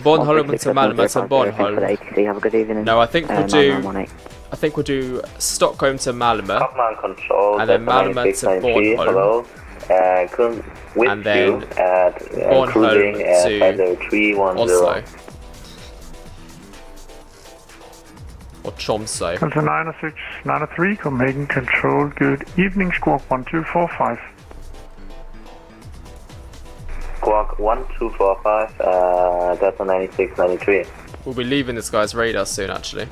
Bornholm to Malmö to Bornholm. No, I think we'll do Stockholm to Malmö, Command control, and then Malmö to Bornholm, and then Bornholm to Oslo. Or Tromsø. Delta 9693, Copenhagen control, good evening, squawk 1245. Squawk 1245, Delta 9693. We'll be leaving this guy's radar soon, actually.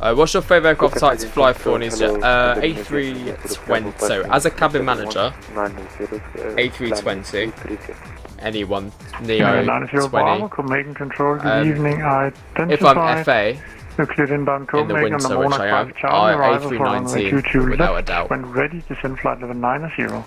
What's your favourite aircraft type to fly for in EasyJet? A320. So, as a cabin manager, A320. Anyone, Neo 20. Copenhagen control, good evening, If I'm FA, nuclear inbound in the Copenhagen winter, on the which I am, A319 without a doubt. When ready, descend flight level 90.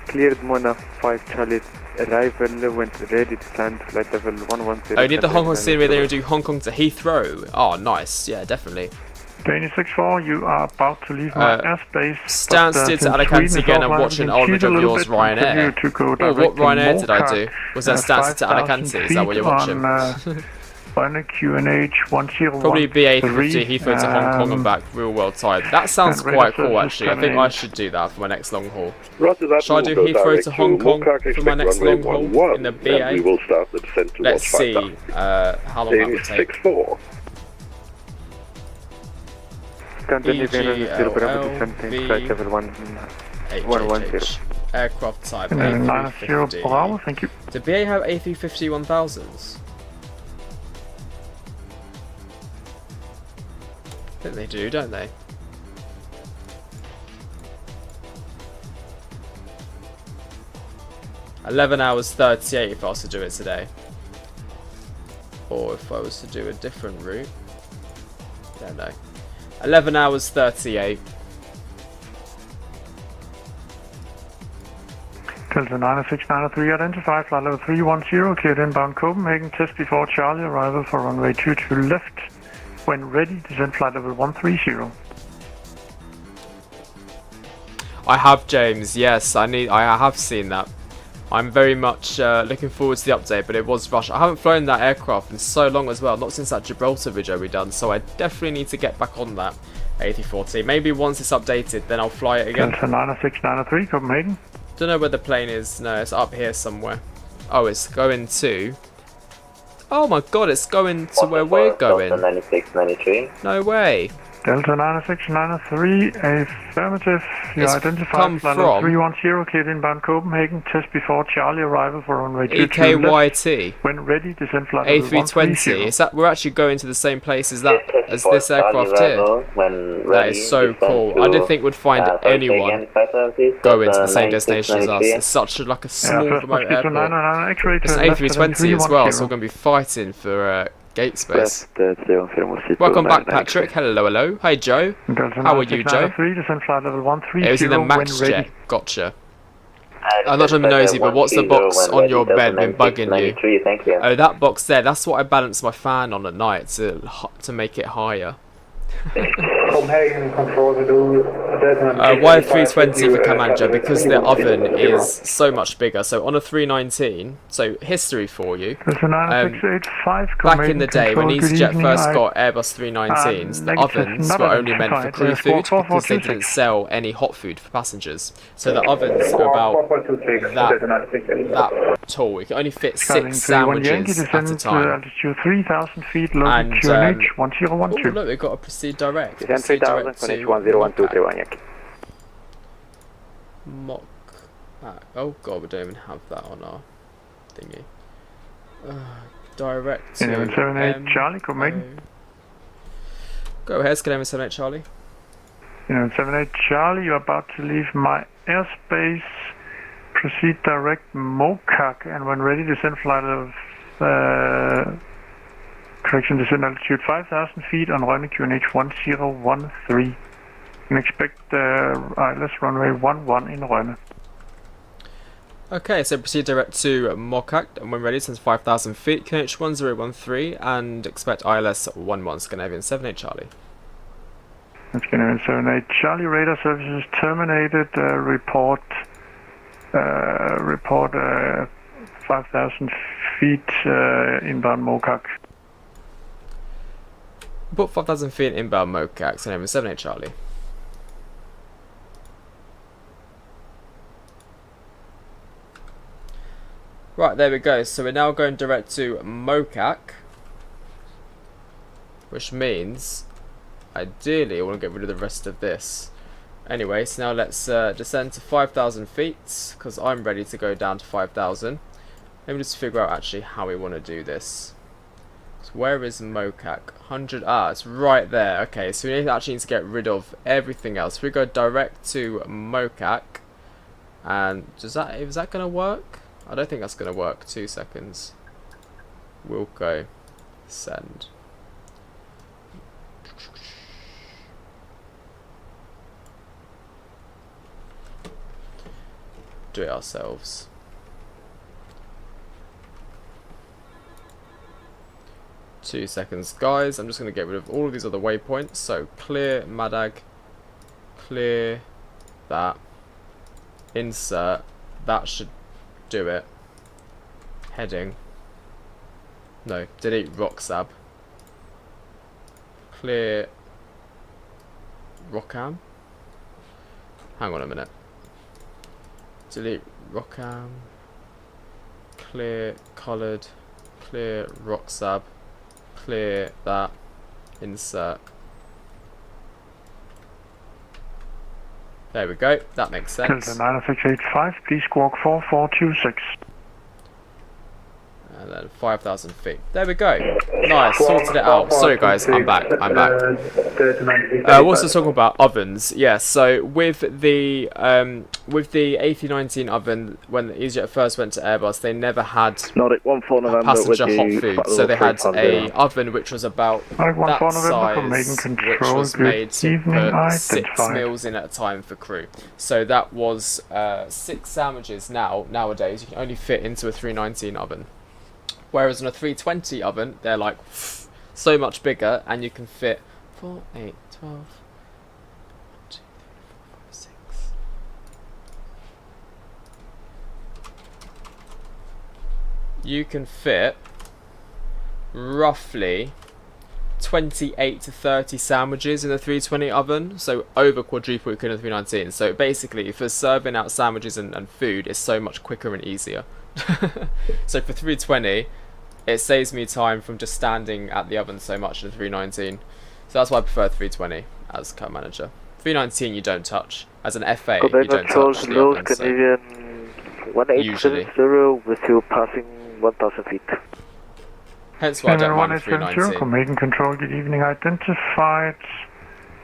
Cleared Mona 5 Charlie, arrival went ready to land flight level 110. Oh, you need the Hong Kong scenery, then you do Hong Kong to Heathrow. Oh, nice, yeah, definitely. Danish 64, you are about to leave my airspace. Stansted to Alicante again and watch an old video of yours, Ryanair. Oh, what Ryanair did I do? Was that Stansted to Alicante? Is that what you're watching? Probably BA50 Heathrow to Hong Kong and back, real world time. That sounds quite cool actually. I think I should do that for my next long haul. Should I do Heathrow to Hong Kong for my next long haul in the BA? We will start the descent towards Let's see how long that would take. 6-4. EGLLV aircraft type A350. Thank you. Do BA have A350 1000s? I think they do, don't they? $11 38 if I was to do it today. Or if I was to do a different route. Don't know. 11 hours 38. Delta 9693, identify flight level 310, cleared inbound Copenhagen, test before Charlie, arrival for runway 22 left. When ready, descend flight level 130. I have, James, yes, I have seen that. I'm very much looking forward to the update, but it was rushed. I haven't flown that aircraft in so long as well, not since that Gibraltar video we done, so I definitely need to get back on that A340. Maybe once it's updated, then I'll fly it again. Delta 9693, Copenhagen. Don't know where the plane is. No, it's up here somewhere. Oh, it's going to... Oh my god, it's going to where we're going. Delta 9693. No way. Delta 9693, affirmative. You It's identified come flight level from 310, cleared inbound Copenhagen, test before Charlie, arrival for runway 22 left. EKYT. When ready, descend flight level 130. A320. Is that we're actually going to the same place as that as this aircraft here? That is so cool. I didn't think we'd find anyone going to the same destination as us. It's such like a small remote airport. It's an A320 as well, so we're going to be fighting for gate space. Welcome back, Patrick. Hello, hello. Hi, Joe. How are you, Joe? It was in the Max jet. Gotcha. I'm not trying to be nosy, but what's the box on your bed been bugging you? Oh, that box there. That's what I balance my fan on at night to make it higher. Why 320 for Cam Manager? Because the oven is so much bigger. So on a 319, so history for you. Back in the day when EasyJet first got Airbus 319s, the ovens were only meant for crew food because they didn't sell any hot food for passengers. So the ovens are about that tall. You can only fit 6 sandwiches at a time. And oh look, they've got a proceed direct. Proceed direct to Mock back. Oh god, we don't even have that on our thingy. Direct to 78 Charlie, Copenhagen. Go ahead, Skyline 78 Charlie. 78 Charlie, you're about to leave my airspace. Proceed direct MOCAC, and when ready, descend flight of correction, descend altitude 5,000 feet on runway QNH 1013. You can expect ILS runway 11 in Rønne. Okay, so proceed direct to MOCAC, and when ready, since 5,000 feet, QNH 1013, and expect ILS 11, Scandinavian 78 Charlie. Scandinavian 78 Charlie, radar services terminated. Report 5,000 feet inbound MOCAC. Put 5,000 feet inbound MOCAC, Scandinavian 78 Charlie. Right, there we go. So we're now going direct to MOCAC, which means ideally I want to get rid of the rest of this. Anyway, so now let's descend to 5,000 feet, because I'm ready to go down to 5,000. Let me just figure out actually how we want to do this. So where is MOCAC? 100, it's right there. Okay, so we actually need to get rid of everything else. We go direct to MOCAC, and is that going to work? I don't think that's going to work. 2 seconds. We'll go send. Do it ourselves. Two seconds, guys. I'm just going to get rid of all of these other waypoints. So clear Madag, clear that, insert. That should do it. Heading. No, delete Rocksab. Clear Rockam. Hang on a minute. Delete Rockam. Clear coloured. Clear Rocksab. Clear that. Insert. There we go. That makes sense. Delta 9685, please squawk 4426. And then 5,000 feet. There we go. Nice, sorted it out. Sorry guys, I'm back. What's the talking about? Ovens. Yeah, so with the A319 oven, when EasyJet first went to Airbus, they never had passenger hot food. So they had a oven which was about that size, which was made to put 6 meals in at a time for crew. So that was 6 sandwiches. Nowadays, you can only fit into a 319 oven. Whereas on a 320 oven, they're like so much bigger, and you can fit 4, 8, 12, 1, 2, 3, 4, 5, 6. You can fit roughly 28 to 30 sandwiches in the 320 oven, so over quadruple you could in the 319. So basically, for serving out sandwiches and food, it's so much quicker and easier. So for 320, it saves me time from just standing at the oven so much in the 319. So that's why I prefer 320 as car manager. 319 you don't touch. As an FA, you don't touch the oven. So usually. With you passing 1,000 feet. Hence why I don't mind 319. Copenhagen Control, good evening. Identified.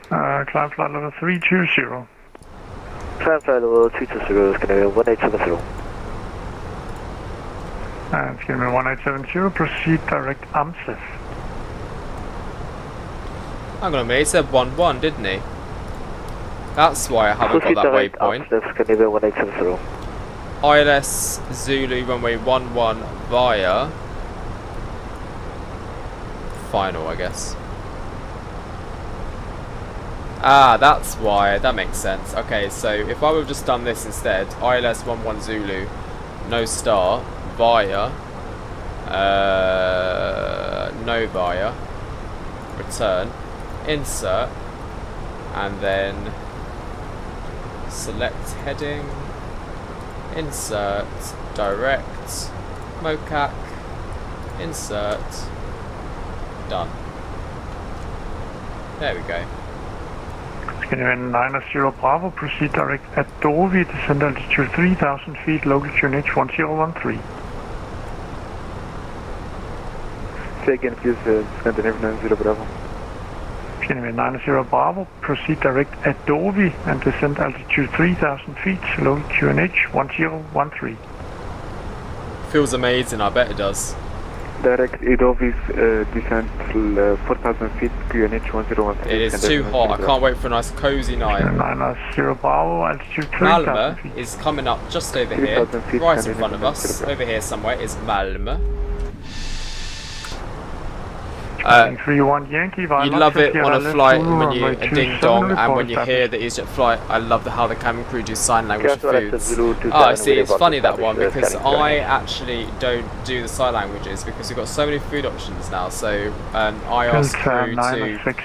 Climb flight level 320. Climb flight level 320, Scandinavian 1870. And Scandinavian 1870, proceed direct Msfs. Hang on a minute, he said 1-1, didn't he? That's why I haven't got that waypoint. Scandinavian 1870. ILS Zulu runway 11 via final, I guess. Ah, that's why. That makes sense. Okay, so if I would have just done this instead, ILS 11 Zulu, no start, via, no via, return, insert, and then select heading, insert, direct, MOCAC, insert, done. There we go. Scandinavian 90 Bravo, proceed direct at Dovi, descend altitude 3,000 feet, local QNH 1013. Say again, please, Scandinavian 90 Bravo. Scandinavian 90 Bravo, proceed direct at Dovi and descend altitude 3,000 feet, low QNH 1013. Feels amazing, I bet it does. Direct Edovis descent 4,000 feet, QNH 1013. It is too hot, I can't wait for a nice cozy night. 90 Bravo, altitude 3,000 Malmö feet. is coming up just over here, 3,000 feet, right in front of us. Over here somewhere is Malmö. 31 Yankee, You love it on a flight when you a ding dong and when you hear the EasyJet flight. I love how the cabin crew do sign language for foods. Oh, see, it's funny that one because I actually don't do the sign languages because we've got so many food options now. So I ask crew to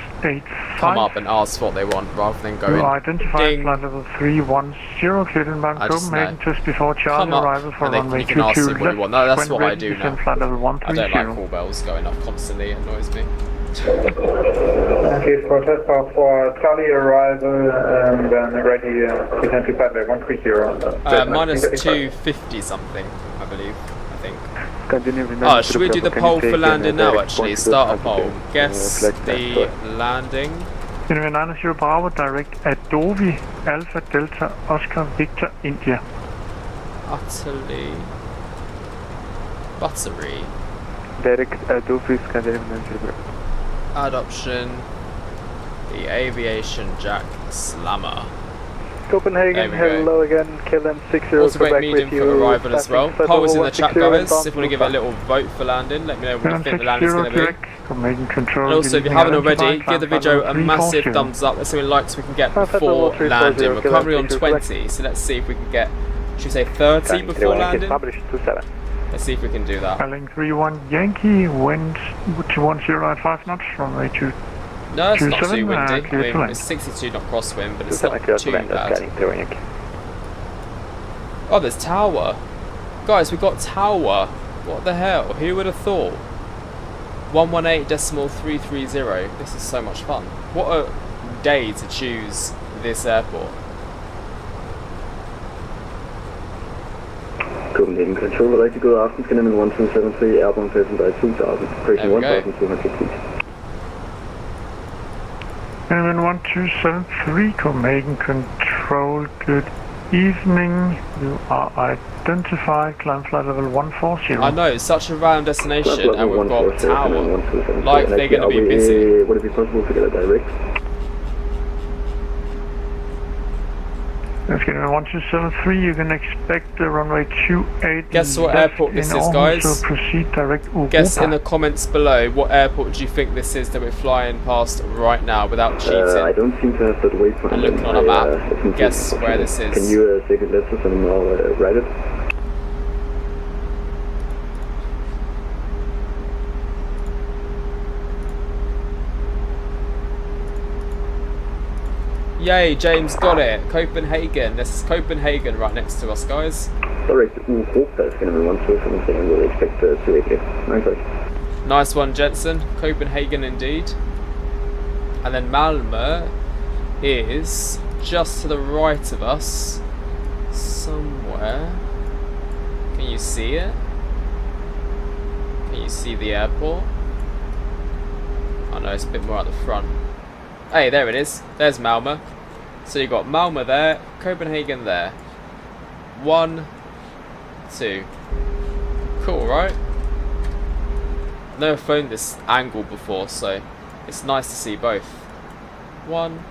come up and ask what they want rather than going ding. Flight level 310, cleared inbound Copenhagen, just before Charlie arrival for runway 22 left. No, that's what I do now. Flight level 130. I don't like call bells going off constantly, it annoys me. Okay, protest for Charlie arrival and then ready descent to flight level 130. Minus 250 something, I believe. I think. Scandinavian Oh, should we do the poll for landing now actually? Start a poll. Guess the landing. Scandinavian 90 Bravo, direct at Dovi, Alpha Delta Oscar Victor India. Utterly buttery. Direct Dovi, Scandinavian 90 Bravo. Add option, the AviationJack Slammer. Copenhagen, hello again, KLM 60. Also rate medium for arrival as well. Poll is in the chat, guys. If you want to give it a little vote for landing, let me know what you think the landing's going to be. And also, if you haven't already, give the video a massive thumbs up. Let's see how many likes we can get before landing. We're currently on 20, so let's see if we can get, should we say 30 before landing? Let's see if we can do that. Calling 31 Yankee, wind 210 at 5 knots, runway 2. No, it's not too windy. I mean, it's 62 knot crosswind, but it's not too bad. Oh, there's tower. Guys, we've got tower. What the hell? Who would have thought? 118.330. This is so much fun. What a day to choose this airport. Copenhagen Control, rigtig god aften. Scandinavian 1273, Airborne passenger 2000, approaching 1200 feet. Scandinavian 1273, Copenhagen Control, good evening. You are identified, climb flight level 140. I know, it's such a random destination and we've got tower. Like they're going to be busy. Would it be possible to get a direct? Scandinavian 1273, you can expect the runway 28. Guess what airport this is, guys? So proceed direct Europa. Guess in the comments below what airport do you think this is that we're flying past right now without cheating. I don't seem to have that waypoint. And looking on a map, guess where this is. Can you take it left and I'll write it? Yay, James got it. Copenhagen. This is Copenhagen right next to us, guys. Direct Europa is going to be 127, and we'll expect 288. Okay. Nice one, Jensen. Copenhagen indeed. And then Malmö is just to the right of us. Somewhere. Can you see it? Can you see the airport? Oh no, it's a bit more at the front. Hey, there it is. There's Malmö. So you've got Malmö there, Copenhagen there. 1, 2. Cool, right? I've never flown this angle before, so it's nice to see both. 1,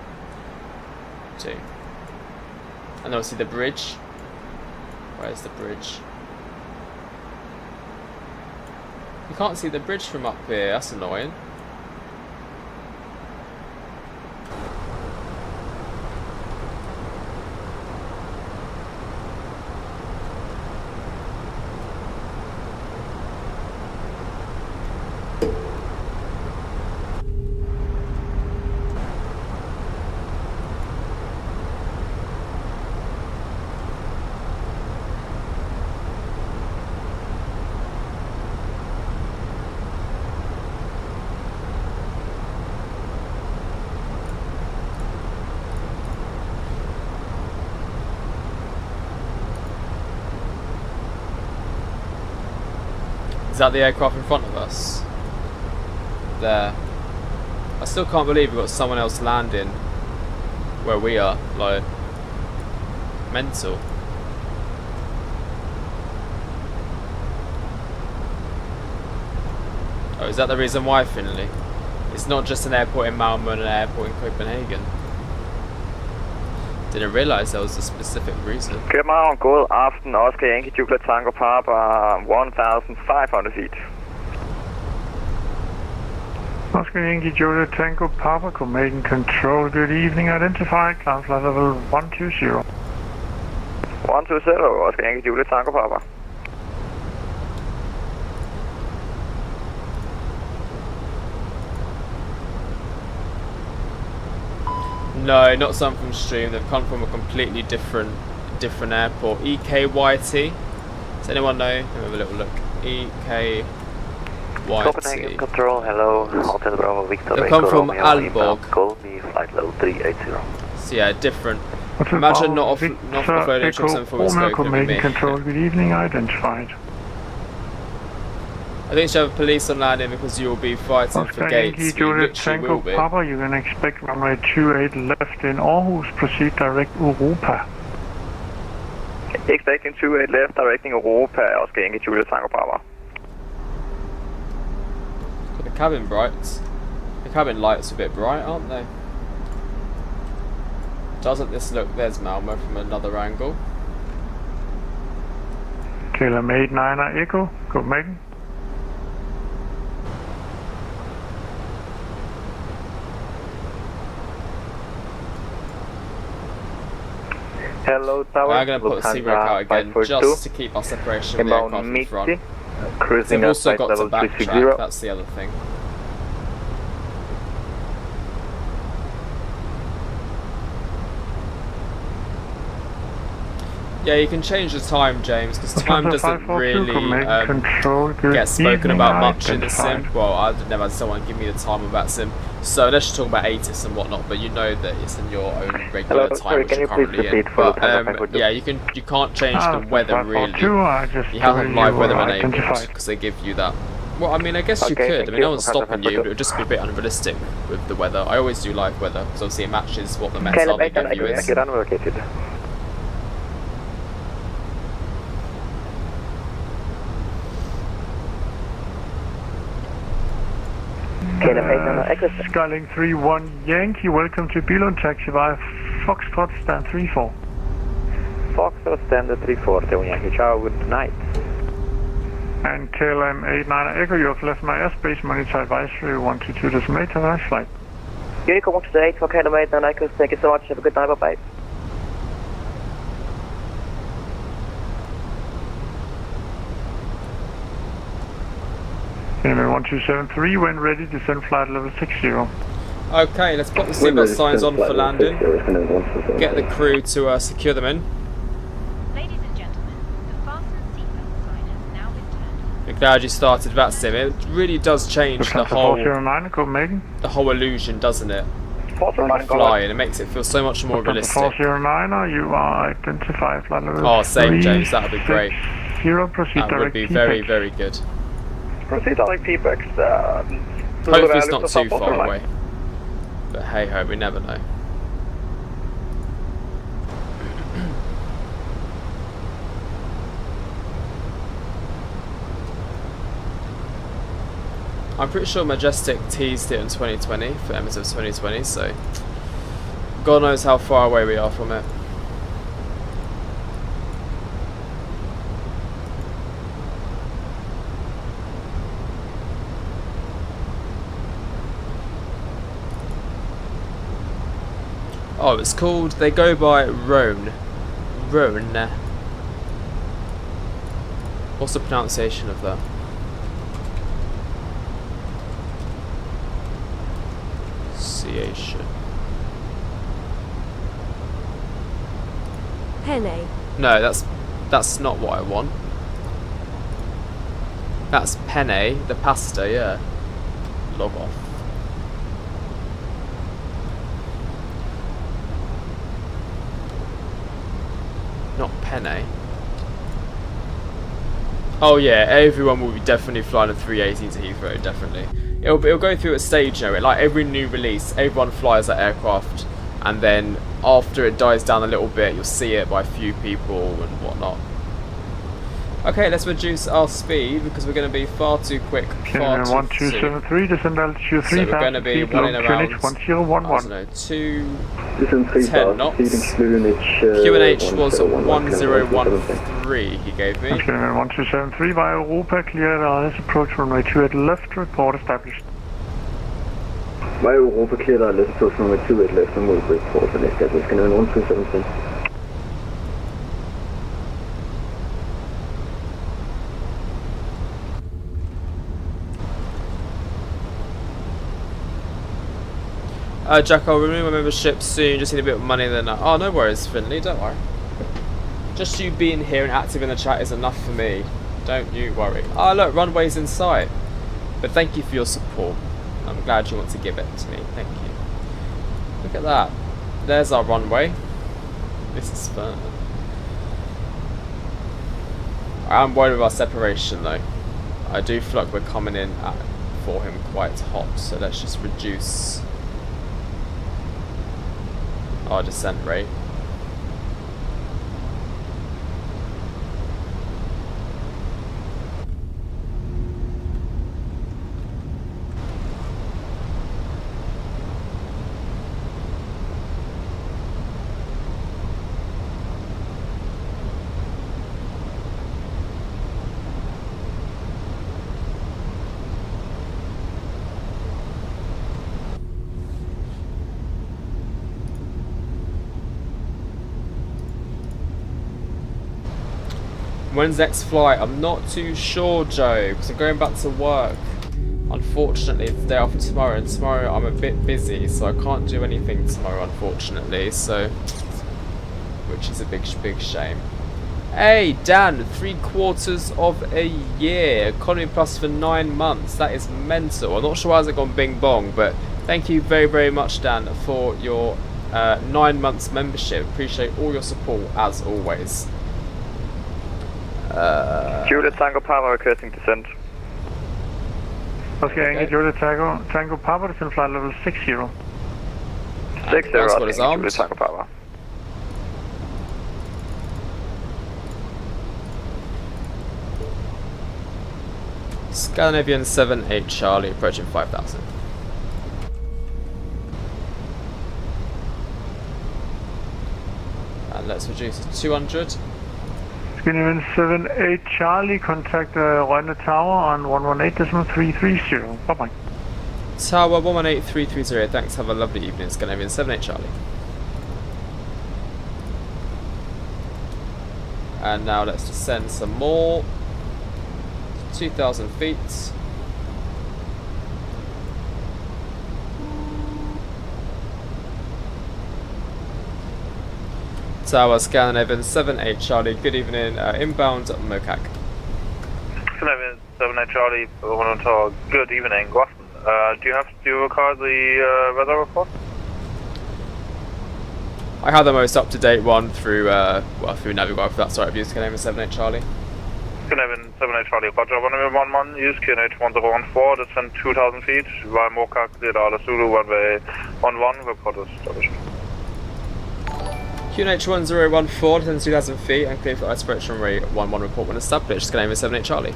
2. And obviously the bridge. Where's the bridge? You can't see the bridge from up here, that's annoying. Is that the aircraft in front of us? there. I still can't believe we've got someone else landing where we are. Like, mental. Oh, is that the reason why, Finley? It's not just an airport in Malmö and an airport in Copenhagen. Didn't realise there was a specific reason. København, god aften. Oscar Yankee Jubilee Tango Papa, 1,500 feet. Oscar Yankee Juliet Tango Papa, Copenhagen Control. Good evening. Identified. Climb flight level 120. 120, Oscar Yankee Juliet Tango Papa. No, not some from Stream. They've come from a completely different airport. EKYT. Does anyone know? Let me have a little look. EKYT. Copenhagen Control, hello. Hotel Bravo Victor. They come from Aalborg. Call me flight level 380. So yeah, different. Imagine not offloading from 747 Copenhagen Control. Good evening. Identified. I think you should have police on landing because you will be fighting for gates. You literally will be. Papa, you can expect runway 28 left in Aarhus. Proceed direct Europa. Expecting 28 left, directing Europa, Oscar Yankee Juliet Tango Papa. The cabin brights. The cabin lights are a bit bright, aren't they? Doesn't this look? There's Malmö from another angle. KLM 89 Echo, Copenhagen. Hello, Tower. I'm going to put the C-Rec out again just to keep our separation with the aircraft in front. Cruising They've also got to level backtrack, 360. that's the other thing. Yeah, you can change the time, James, because time doesn't really get spoken about much in the sim. Well, I've never had someone give me the time of that sim. So unless you're talking about ATIS and whatnot, but you know that it's in your own regular time which you're currently in. But yeah, you can't change the weather really. You have live weather enabled because they give you that. Well, I mean, I guess you could. I mean, no one's stopping you, but it would just be a bit unrealistic with the weather. I always do live weather because obviously it matches what the Mets are they give you is. Skylink 31 Yankee, welcome to Billund taxi via Foxtrot stand 34. Foxtrot stand 34, Yankee, ciao, good night. And KLM 89 Echo, you have left my airspace, monitor advisory 122 decimal nice flight. Unicorn 128 for KLM 89 Echo, thank you so much, have a good night, bye-bye. KLM 1273, when ready, descend flight level 60. Okay, let's put the seatbelt signs on for landing. Get the crew to secure them in. Ladies and gentlemen, the fasten seatbelt sign has now been turned on. I'm glad you started that sim. It really does change the whole illusion, doesn't it? Flying, it makes it feel so much more realistic. 409, you are identified flight level. Oh, same, James. That would be great. That would be very, very good. Proceed direct PPX. Hopefully it's not too far away. But hey ho, we never know. I'm pretty sure Majestic teased it in 2020 for Msfs 2020, so God knows how far away we are from it. Oh, it's called, they go by Rhone. Rhone. What's the pronunciation of that? Aviation. Penne. No, that's not what I want. That's penne, the pasta, yeah. Log off. Not penne. Oh yeah, everyone will be definitely flying a 380 to Heathrow, definitely. it'll go through a stage, you know, like every new release, everyone flies that aircraft, and then after it dies down a little bit, you'll see it by a few people and whatnot. Okay, let's reduce our speed because we're going to be far too quick, far too 1273, descend altitude 3000 so we're going to be running around, I don't know, 210 knots. QNH was 1013 he gave me. Okay, 1273 via Europa, clear RS approach runway 28 left, report established. Via Europa, clear RS approach runway 28 left, and move report and established. Scanning 1273. Jack, I'll renew my membership soon, just need a bit of money then. Oh, no worries, Finley, don't worry. Just you being here and active in the chat is enough for me. Don't you worry. Oh, look, runway's in sight. But thank you for your support. I'm glad you want to give it to me. Thank you. Look at that. There's our runway. This is fun. I'm worried about separation, though. I do feel like we're coming in for him quite hot, so let's just reduce our descent rate. When's next flight? I'm not too sure, Joe, because I'm going back to work. Unfortunately, it's the day after tomorrow, and tomorrow I'm a bit busy, so I can't do anything tomorrow, unfortunately, so... which is a big shame. Hey, Dan, 3/4 of a year. Economy Plus for 9 months. That is mental. I'm not sure why it's gone bing bong, but thank you very, very much, Dan, for your 9 months membership. Appreciate all your support, as always. Juliet Tango Papa requesting descent. Okay, Juliet Tango Papa, descend flight level 60. 60, that's what is armed. Juliet Tango Papa. Scandinavian 78 Charlie approaching 5,000. And let's reduce to 200. Scandinavian 78 Charlie, contact Rudder Tower on 118.330. Bye bye. Tower 118330, thanks, have a lovely evening. Scandinavian 78 Charlie. And now let's descend some more. 2,000 feet. Tower Scandinavian 78 Charlie, good evening, inbound Mokak. Scandinavian 78 Charlie, 1 Tower, good evening, Gosson. Do you require the weather report? I have the most up-to-date one through through Navigator, if that's alright with you, Scandinavian 78 Charlie. Scandinavian 78 Charlie, Roger, runway 11, use QNH 1014, descend 2,000 feet, via Mokak, Zeta Zulu, runway 11, report established. QNH 1014, descend 2,000 feet, and clear for aspiration runway 11, report when established, Scandinavian 78 Charlie.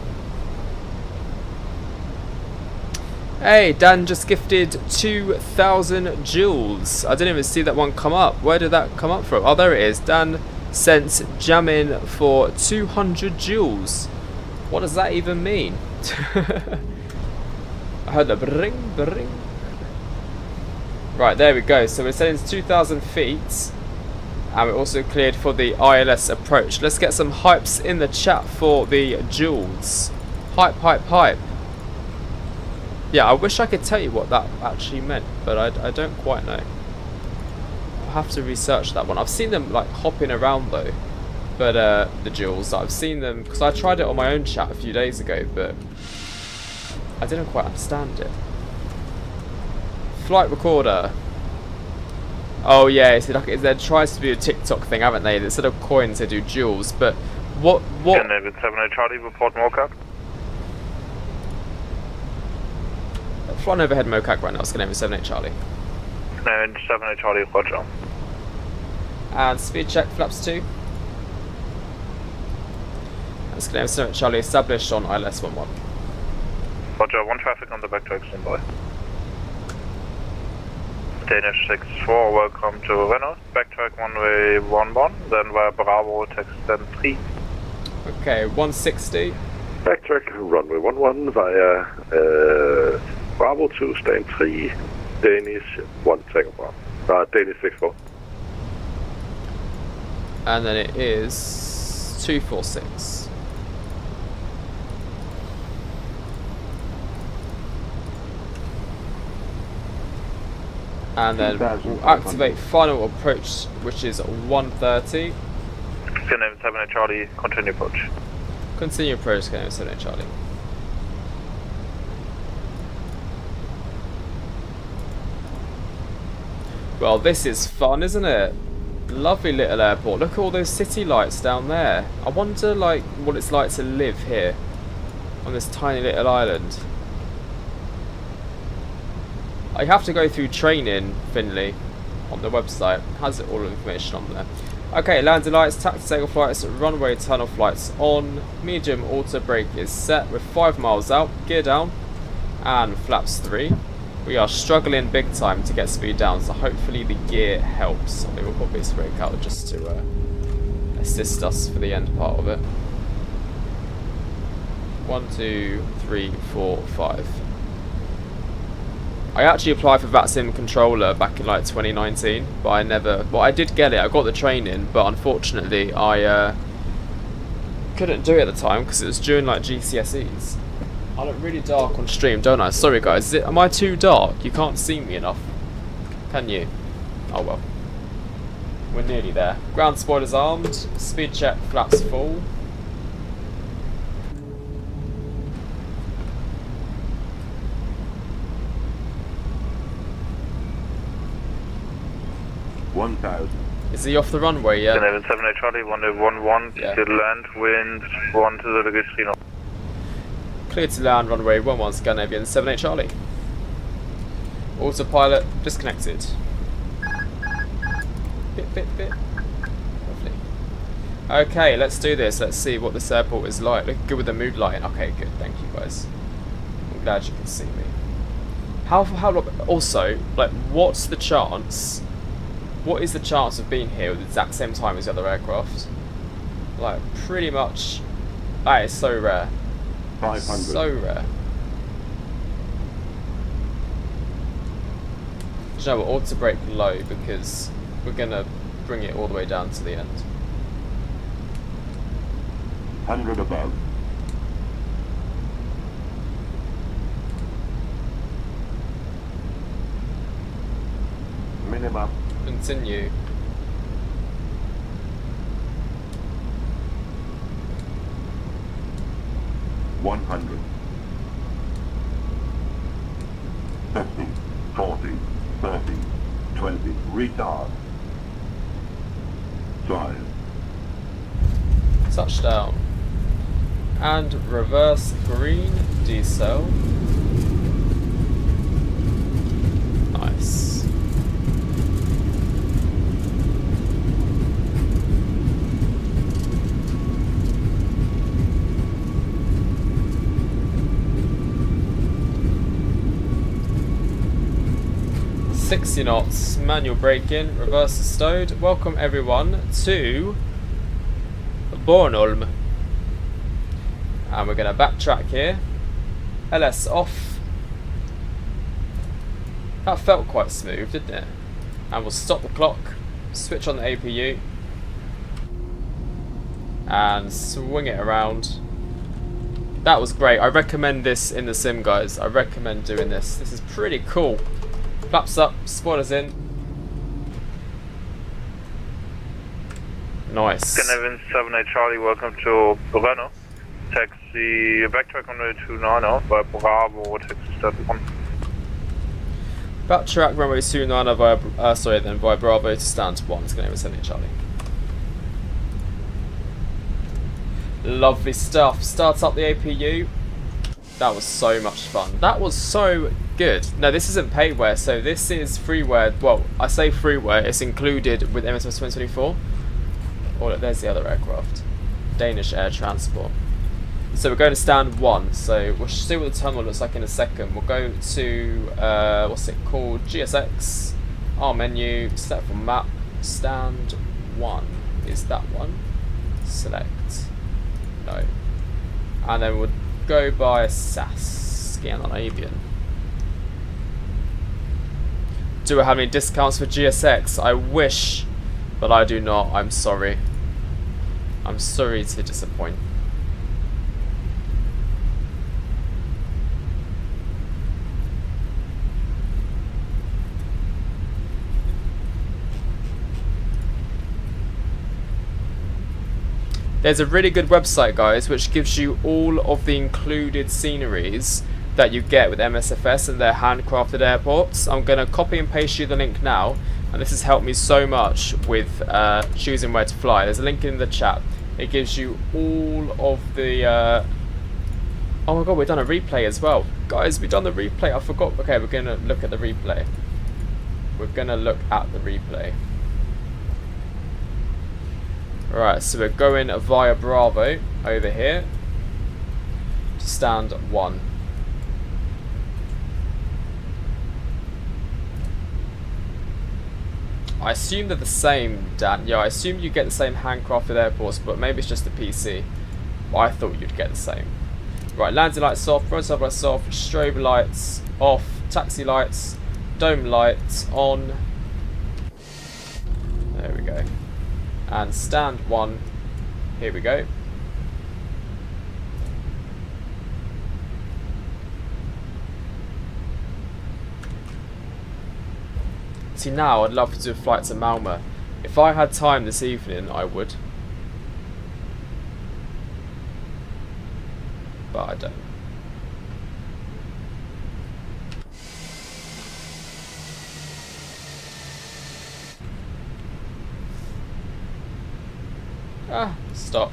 Hey, Dan just gifted 2,000 joules. I didn't even see that one come up. Where did that come up from? Oh, there it is. Dan sent Jamin for 200 joules. What does that even mean? I heard a bring, bring. Right, there we go. So we're sending 2,000 feet. And we're also cleared for the ILS approach. Let's get some hypes in the chat for the joules. Hype, hype, hype. Yeah, I wish I could tell you what that actually meant, but I don't quite know. I'll have to research that one. I've seen them like hopping around though, but the joules, I've seen them, because I tried it on my own chat a few days ago, but I didn't quite understand it. Flight recorder. Oh yeah, it's like there tries to be a TikTok thing, haven't they? Instead of coins, they do joules, but what? Scandinavian 78 Charlie, report Mokak. Flying overhead Mocac right now, Scandinavian 78 Charlie. Scandinavian 78 Charlie, roger. And speed check, flaps 2. And Scandinavian 78 Charlie established on ILS 11. Roger, 1 traffic on the backtrack, standby. Danish 64, welcome to Renault. Backtrack runway 11, then via Bravo, taxi stand 3. Okay, 160. Backtrack runway 11 via Bravo 2, stand 3, Danish 1 second bar. Danish 64. And then it is 246. And then we'll activate final approach, which is 130. Scandinavian 78 Charlie, continue approach. Continue approach, Scandinavian 78 Charlie. Well, this is fun, isn't it? Lovely little airport. Look at all those city lights down there. I wonder, like, what it's like to live here on this tiny little island. I have to go through training, Finley, on the website. It has all the information on there. Okay, landing lights, taxi takeoff flights, runway tunnel flights on. Medium auto brake is set with 5 miles out, gear down, and flaps 3. We are struggling big time to get speed down, so hopefully the gear helps. I mean, we'll put base brake out just to assist us for the end part of it. 1, 2, 3, 4, 5. I actually applied for Flightsim controller back in like 2019, but I never. Well, I did get it. I got the training, but unfortunately, I couldn't do it at the time because it was during like GCSEs. I look really dark on stream, don't I? Sorry, guys. Am I too dark? You can't see me enough, can you? Oh well. We're nearly there. Ground spoilers armed. Speed check. Flaps full. Is he off the runway yet? Scandinavian 78 Charlie, runway 11, Yeah. to land, wind 1 to the degree 3 knots. Clear to land, runway 11, Scandinavian 78 Charlie. Autopilot disconnected. Bit. Lovely. Okay, let's do this. Let's see what this airport is like. Looking good with the mood lighting. Okay, good. Thank you, guys. I'm glad you can see me. How also, like, what's the chance? What is the chance of being here at the exact same time as the other aircraft? Like, pretty much. That is so rare. 500. So rare. Do you know what? Auto brake low because we're gonna bring it all the way down to the end. 100 above. Minimum. Continue. $100. 50, 40, 30, 20. Retard. 5. Touchdown. And reverse green decel. Nice. .60 knots, manual braking, reverse stowed. Welcome everyone to Bornholm. And we're going to backtrack here. LS off. That felt quite smooth, didn't it? And we'll stop the clock, switch on the APU, and swing it around. That was great. I recommend this in the sim, guys. I recommend doing this. This is pretty cool. Flaps up, spoilers in. Nice. Scandinavian 78 Charlie, welcome to Renault. Taxi backtrack on runway 29 by Bravo, taxi start 1. Backtrack runway 29 via via Bravo to stand 1. Scandinavian 78 Charlie. Lovely stuff. Start up the APU. That was so much fun. That was so good. No, this isn't paidware, so this is freeware. Well, I say freeware, it's included with Msfs 2024. Oh, look, there's the other aircraft. Danish Air Transport. So we're going to stand 1, so we'll see what the terminal looks like in a second. We'll go to, what's it called, GSX, our menu, select from map, stand 1, is that one, select, no, and then we'll go by SAS, scan on Aviation. Do I have any discounts for GSX? I wish, but I do not, I'm sorry. I'm sorry to disappoint. There's a really good website, guys, which gives you all of the included sceneries that you get with Msfs and their handcrafted airports. I'm going to copy and paste you the link now, and this has helped me so much with choosing where to fly. There's a link in the chat. It gives you all of the... oh my god, we've done a replay as well. Guys, we've done the replay. I forgot. Okay, we're going to look at the replay. We're going to look at the replay. Right, so we're going via Bravo over here to stand 1. I assume they're the same, Dan. Yeah, I assume you get the same handcrafted airports, but maybe it's just a PC. But I thought you'd get the same. Right, landing lights off, roadside lights off, strobe lights off, taxi lights, dome lights on. There we go. And stand 1, here we go. See, now I'd love to do a flight to Malmö. If I had time this evening, I would. But I don't. Stop.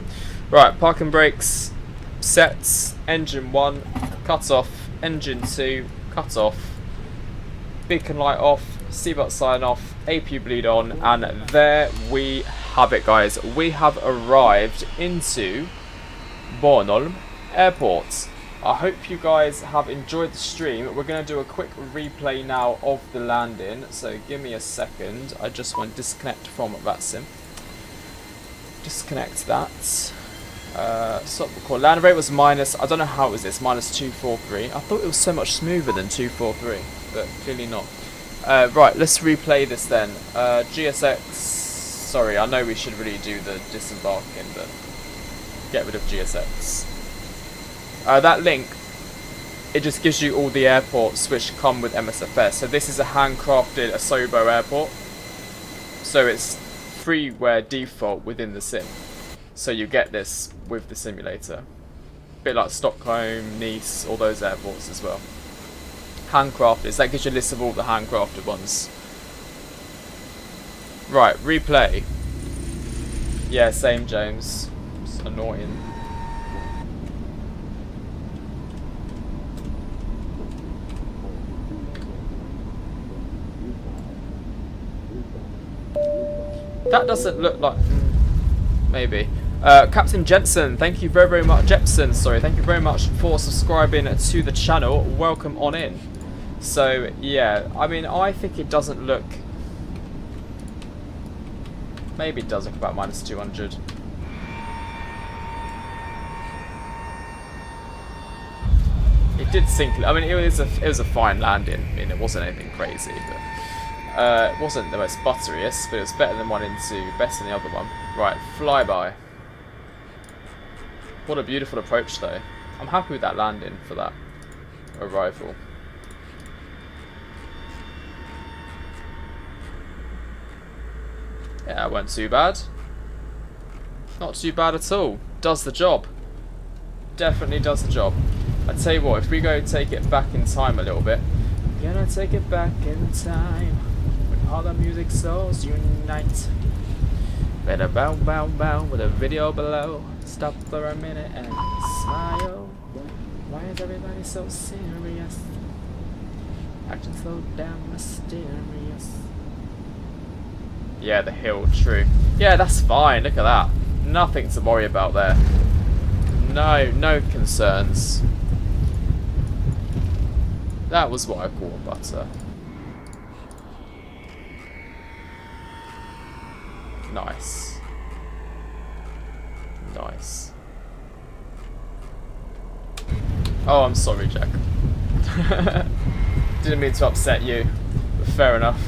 Right, parking brakes, sets, engine 1, cut off, engine 2, cut off, beacon light off, seatbelt sign off, APU bleed on, and there we have it, guys. We have arrived into Bornholm Airport. I hope you guys have enjoyed the stream. We're going to do a quick replay now of the landing, so give me a second. I just want to disconnect from Flightsim. Disconnect that. Stop record. Land rate was minus, I don't know how it was this, minus 243. I thought it was so much smoother than 243, but clearly not. Right, let's replay this then. GSX, sorry, I know we should really do the disembarking, but get rid of GSX. That link, it just gives you all the airports which come with Msfs. So this is a handcrafted Asobo airport. So it's freeware default within the sim. So you get this with the simulator. Bit like Stockholm, Nice, all those airports as well. Handcrafted, so that gives you a list of all the handcrafted ones. Right, replay. Yeah, same James. It's annoying. That doesn't look like... maybe. Captain Jensen, thank you very much. Jepson, sorry, thank you very much for subscribing to the channel. Welcome on in. So, yeah, I mean, I think it doesn't look... maybe it does look about minus 200. It did sink... I mean, it was a fine landing. I mean, it wasn't anything crazy, but... it wasn't the most butteriest, but it was better than better than the other one. Right, flyby. What a beautiful approach, though. I'm happy with that landing for that arrival. Yeah, it weren't too bad. Not too bad at all. Does the job. Definitely does the job. I tell you what, if we go take it back in time a little bit. Gonna take it back in time. All the music souls unite. Better bow bow bow with a video below. Stop for a minute and smile. Why is everybody so serious? Acting so damn mysterious. Yeah, the hill, true. Yeah, that's fine, look at that. Nothing to worry about there. No concerns. That was what I call butter. Nice. Nice. Oh, I'm sorry, Jack. Didn't mean to upset you, but fair enough.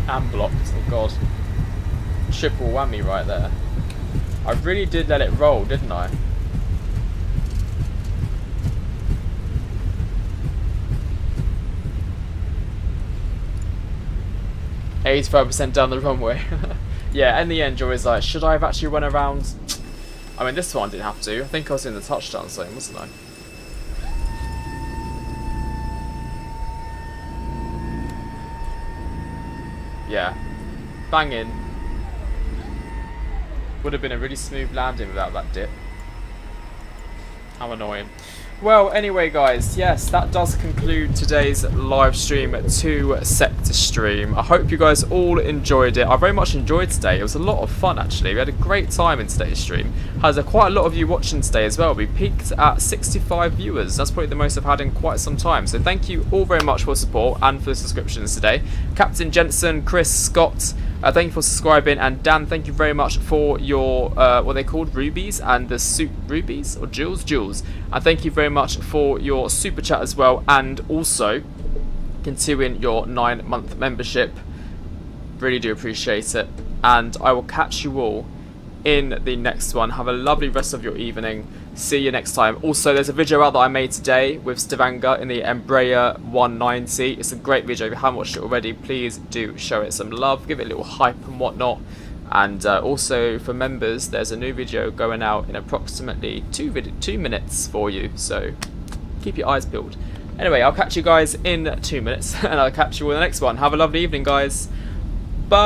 And blocked, oh god. Triple whammy right there. I really did let it roll, didn't I? %down the runway. Yeah, in the end, you're always like, should I have actually run around? I mean, this one I didn't have to. I think I was in the touchdown zone, wasn't I? Yeah. Bang in. Would have been a really smooth landing without that dip. How annoying. Well, anyway, guys, yes, that does conclude today's live stream 2-sector stream. I hope you guys all enjoyed it. I very much enjoyed today. It was a lot of fun, actually. We had a great time in today's stream. Has quite a lot of you watching today as well. We peaked at 65 viewers. That's probably the most I've had in quite some time. So thank you all very much for the support and for the subscriptions today. Captain Jensen, Chris, Scott, thank you for subscribing, and Dan, thank you very much for your what they called rubies and the rubies or jewels, and thank you very much for your super chat as well, and also continuing your 9-month membership. Really do appreciate it, and I will catch you all in the next one. Have a lovely rest of your evening. See you next time. Also, there's a video out that I made today with Stavanger in the Embraer 190. It's a great video. If you haven't watched it already, please do show it some love. Give it a little hype and whatnot. And also, for members, there's a new video going out in approximately 2 minutes for you. So, keep your eyes peeled. Anyway, I'll catch you guys in 2 minutes. And I'll catch you all in the next one. Have a lovely evening, guys. Bye.